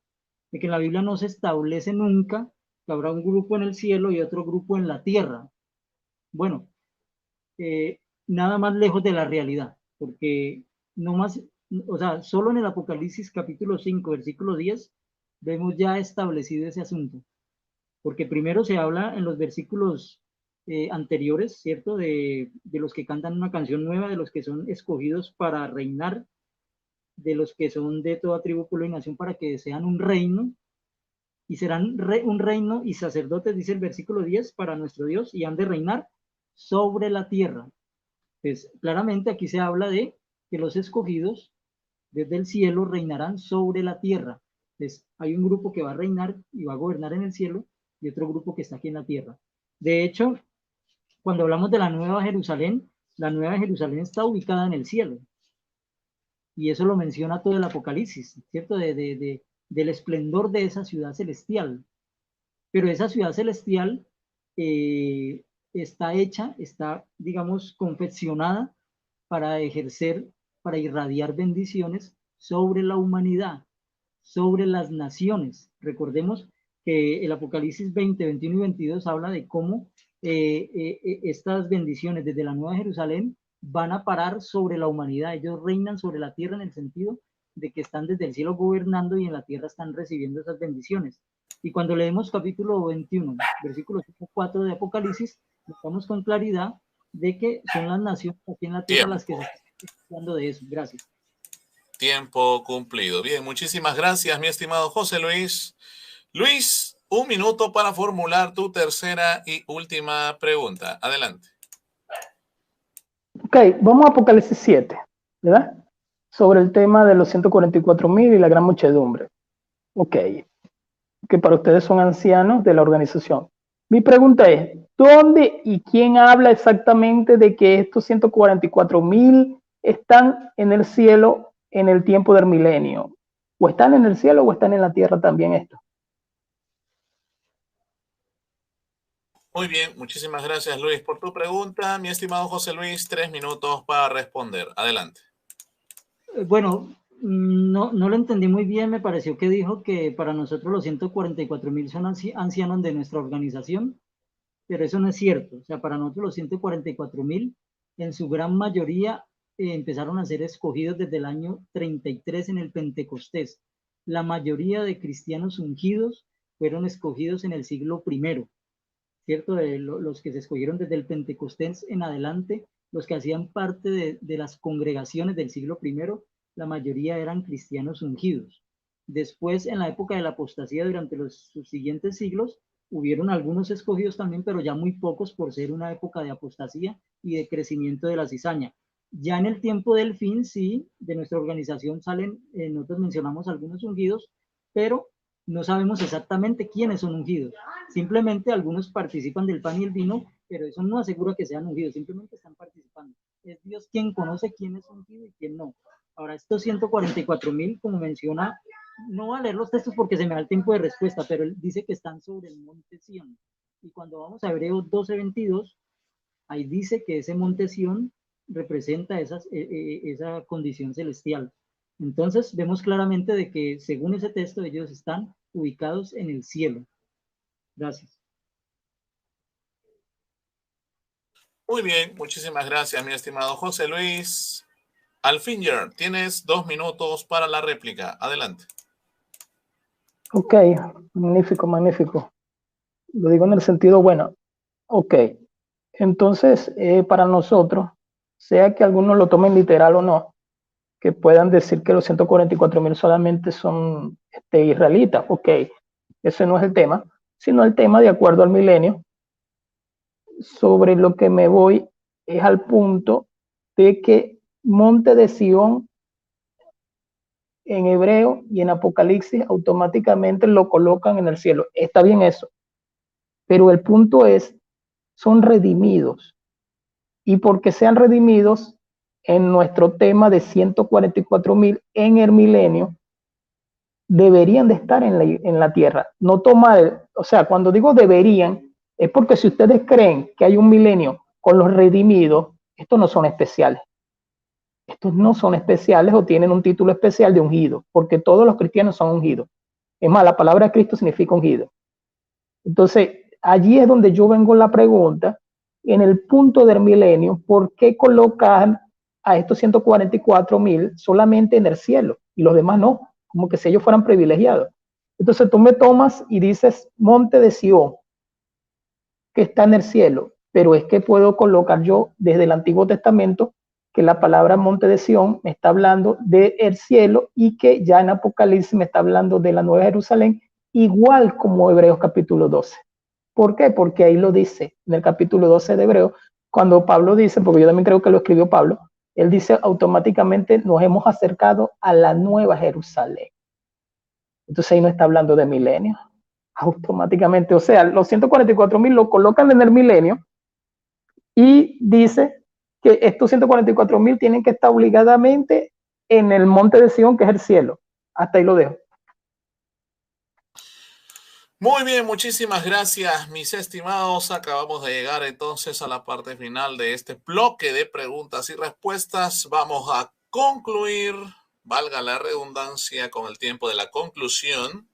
de que en la Biblia no se establece nunca que habrá un grupo en el cielo y otro grupo en la tierra. Bueno, nada más lejos de la realidad, porque no más, o sea, solo en el Apocalipsis capítulo 5, versículo 10, vemos ya establecido ese asunto, porque primero se habla en los versículos anteriores, ¿cierto? De los que cantan una canción nueva, de los que son escogidos para reinar, de los que son de toda tribu, pueblo y nación para que sean un reino, y serán un reino y sacerdotes, dice el versículo 10, para nuestro Dios, y han de reinar sobre la tierra. Pues claramente aquí se habla de que los escogidos desde el cielo reinarán sobre la tierra. Pues hay un grupo que va a reinar y va a gobernar en el cielo y otro grupo que está aquí en la tierra. De hecho, cuando hablamos de la Nueva Jerusalén está ubicada en el cielo. Y eso lo menciona todo el Apocalipsis, ¿cierto? Del esplendor de esa ciudad celestial. Pero esa ciudad celestial está hecha, está, digamos, confeccionada para ejercer para irradiar bendiciones sobre la humanidad, sobre las naciones. Recordemos que el Apocalipsis 20, 21 y 22 habla de cómo estas bendiciones desde la Nueva Jerusalén van a parar sobre la humanidad. Ellos reinan sobre la tierra en el sentido de que están desde el cielo gobernando y en la tierra están recibiendo esas bendiciones. Y cuando leemos capítulo 21, versículo 4 de Apocalipsis, notamos con claridad de que son las naciones aquí en la tierra las que se están hablando de eso. Gracias. Tiempo cumplido. Bien, muchísimas gracias, mi estimado José Luis. Luis, 1 minuto para formular tu tercera y última pregunta. Adelante. Ok, vamos a Apocalipsis 7, ¿verdad? Sobre el tema de los 144,000 y la gran muchedumbre. Ok, que para ustedes son ancianos de la organización. Mi pregunta es, ¿dónde y quién habla exactamente de que estos 144,000 están en el cielo en el tiempo del milenio? ¿O están en el cielo o están en la tierra también esto? Muy bien, muchísimas gracias, Luis, por tu pregunta. Mi estimado José Luis, 3 minutos para responder. Adelante. Bueno, no lo entendí muy bien. Me pareció que dijo que para nosotros los 144,000 son ancianos de nuestra organización, pero eso no es cierto. O sea, para nosotros los 144,000, en su gran mayoría, empezaron a ser escogidos desde el año 33 en el Pentecostés. La mayoría de cristianos ungidos fueron escogidos en el siglo I, ¿cierto? Los que se escogieron desde el Pentecostés en adelante, los que hacían parte de las congregaciones del siglo I, la mayoría eran cristianos ungidos. Después, en la época de la apostasía, durante sus siguientes siglos, hubieron algunos escogidos también, pero ya muy pocos por ser una época de apostasía y de crecimiento de la cizaña. Ya en el tiempo del fin, sí, de nuestra organización salen, nosotros mencionamos algunos ungidos, pero no sabemos exactamente quiénes son ungidos. Simplemente algunos participan del pan y el vino, pero eso no asegura que sean ungidos, simplemente están participando. Es Dios quien conoce quién es ungido y quién no. Ahora, estos 144,000, como menciona, no voy a leer los textos porque se me da el tiempo de respuesta, pero él dice que están sobre el monte Sión. Y cuando vamos a Hebreos 12:22, ahí dice que ese monte Sión representa esa condición celestial. Entonces vemos claramente de que según ese texto ellos están ubicados en el cielo. Gracias. Muy bien, muchísimas gracias, mi estimado José Luis. Alfinger, tienes 2 minutos para la réplica. Adelante. Ok, magnífico, magnífico. Lo digo en el sentido bueno. Ok, entonces para nosotros, sea que algunos lo tomen literal o no, que puedan decir que los 144,000 solamente son israelitas. Ok, ese no es el tema, sino el tema de acuerdo al milenio. Sobre lo que me voy es al punto de que monte de Sión en hebreo y en Apocalipsis automáticamente lo colocan en el cielo. Está bien eso, pero el punto es, son redimidos. Y porque sean redimidos, en nuestro tema de 144,000 en el milenio, deberían de estar en la tierra. No tomar, o sea, cuando digo deberían, es porque si ustedes creen que hay un milenio con los redimidos, estos no son especiales. Estos no son especiales o tienen un título especial de ungido, porque todos los cristianos son ungidos. Es más, la palabra Cristo significa ungido. Entonces, allí es donde yo vengo la pregunta, en el punto del milenio, ¿por qué colocan a estos 144,000 solamente en el cielo y los demás no? Como que si ellos fueran privilegiados. Entonces tú me tomas y dices monte de Sión, que está en el cielo, pero es que puedo colocar yo desde el Antiguo Testamento que la palabra monte de Sión me está hablando del cielo y que ya en Apocalipsis me está hablando de la Nueva Jerusalén, igual como Hebreos capítulo 12. ¿Por qué? Porque ahí lo dice en el capítulo 12 de Hebreos, cuando Pablo dice, porque yo también creo que lo escribió Pablo, él dice automáticamente nos hemos acercado a la Nueva Jerusalén. Entonces ahí no está hablando de milenio, automáticamente, o sea, los 144,000 lo colocan en el milenio y dice que estos 144,000 tienen que estar obligadamente en el monte de Sión, que es el cielo. Hasta ahí lo dejo. Muy bien, muchísimas gracias, mis estimados. Acabamos de llegar entonces a la parte final de este bloque de preguntas y respuestas. Vamos a concluir, valga la redundancia, con el tiempo de la conclusión,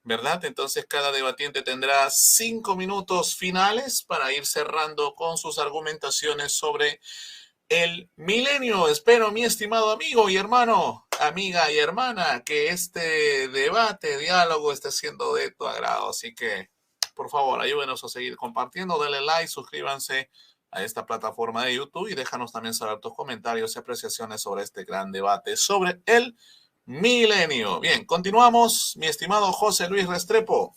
¿verdad? Entonces cada debatiente tendrá 5 minutos finales para ir cerrando con sus argumentaciones sobre el milenio. Espero, mi estimado amigo y hermano, amiga y hermana, que este debate, diálogo esté siendo de tu agrado. Así que, por favor, ayúdenos a seguir compartiendo, denle like, suscríbanse a esta plataforma de YouTube y déjanos también saber tus comentarios y apreciaciones sobre este gran debate sobre el milenio. Bien, continuamos, mi estimado José Luis Restrepo.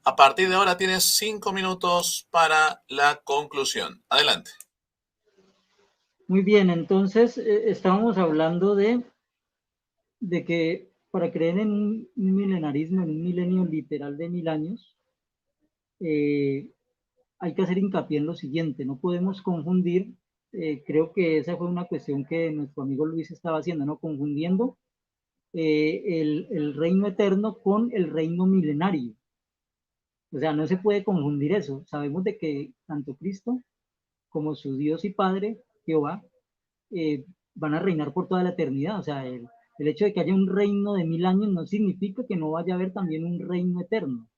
A partir de ahora tienes 5 minutos para la conclusión. Adelante. Muy bien, entonces estábamos hablando de que para creer en un milenarismo, en un milenio literal de 1000 años, hay que hacer hincapié en lo siguiente, no podemos confundir, creo que esa fue una cuestión que nuestro amigo Luis estaba haciendo, ¿no? Confundiendo el reino eterno con el reino milenario. O sea, no se puede confundir eso. Sabemos de que tanto Cristo como su Dios y Padre, Jehová, van a reinar por toda la eternidad. O sea, el hecho de que haya un reino de 1000 años no significa que no vaya a haber también un reino eterno.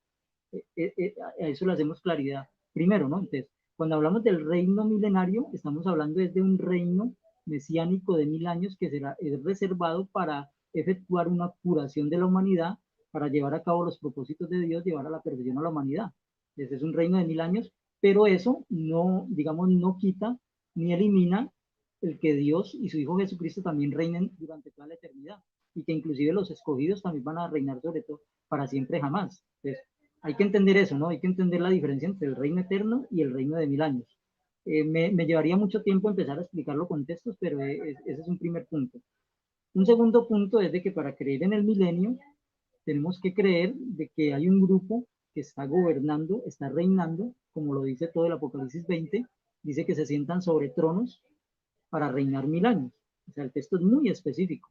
A eso le hacemos claridad primero, ¿no? Entonces, cuando hablamos del reino milenario, estamos hablando de un reino mesiánico de 1000 años que es reservado para efectuar una curación de la humanidad, para llevar a cabo los propósitos de Dios, llevar a la perfección a la humanidad. Ese es un reino de 1000 años, pero eso no, digamos, no quita ni elimina el que Dios y su Hijo Jesucristo también reinen durante toda la eternidad, y que inclusive los escogidos también van a reinar sobre todo para siempre jamás. Entonces, hay que entender eso, ¿no? Hay que entender la diferencia entre el reino eterno y el reino de 1000 años. Me llevaría mucho tiempo empezar a explicarlo con textos, pero ese es un primer punto. Un segundo punto es de que para creer en el milenio, tenemos que creer de que hay un grupo que está gobernando, está reinando, como lo dice todo el Apocalipsis 20, dice que se sientan sobre tronos para reinar 1000 años. O sea, el texto es muy específico.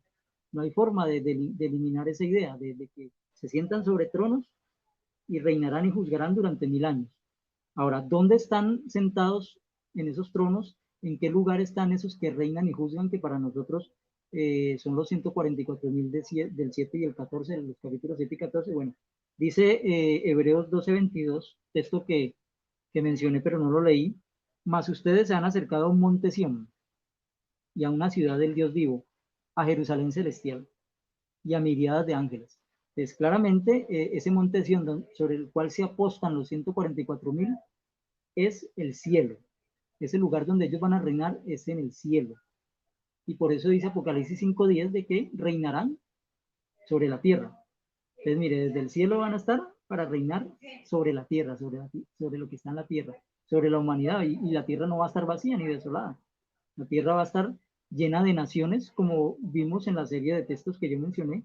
No hay forma de eliminar esa idea, de que se sientan sobre tronos y reinarán y juzgarán durante 1000 años. Ahora, ¿dónde están sentados en esos tronos? ¿En qué lugar están esos que reinan y juzgan, que para nosotros son los 144,000 del 7 y el 14, de los capítulos 7 y 14? Bueno, dice Hebreos 12:22, texto que mencioné pero no lo leí: mas ustedes se han acercado a un monte Sión y a una ciudad del Dios vivo, a Jerusalén celestial y a miriadas de ángeles. Entonces, claramente, ese monte Sión sobre el cual se apostan los 144,000 es el cielo. Ese lugar donde ellos van a reinar es en el cielo. Y por eso dice Apocalipsis 5:10 de que reinarán sobre la tierra. Entonces, mire, desde el cielo van a estar para reinar sobre la tierra, sobre lo que está en la tierra, sobre la humanidad. Y la tierra no va a estar vacía ni desolada. La tierra va a estar llena de naciones, como vimos en la serie de textos que yo mencioné,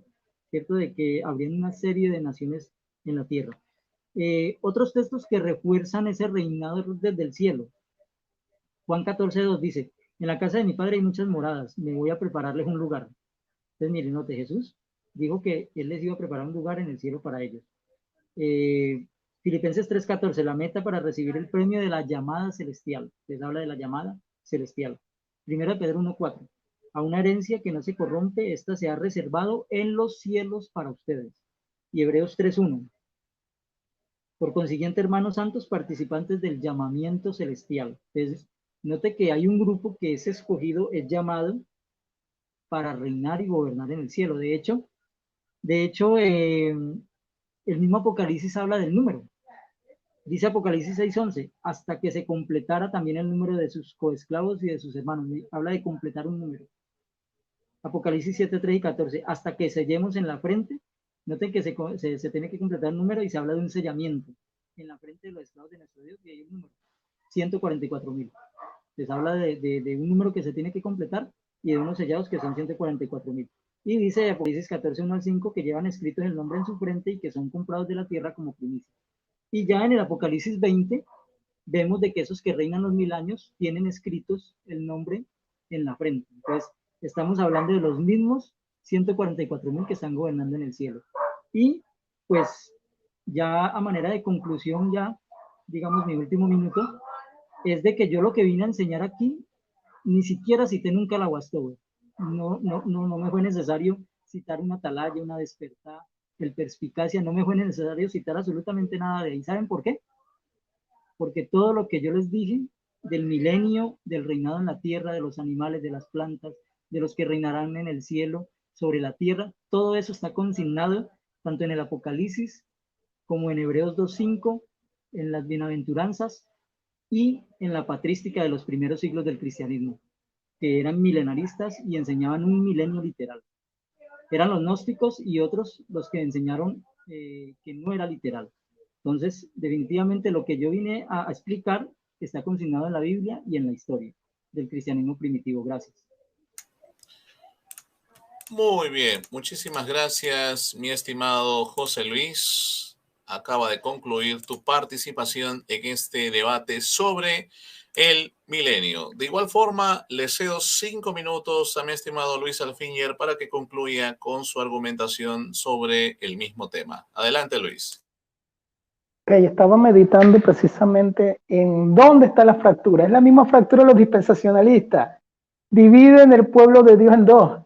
¿cierto? De que habría una serie de naciones en la tierra. Otros textos que refuerzan ese reinado desde el cielo. Juan 14:2 dice: en la casa de mi padre hay muchas moradas, me voy a prepararles un lugar. Entonces, miren, note, Jesús dijo que él les iba a preparar un lugar en el cielo para ellos. Filipenses 3:14, la meta para recibir el premio de la llamada celestial. Les habla de la llamada celestial. Primera de Pedro 1:4, a una herencia que no se corrompe, esta se ha reservado en los cielos para ustedes. Y Hebreos 3:1, por consiguiente, hermanos santos, participantes del llamamiento celestial. Entonces, note que hay un grupo que es escogido, es llamado para reinar y gobernar en el cielo. De hecho, el mismo Apocalipsis habla del número. Dice Apocalipsis 6:11, hasta que se completara también el número de sus coesclavos y de sus hermanos. Habla de completar un número. Apocalipsis 7:3 y 14, hasta que sellemos en la frente. Noten que se tiene que completar el número y se habla de un sellamiento en la frente de los esclavos de nuestro Dios, y hay un número, 144,000. Les habla de un número que se tiene que completar y de unos sellados que son 144,000. Y dice Apocalipsis 14:1-5 que llevan escritos el nombre en su frente y que son comprados de la tierra como primicia. Y ya en el Apocalipsis 20 vemos de que esos que reinan los 1000 años tienen escritos el nombre en la frente. Entonces, estamos hablando de los mismos 144,000 que están gobernando en el cielo. Y pues ya a manera de conclusión, ya digamos mi último minuto, es de que yo lo que vine a enseñar aquí, ni siquiera cité nunca la Westover. no me fue necesario citar una atalaya, una despertar, el perspicacia, no me fue necesario citar absolutamente nada de ahí. ¿Saben por qué? Porque todo lo que yo les dije del milenio, del reinado en la tierra, de los animales, de las plantas, de los que reinarán en el cielo, sobre la tierra, todo eso está consignado tanto en el Apocalipsis como en Hebreos 2:5, en las bienaventuranzas y en la patrística de los primeros siglos del cristianismo, que eran milenaristas y enseñaban un milenio literal. Eran los gnósticos y otros los que enseñaron que no era literal. Entonces, definitivamente lo que yo vine a explicar está consignado en la Biblia y en la historia del cristianismo primitivo. Gracias. Muy bien, muchísimas gracias, mi estimado José Luis. Acaba de concluir tu participación en este debate sobre el milenio. De igual forma, le cedo 5 minutos a mi estimado Luis Alfinger para que concluya con su argumentación sobre el mismo tema. Adelante, Luis. Okay, estaba meditando precisamente en dónde está la fractura. Es la misma fractura de los dispensacionalistas. Dividen el pueblo de Dios en dos.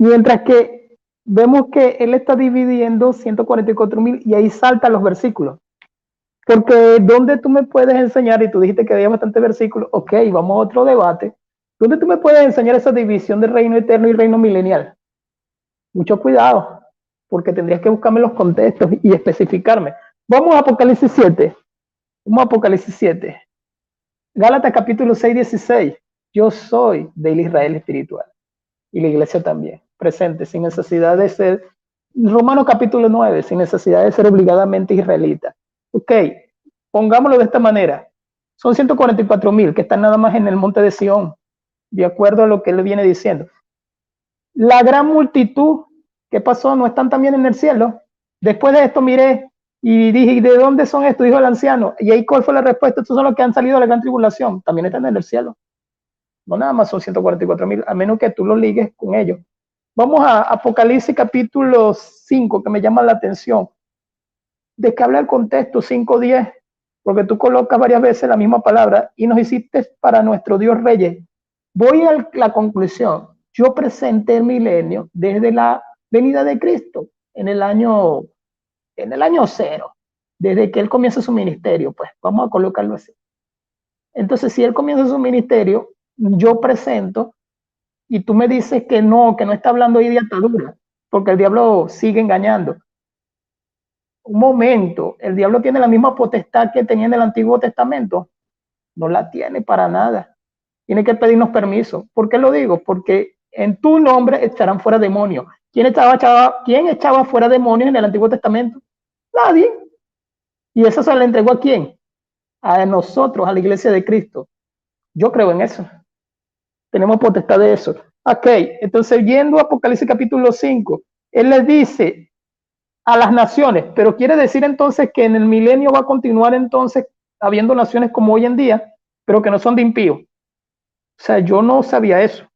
Mientras que vemos que él está dividiendo 144,000 y ahí saltan los versículos. Porque ¿dónde tú me puedes enseñar? Y tú dijiste que había bastantes versículos. Ok, vamos a otro debate. ¿Dónde tú me puedes enseñar esa división de reino eterno y reino milenial? Mucho cuidado, porque tendrías que buscarme los contextos y especificarme. Vamos a Apocalipsis 7. Vamos a Apocalipsis 7. Gálatas capítulo 6:16. Yo soy del Israel espiritual. Y la iglesia también, presente, sin necesidad de ser, Romanos capítulo 9, sin necesidad de ser obligadamente israelita. Ok, pongámoslo de esta manera. Son 144,000 que están nada más en el monte de Sión, de acuerdo a lo que él viene diciendo. La gran multitud, ¿qué pasó? ¿No están también en el cielo? Después de esto miré y dije, ¿y de dónde son estos? Dijo el anciano. Y ahí, ¿cuál fue la respuesta? Estos son los que han salido de la gran tribulación. También están en el cielo. No nada más son 144,000, a menos que tú lo ligues con ellos. Vamos a Apocalipsis capítulo 5, que me llama la atención. ¿De qué habla el contexto? 5:10, porque tú colocas varias veces la misma palabra y nos hiciste para nuestro Dios Reyes. Voy a la conclusión. Yo presenté el milenio desde la venida de Cristo, en el año 0, desde que él comienza su ministerio, pues vamos a colocarlo así. Entonces, si él comienza su ministerio, yo presento y tú me dices que no está hablando ahí de atadura, porque el diablo sigue engañando. Un momento, ¿el diablo tiene la misma potestad que tenía en el Antiguo Testamento? No la tiene para nada. Tiene que pedirnos permiso. ¿Por qué lo digo? Porque en tu nombre echarán fuera demonios. ¿Quién echaba fuera demonios en el Antiguo Testamento? Nadie. ¿Y eso se le entregó a quién? A nosotros, a la iglesia de Cristo. Yo creo en eso. Tenemos potestad de eso. Ok, entonces yendo a Apocalipsis capítulo 5, él les dice a las naciones, pero quiere decir entonces que en el milenio va a continuar entonces habiendo naciones como hoy en día, pero que no son de impíos. O sea, yo no sabía eso.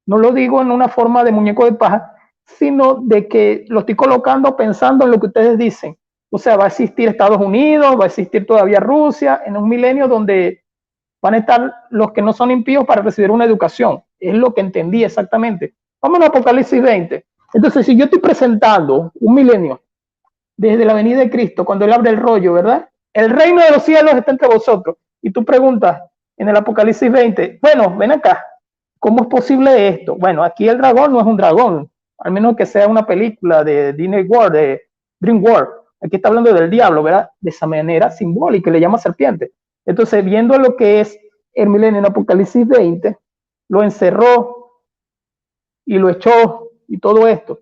No lo digo en una forma de muñeco de paja, sino de que lo estoy colocando pensando en lo que ustedes dicen. O sea, va a existir Estados Unidos, va a existir todavía Rusia, en un milenio donde van a estar los que no son impíos para recibir una educación. Es lo que entendí exactamente. Vamos a Apocalipsis 20. Entonces, si yo estoy presentando un milenio desde la venida de Cristo, cuando él abre el rollo, ¿verdad? El reino de los cielos está entre vosotros. Y tú preguntas en el Apocalipsis 20, bueno, ven acá, ¿cómo es posible esto? Bueno, aquí el dragón no es un dragón, al menos que sea una película de Disney World, de DreamWorld. Aquí está hablando del diablo, ¿verdad? De esa manera simbólica, le llama serpiente. Entonces, viendo lo que es el milenio en Apocalipsis 20, lo encerró y lo echó y todo esto.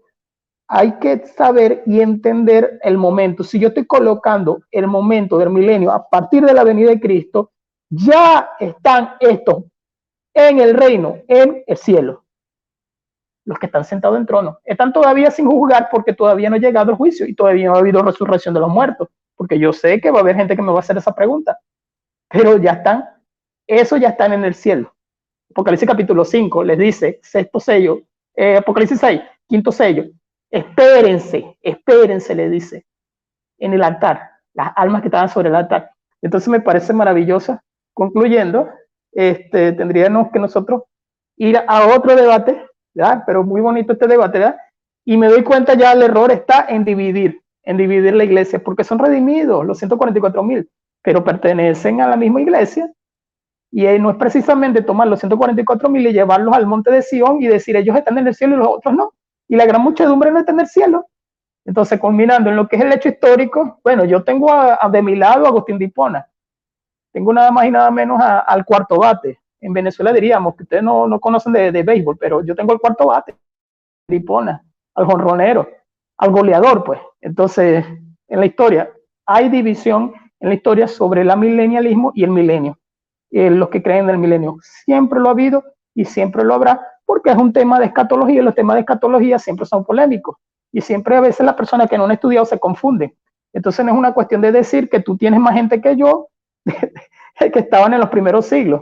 Hay que saber y entender el momento. Si yo estoy colocando el momento del milenio a partir de la venida de Cristo, ya están estos en el reino, en el cielo. Los que están sentados en trono están todavía sin juzgar porque todavía no ha llegado el juicio y todavía no ha habido resurrección de los muertos. Porque yo sé que va a haber gente que me va a hacer esa pregunta. Pero ya están, eso ya están en el cielo. Apocalipsis capítulo 5 les dice, sexto sello, Apocalipsis 6, quinto sello, espérense, le dice, en el altar, las almas que estaban sobre el altar. Entonces me parece maravillosa. Concluyendo, tendríamos que nosotros ir a otro debate ¿ya? Pero muy bonito este debate, ¿verdad? Y me doy cuenta ya el error está en dividir la iglesia, porque son redimidos los 144,000, pero pertenecen a la misma iglesia, y no es precisamente tomar los 144,000 y llevarlos al monte de Sion y decir ellos están en el cielo y los otros no, y la gran muchedumbre no está en el cielo. Entonces, culminando en lo que es el hecho histórico, bueno, yo tengo de mi lado a Agustín de Hipona, tengo nada más y nada menos al cuarto bate. En Venezuela diríamos que ustedes no conocen de béisbol, pero yo tengo el cuarto bate, de Hipona, al jonronero, al goleador, pues. Entonces, en la historia, hay división en la historia sobre el milenialismo y el milenio. Los que creen en el milenio. Siempre lo ha habido y siempre lo habrá, porque es un tema de escatología, y los temas de escatología siempre son polémicos. Y siempre a veces las personas que no han estudiado se confunden. Entonces no es una cuestión de decir que tú tienes más gente que yo, que estaban en los primeros siglos.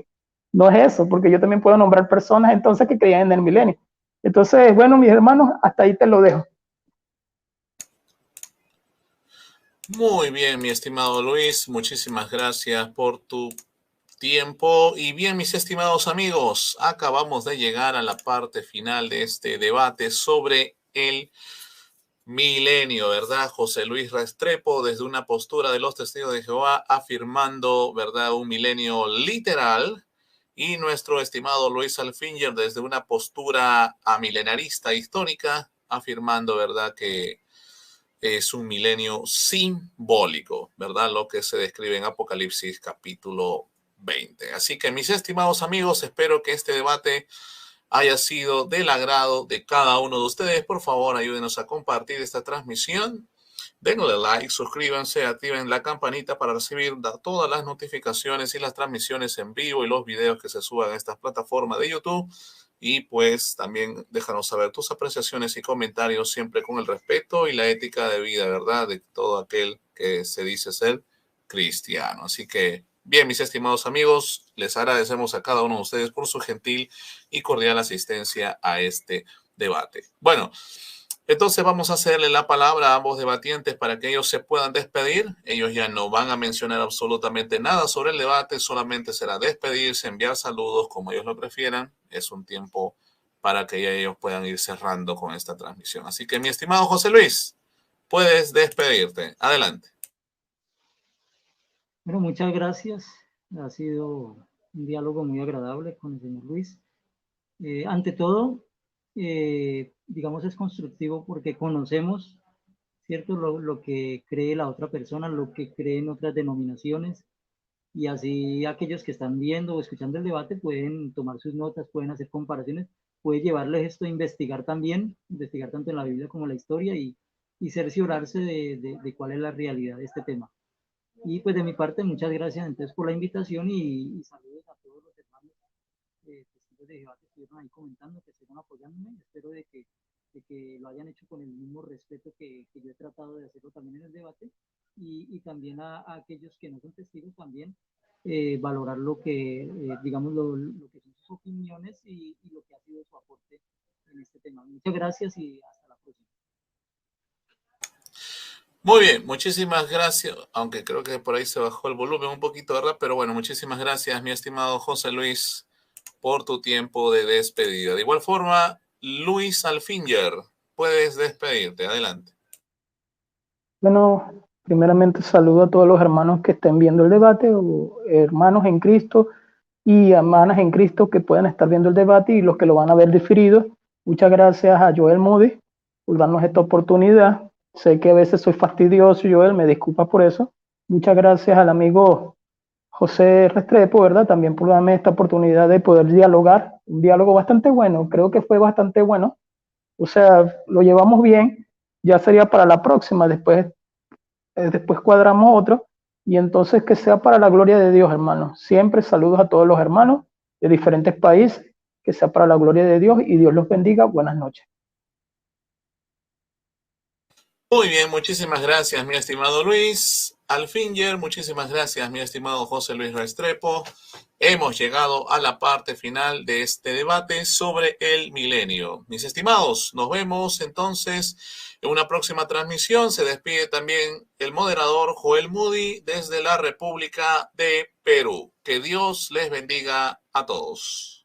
No es eso, porque yo también puedo nombrar personas entonces que creían en el milenio. Entonces, bueno, mis hermanos, hasta ahí te lo dejo. Muy bien, mi estimado Luis, muchísimas gracias por tu tiempo. Y bien, mis estimados amigos, acabamos de llegar a la parte final de este debate sobre el milenio, ¿verdad? José Luis Restrepo, desde una postura de los testigos de Jehová, afirmando, ¿verdad?, un milenio literal, y nuestro estimado Luis Alfinger, desde una postura amilenarista histórica, afirmando, ¿verdad?, que es un milenio simbólico, ¿verdad?, lo que se describe en Apocalipsis capítulo 20. Así que, mis estimados amigos, espero que este debate haya sido del agrado de cada uno de ustedes. Por favor, ayúdenos a compartir esta transmisión. Denle like, suscríbanse, activen la campanita para recibir todas las notificaciones y las transmisiones en vivo y los videos que se suban a estas plataformas de YouTube. Y pues también déjanos saber tus apreciaciones y comentarios, siempre con el respeto y la ética de vida, ¿verdad?, de todo aquel que se dice ser cristiano. Así que, bien, mis estimados amigos, les agradecemos a cada uno de ustedes por su gentil y cordial asistencia a este debate. Bueno, entonces vamos a hacerle la palabra a ambos debatientes para que ellos se puedan despedir. Ellos ya no van a mencionar absolutamente nada sobre el debate, solamente será despedirse, enviar saludos, como ellos lo prefieran. Es un tiempo para que ya ellos puedan ir cerrando con esta transmisión. Así que, mi estimado José Luis, puedes despedirte. Adelante. Bueno, muchas gracias. Ha sido un diálogo muy agradable con el señor Luis. Ante todo, digamos, es constructivo porque conocemos, ¿cierto?, lo que cree la otra persona, lo que creen otras denominaciones, y así aquellos que están viendo o escuchando el debate pueden tomar sus notas, pueden hacer comparaciones, puede llevarles esto a investigar también, investigar tanto en la Biblia como en la historia y cerciorarse de cuál es la realidad de este tema. Y pues de mi parte, muchas gracias entonces por la invitación y saludos a todos los hermanos testigos de Jehová que estuvieron ahí comentando, que estuvieron apoyándome. Espero de que lo hayan hecho con el mismo respeto que yo he tratado de hacerlo también en el debate, y también a aquellos que no son testigos también valorar lo que, digamos, lo que son sus opiniones y lo que ha sido su aporte en este tema. Muchas gracias y hasta la próxima. Muy bien, muchísimas gracias, aunque creo que por ahí se bajó el volumen un poquito, ¿verdad? Pero bueno, muchísimas gracias, mi estimado José Luis, por tu tiempo de despedida. De igual forma, Luis Alfinger, puedes despedirte. Adelante. Bueno, primeramente saludo a todos los hermanos que estén viendo el debate, o hermanos en Cristo y hermanas en Cristo que puedan estar viendo el debate y los que lo van a ver diferido. Muchas gracias a Joel Moody por darnos esta oportunidad. Sé que a veces soy fastidioso, Joel, me disculpa por eso. Muchas gracias al amigo José Restrepo, ¿verdad?, también por darme esta oportunidad de poder dialogar. Un diálogo bastante bueno, creo que fue bastante bueno. O sea, lo llevamos bien. Ya sería para la próxima, después cuadramos otro, y entonces que sea para la gloria de Dios, hermanos. Siempre saludos a todos los hermanos de diferentes países, que sea para la gloria de Dios y Dios los bendiga. Buenas noches. Muy bien, muchísimas gracias, mi estimado Luis Alfinger. Muchísimas gracias, mi estimado José Luis Restrepo. Hemos llegado a la parte final de este debate sobre el milenio. Mis estimados, nos vemos entonces en una próxima transmisión. Se despide también el moderador Joel Moody desde la República de Perú. Que Dios les bendiga a todos.